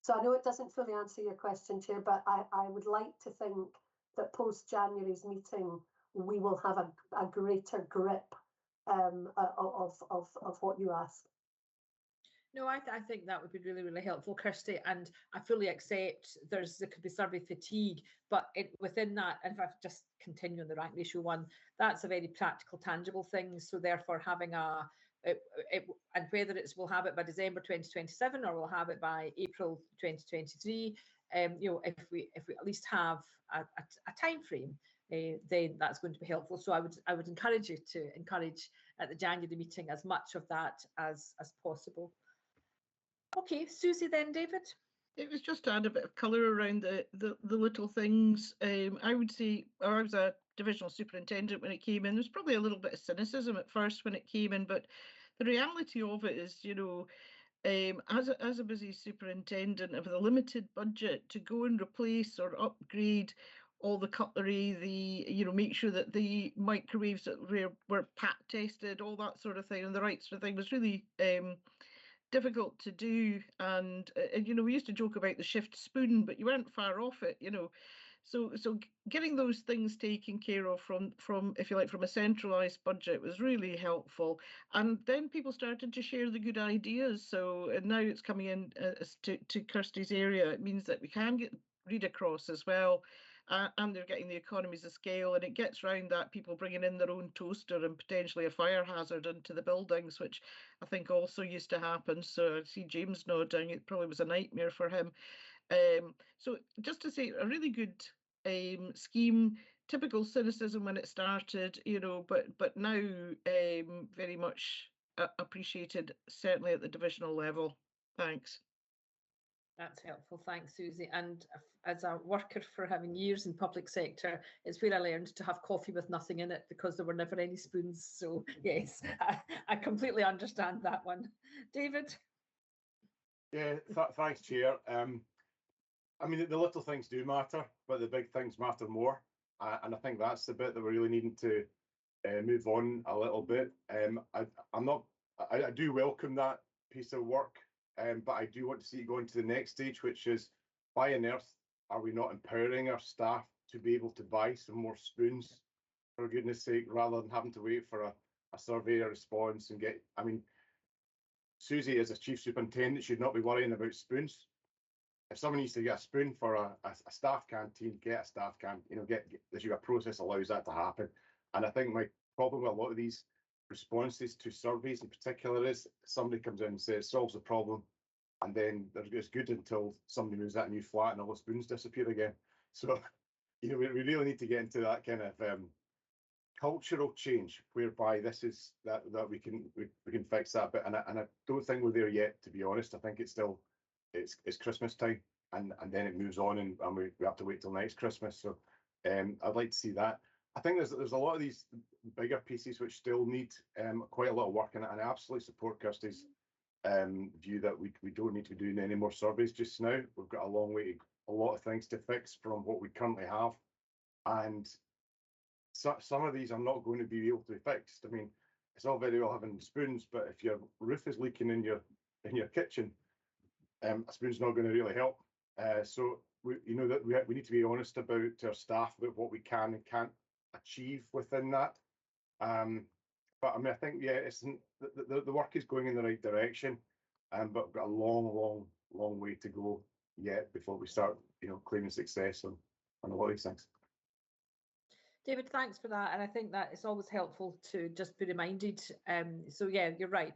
So I know it doesn't fully answer your question, Chair, but I would like to think that post-January's meeting, we will have a greater grip of what you ask. No, I think that would be really, really helpful, Kirsty, and I fully accept there could be survey fatigue, but within that, and if I just continue on the rank ratio one, that's a very practical, tangible thing. So therefore, having and whether we'll have it by December 2027 or we'll have it by April 2023, if we at least have a time frame, then that's going to be helpful. So I would encourage you to encourage at the January meeting as much of that as possible. Okay, Susie then, David. It was just to add a bit of colour around the little things. I would say, I was a divisional superintendent when it came in. There was probably a little bit of cynicism at first when it came in, but the reality of it is, as a busy superintendent with a limited budget, to go and replace or upgrade all the cutlery, make sure that the microwaves that were pat tested, all that sort of thing, and the right sort of thing was really difficult to do. And we used to joke about the shift spoon, but you weren't far off it, So getting those things taken care of from if you like, from a centralised budget was really helpful. And then people started to share the good ideas. And now it's coming in to Kirsty's area. It means that we can get read across as well. And they're getting the economies of scale, and it gets round that people bringing in their own toaster and potentially a fire hazard into the buildings, which I think also used to happen. So I see James nodding. It probably was a nightmare for him. So just to say, a really good scheme. Typical cynicism when it started, but now very much appreciated, certainly at the divisional level. Thanks. That's helpful. Thanks, Susie. And as a worker for having years in public sector, it's where I learned to have coffee with nothing in it because there were never any spoons. So yes, I completely understand that one. David? Yeah, thanks, Chair. I mean, the little things do matter, but the big things matter more. And I think that's the bit that we're really needing to move on a little bit. I do welcome that piece of work. But I do want to see it go into the next stage, which is, why on earth are we not empowering our staff to be able to buy some more spoons, for goodness sake, rather than having to wait for a surveyor response and get. I mean, Susie, as a chief superintendent, should not be worrying about spoons. If someone needs to get a spoon for a staff canteen, get a staff can. The process allows that to happen. And I think my problem with a lot of these responses to surveys in particular is somebody comes in and says solves the problem, and then it's good until somebody moves that new flat and all the spoons disappear again. So we really need to get into that kind of cultural change whereby this is that we can fix that bit, and I don't think we're there yet, to be honest. I think it's still it's Christmas time, and then it moves on, and we have to wait till next Christmas. So I'd like to see that. I think there's a lot of these bigger pieces which still need quite a lot of work, and I absolutely support Kirsty's view that we don't need to be doing any more surveys just now. We've got a long way, a lot of things to fix from what we currently have, and some of these are not going to be able to be fixed. I mean, it's all very well having spoons, but if your roof is leaking in your kitchen, a spoon's not going to really help. So we need to be honest about to our staff about what we can and can't achieve within that. But I mean, I think the work is going in the right direction, but we've got a long way to go yet before we start claiming success on a lot of these things. David, thanks for that, and I think that it's always helpful to just be reminded. So yeah, you're right.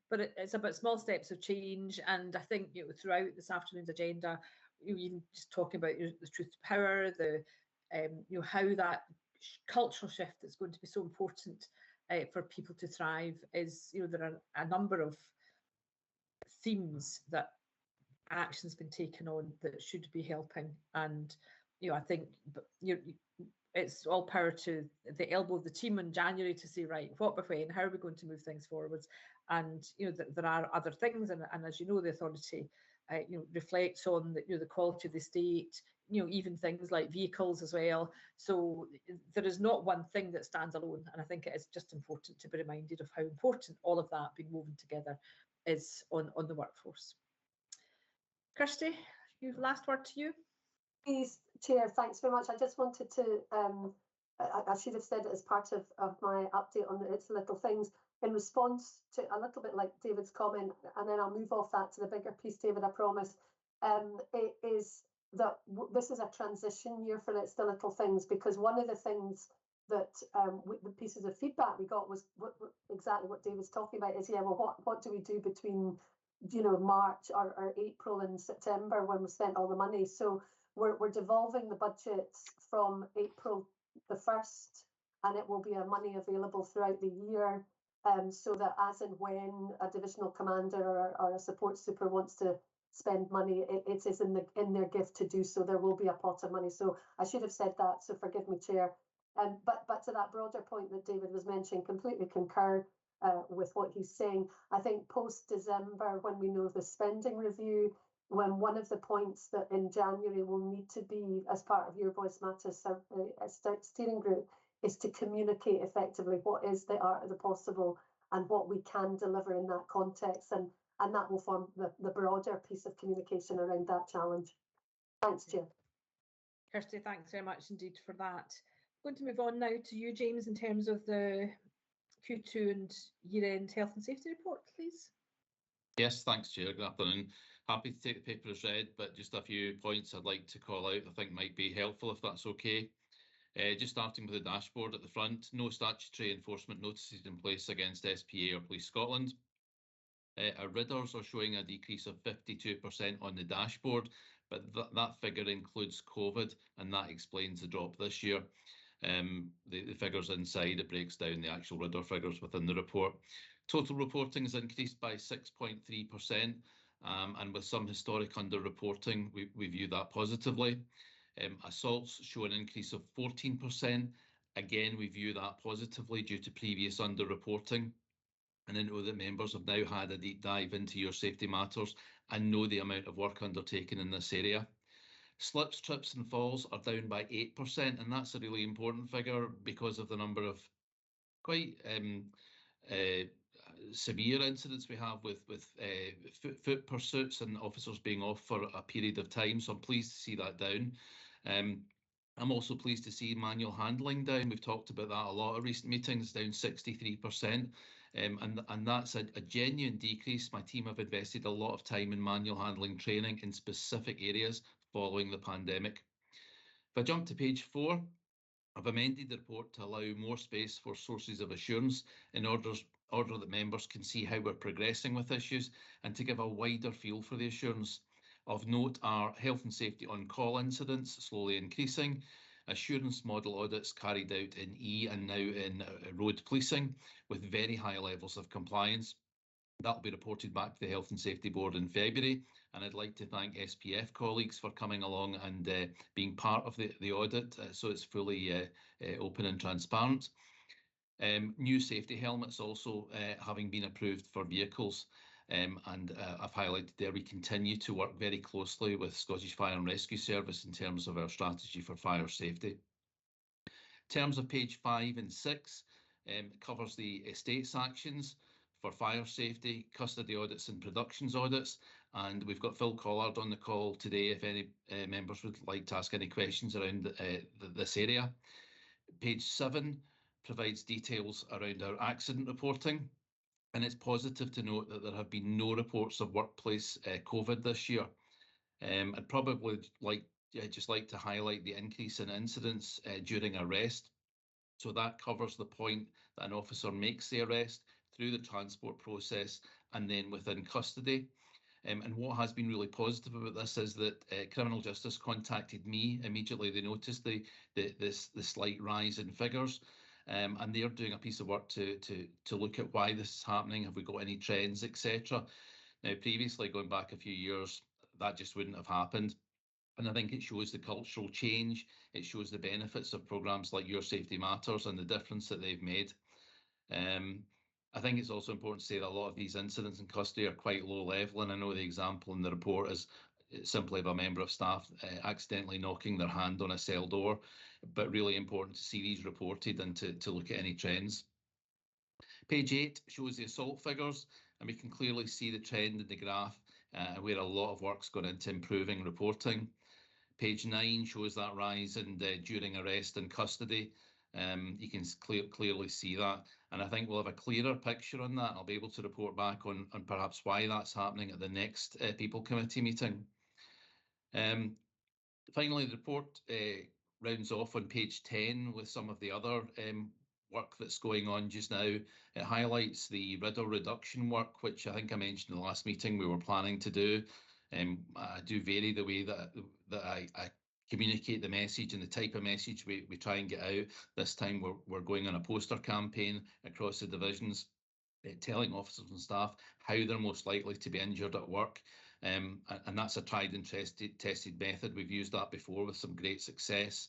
But it's about small steps of change, and I think throughout this afternoon's agenda, even just talking about the truth to power, the how that cultural shift that's going to be so important for people to thrive is, there are a number of themes that action's been taken on that should be helping, and I think it's all power to the elbow of the team in January to say, right, what, when, how are we going to move things forwards? And there are other things, and as you know, the authority reflects on the quality of the state, even things like vehicles as well. So there is not one thing that stands alone, and I think it is just important to be reminded of how important all of that being woven together is on the workforce. Kirsty, last word to you. Please, Chair, thanks very much. I just wanted to, I should have said it as part of my update on It's Little Things. in response to a little bit like David's comment, and then I'll move off that to the bigger piece, David, I promise, it is that this is a transition year for It's the Little Things, because one of the things that the pieces of feedback we got was exactly what David's talking about is, yeah, well, what do we do between, you know, March or April and September when we spent all the money? So we're devolving the budgets from April the 1st, and it will be a money available throughout the year, so that as and when a divisional commander or a support super wants to spend money, it is in their gift to do so. There will be a pot of money. So I should have said that, so forgive me, Chair. But to that broader point that David was mentioning, completely concur with what he's saying. I think post-December, when we know the spending review, when one of the points that in January will need to be, as part of Your Voice Matters steering group, is to communicate effectively what is the art of the possible and what we can deliver in that context. And that will form the broader piece of communication around that challenge. Thanks, Chair. Kirsty, thanks very much indeed for that. I'm going to move on now to you, James, in terms of the Q2 and year-end health and safety report, please. Yes, thanks, Chair. Good afternoon. Happy to take the paper as read, but just a few points I'd like to call out I think might be helpful, if that's okay. Just starting with the dashboard at the front, no statutory enforcement notices in place against SPA or Police Scotland. Our ridders are showing a decrease of 52% on the dashboard, but that figure includes COVID, and that explains the drop this year. The figures inside, it breaks down the actual ridder figures within the report. Total reporting has increased by 6.3%, and with some historic underreporting, we view that positively. Assaults show an increase of 14%. Again, we view that positively due to previous underreporting. And I know that members have now had a deep dive into Your Safety Matters and know the amount of work undertaken in this area. Slips, trips and falls are down by 8%, and that's a really important figure because of the number of quite severe incidents we have with foot pursuits and officers being off for a period of time. So I'm pleased to see that down. I'm also pleased to see manual handling down. We've talked about that a lot at recent meetings, down 63%. And that's a genuine decrease. My team have invested a lot of time in manual handling training in specific areas following the pandemic. If I jump to page 4, I've amended the report to allow more space for sources of assurance in order that members can see how we're progressing with issues and to give a wider feel for the assurance. Of note are health and safety on-call incidents slowly increasing, assurance model audits carried out in E and now in road policing with very high levels of compliance. That'll be reported back to the Health and Safety Board in February, and I'd like to thank SPF colleagues for coming along and being part of the audit, so it's fully open and transparent. New safety helmets also having been approved for vehicles, and I've highlighted there we continue to work very closely with Scottish Fire and Rescue Service in terms of our strategy for fire safety. In terms of page 5 and 6, it covers the estates actions for fire safety, custody audits and productions audits, and we've got Phil Collard on the call today if any members would like to ask any questions around this area. Page 7 provides details around our accident reporting, and it's positive to note that there have been no reports of workplace COVID this year. I'd probably just like to highlight the increase in incidents during arrest. So that covers the point that an officer makes the arrest through the transport process and then within custody. And what has been really positive about this is that Criminal Justice contacted me immediately. They noticed the slight rise in figures, and they're doing a piece of work to look at why this is happening. Have we got any trends, etc. Now, previously, going back a few years, that just wouldn't have happened. And I think it shows the cultural change. It shows the benefits of programmes like Your Safety Matters and the difference that they've made. I think it's also important to say that a lot of these incidents in custody are quite low level, and I know the example in the report is simply of a member of staff accidentally knocking their hand on a cell door, but really important to see these reported and to look at any trends. Page 8 shows the assault figures, and we can clearly see the trend in the graph where a lot of work's gone into improving reporting. Page 9 shows that rise in during arrest and custody. You can clearly see that. And I think we'll have a clearer picture on that. I'll be able to report back on perhaps why that's happening at the next People Committee meeting. Finally, the report rounds off on page 10 with some of the other work that's going on just now. It highlights the riddle reduction work, which I think I mentioned in the last meeting we were planning to do. I do vary the way that I communicate the message and the type of message we try and get out. This time we're going on a poster campaign across the divisions, telling officers and staff how they're most likely to be injured at work. And that's a tried and tested method. We've used that before with some great success.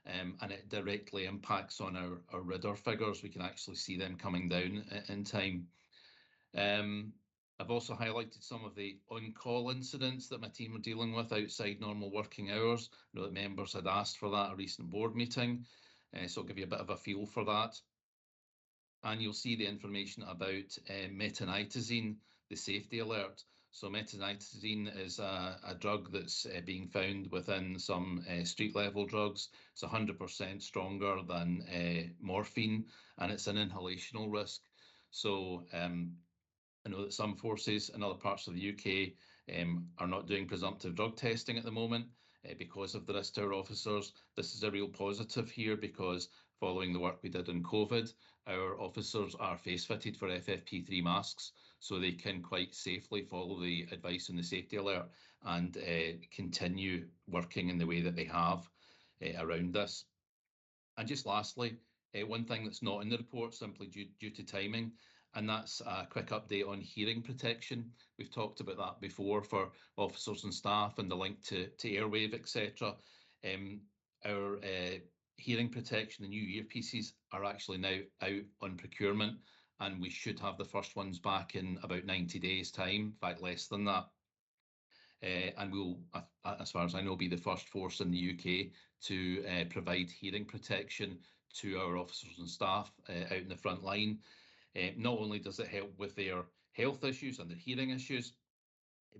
And it directly impacts on our RIDDOR figures. We can actually see them coming down in time. I've also highlighted some of the on-call incidents that my team are dealing with outside normal working hours. I know that members had asked for that at a recent board meeting, so I'll give you a bit of a feel for that. And you'll see the information about metanitazine, the safety alert. So metanitazine is a drug that's being found within some street level drugs. It's 100% stronger than morphine, and it's an inhalational risk. So I know that some forces in other parts of the UK are not doing presumptive drug testing at the moment because of the risk to our officers. This is a real positive here because following the work we did on COVID, our officers are face fitted for FFP3 masks, so they can quite safely follow the advice on the safety alert and continue working in the way that they have around this. And just lastly, one thing that's not in the report simply due to timing, and that's a quick update on hearing protection. We've talked about that before for officers and staff and the link to airwave, etc. Our hearing protection, the new earpieces, are actually now out on procurement, and we should have the first ones back in about 90 days' time, in fact less than that. And we'll, as far as I know, be the first force in the UK to provide hearing protection to our officers and staff out in the front line. Not only does it help with their health issues and their hearing issues,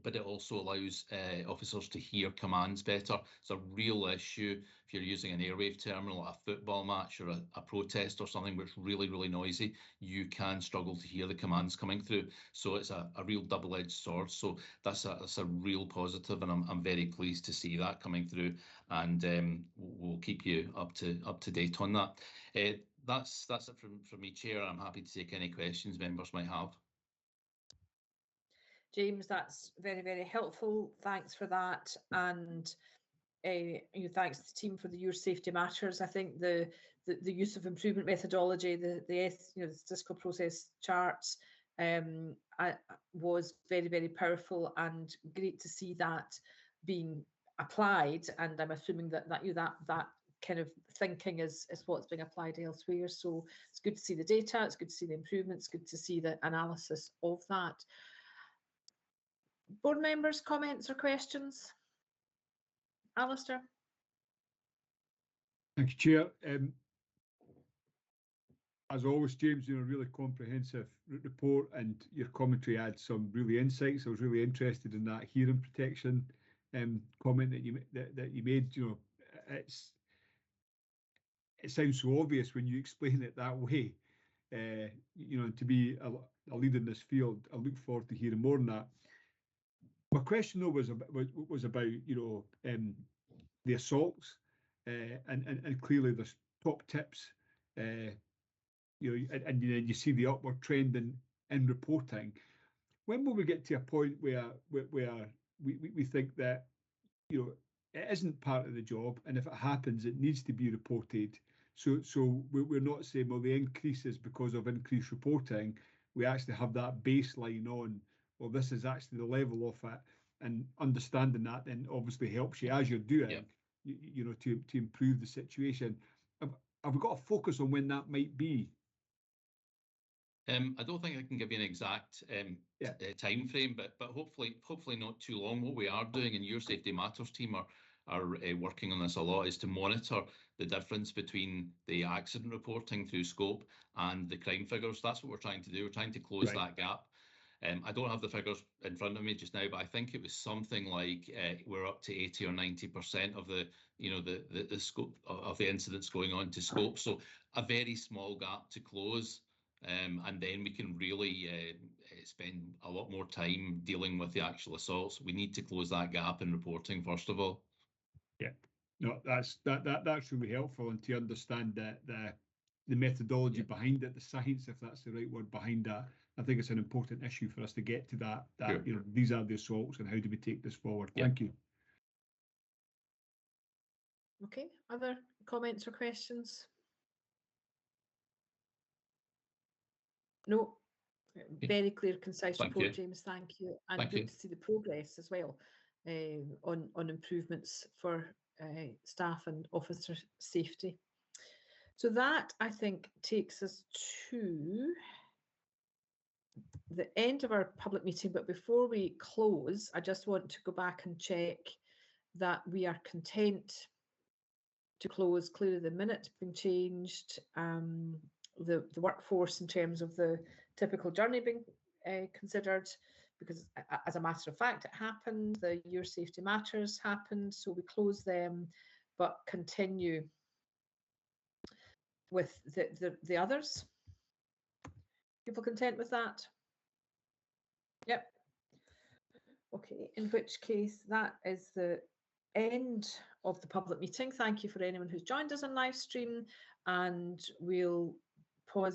but it also allows officers to hear commands better. It's a real issue if you're using an airwave terminal at a football match or a protest or something which is really, really noisy. You can struggle to hear the commands coming through. So it's a real double-edged sword. So that's a real positive, and I'm very pleased to see that coming through. And we'll keep you up to date on that. That's it from me, Chair. I'm happy to take any questions members might have. James, that's very, very helpful. Thanks for that. And thanks to the team for the Your Safety Matters. I think the use of improvement methodology, the statistical process charts was very, very powerful and great to see that being applied. And I'm assuming that kind of thinking is what's being applied elsewhere. So it's good to see the data, it's good to see the improvements, good to see the analysis of that. Board members, comments or questions? Alistair? Thank you, Chair. As always, James, you're a really comprehensive report, and your commentary adds some really insights. I was really interested in that hearing protection comment that you made. You know, it sounds so obvious when you explain it that way. You know, to be a leader in this field, I look forward to hearing more on that. My question though was about the assaults, and clearly there's top tips, and you see the upward trend in reporting. When will we get to a point where we think that it isn't part of the job, and if it happens, it needs to be reported? So we're not saying, well, the increase is because of increased reporting. We actually have that baseline on, well, this is actually the level of it, and understanding that then obviously helps you as you're doing, to improve the situation. Have we got a focus on when that might be? I don't think I can give you an exact time frame, but hopefully not too long. What we are doing in Your Safety Matters team are working on this a lot, is to monitor the difference between the accident reporting through scope and the crime figures. That's what we're trying to do. We're trying to close that gap. I don't have the figures in front of me just now, but I think it was something like we're up to 80 or 90% of the scope of the incidents going on to scope. So a very small gap to close. and then we can really spend a lot more time dealing with the actual assaults. We need to close that gap in reporting first of all. Yeah, no, that's really helpful, and to understand the methodology behind it, the science, if that's the right word, behind that. I think it's an important issue for us to get to that. Sure. You know, these are the assaults, and how do we take this forward? Yeah. Thank you. Okay, other comments or questions? No, very clear, concise Thank report, you. James. Thank you, and Thank good you. to see the progress as well on improvements for staff and officer safety. So that, I think, takes us to the end of our public meeting. But before we close, I just want to go back and check that we are content to close. Clearly the minutes being changed, the workforce in terms of the typical journey being considered, because as a matter of fact it happened, the Your Safety Matters happened, so we close them but continue with the others. People content with that? Yep. Okay, in which case that is the end of the public meeting. Thank you for anyone who's joined us on live stream, and we'll pause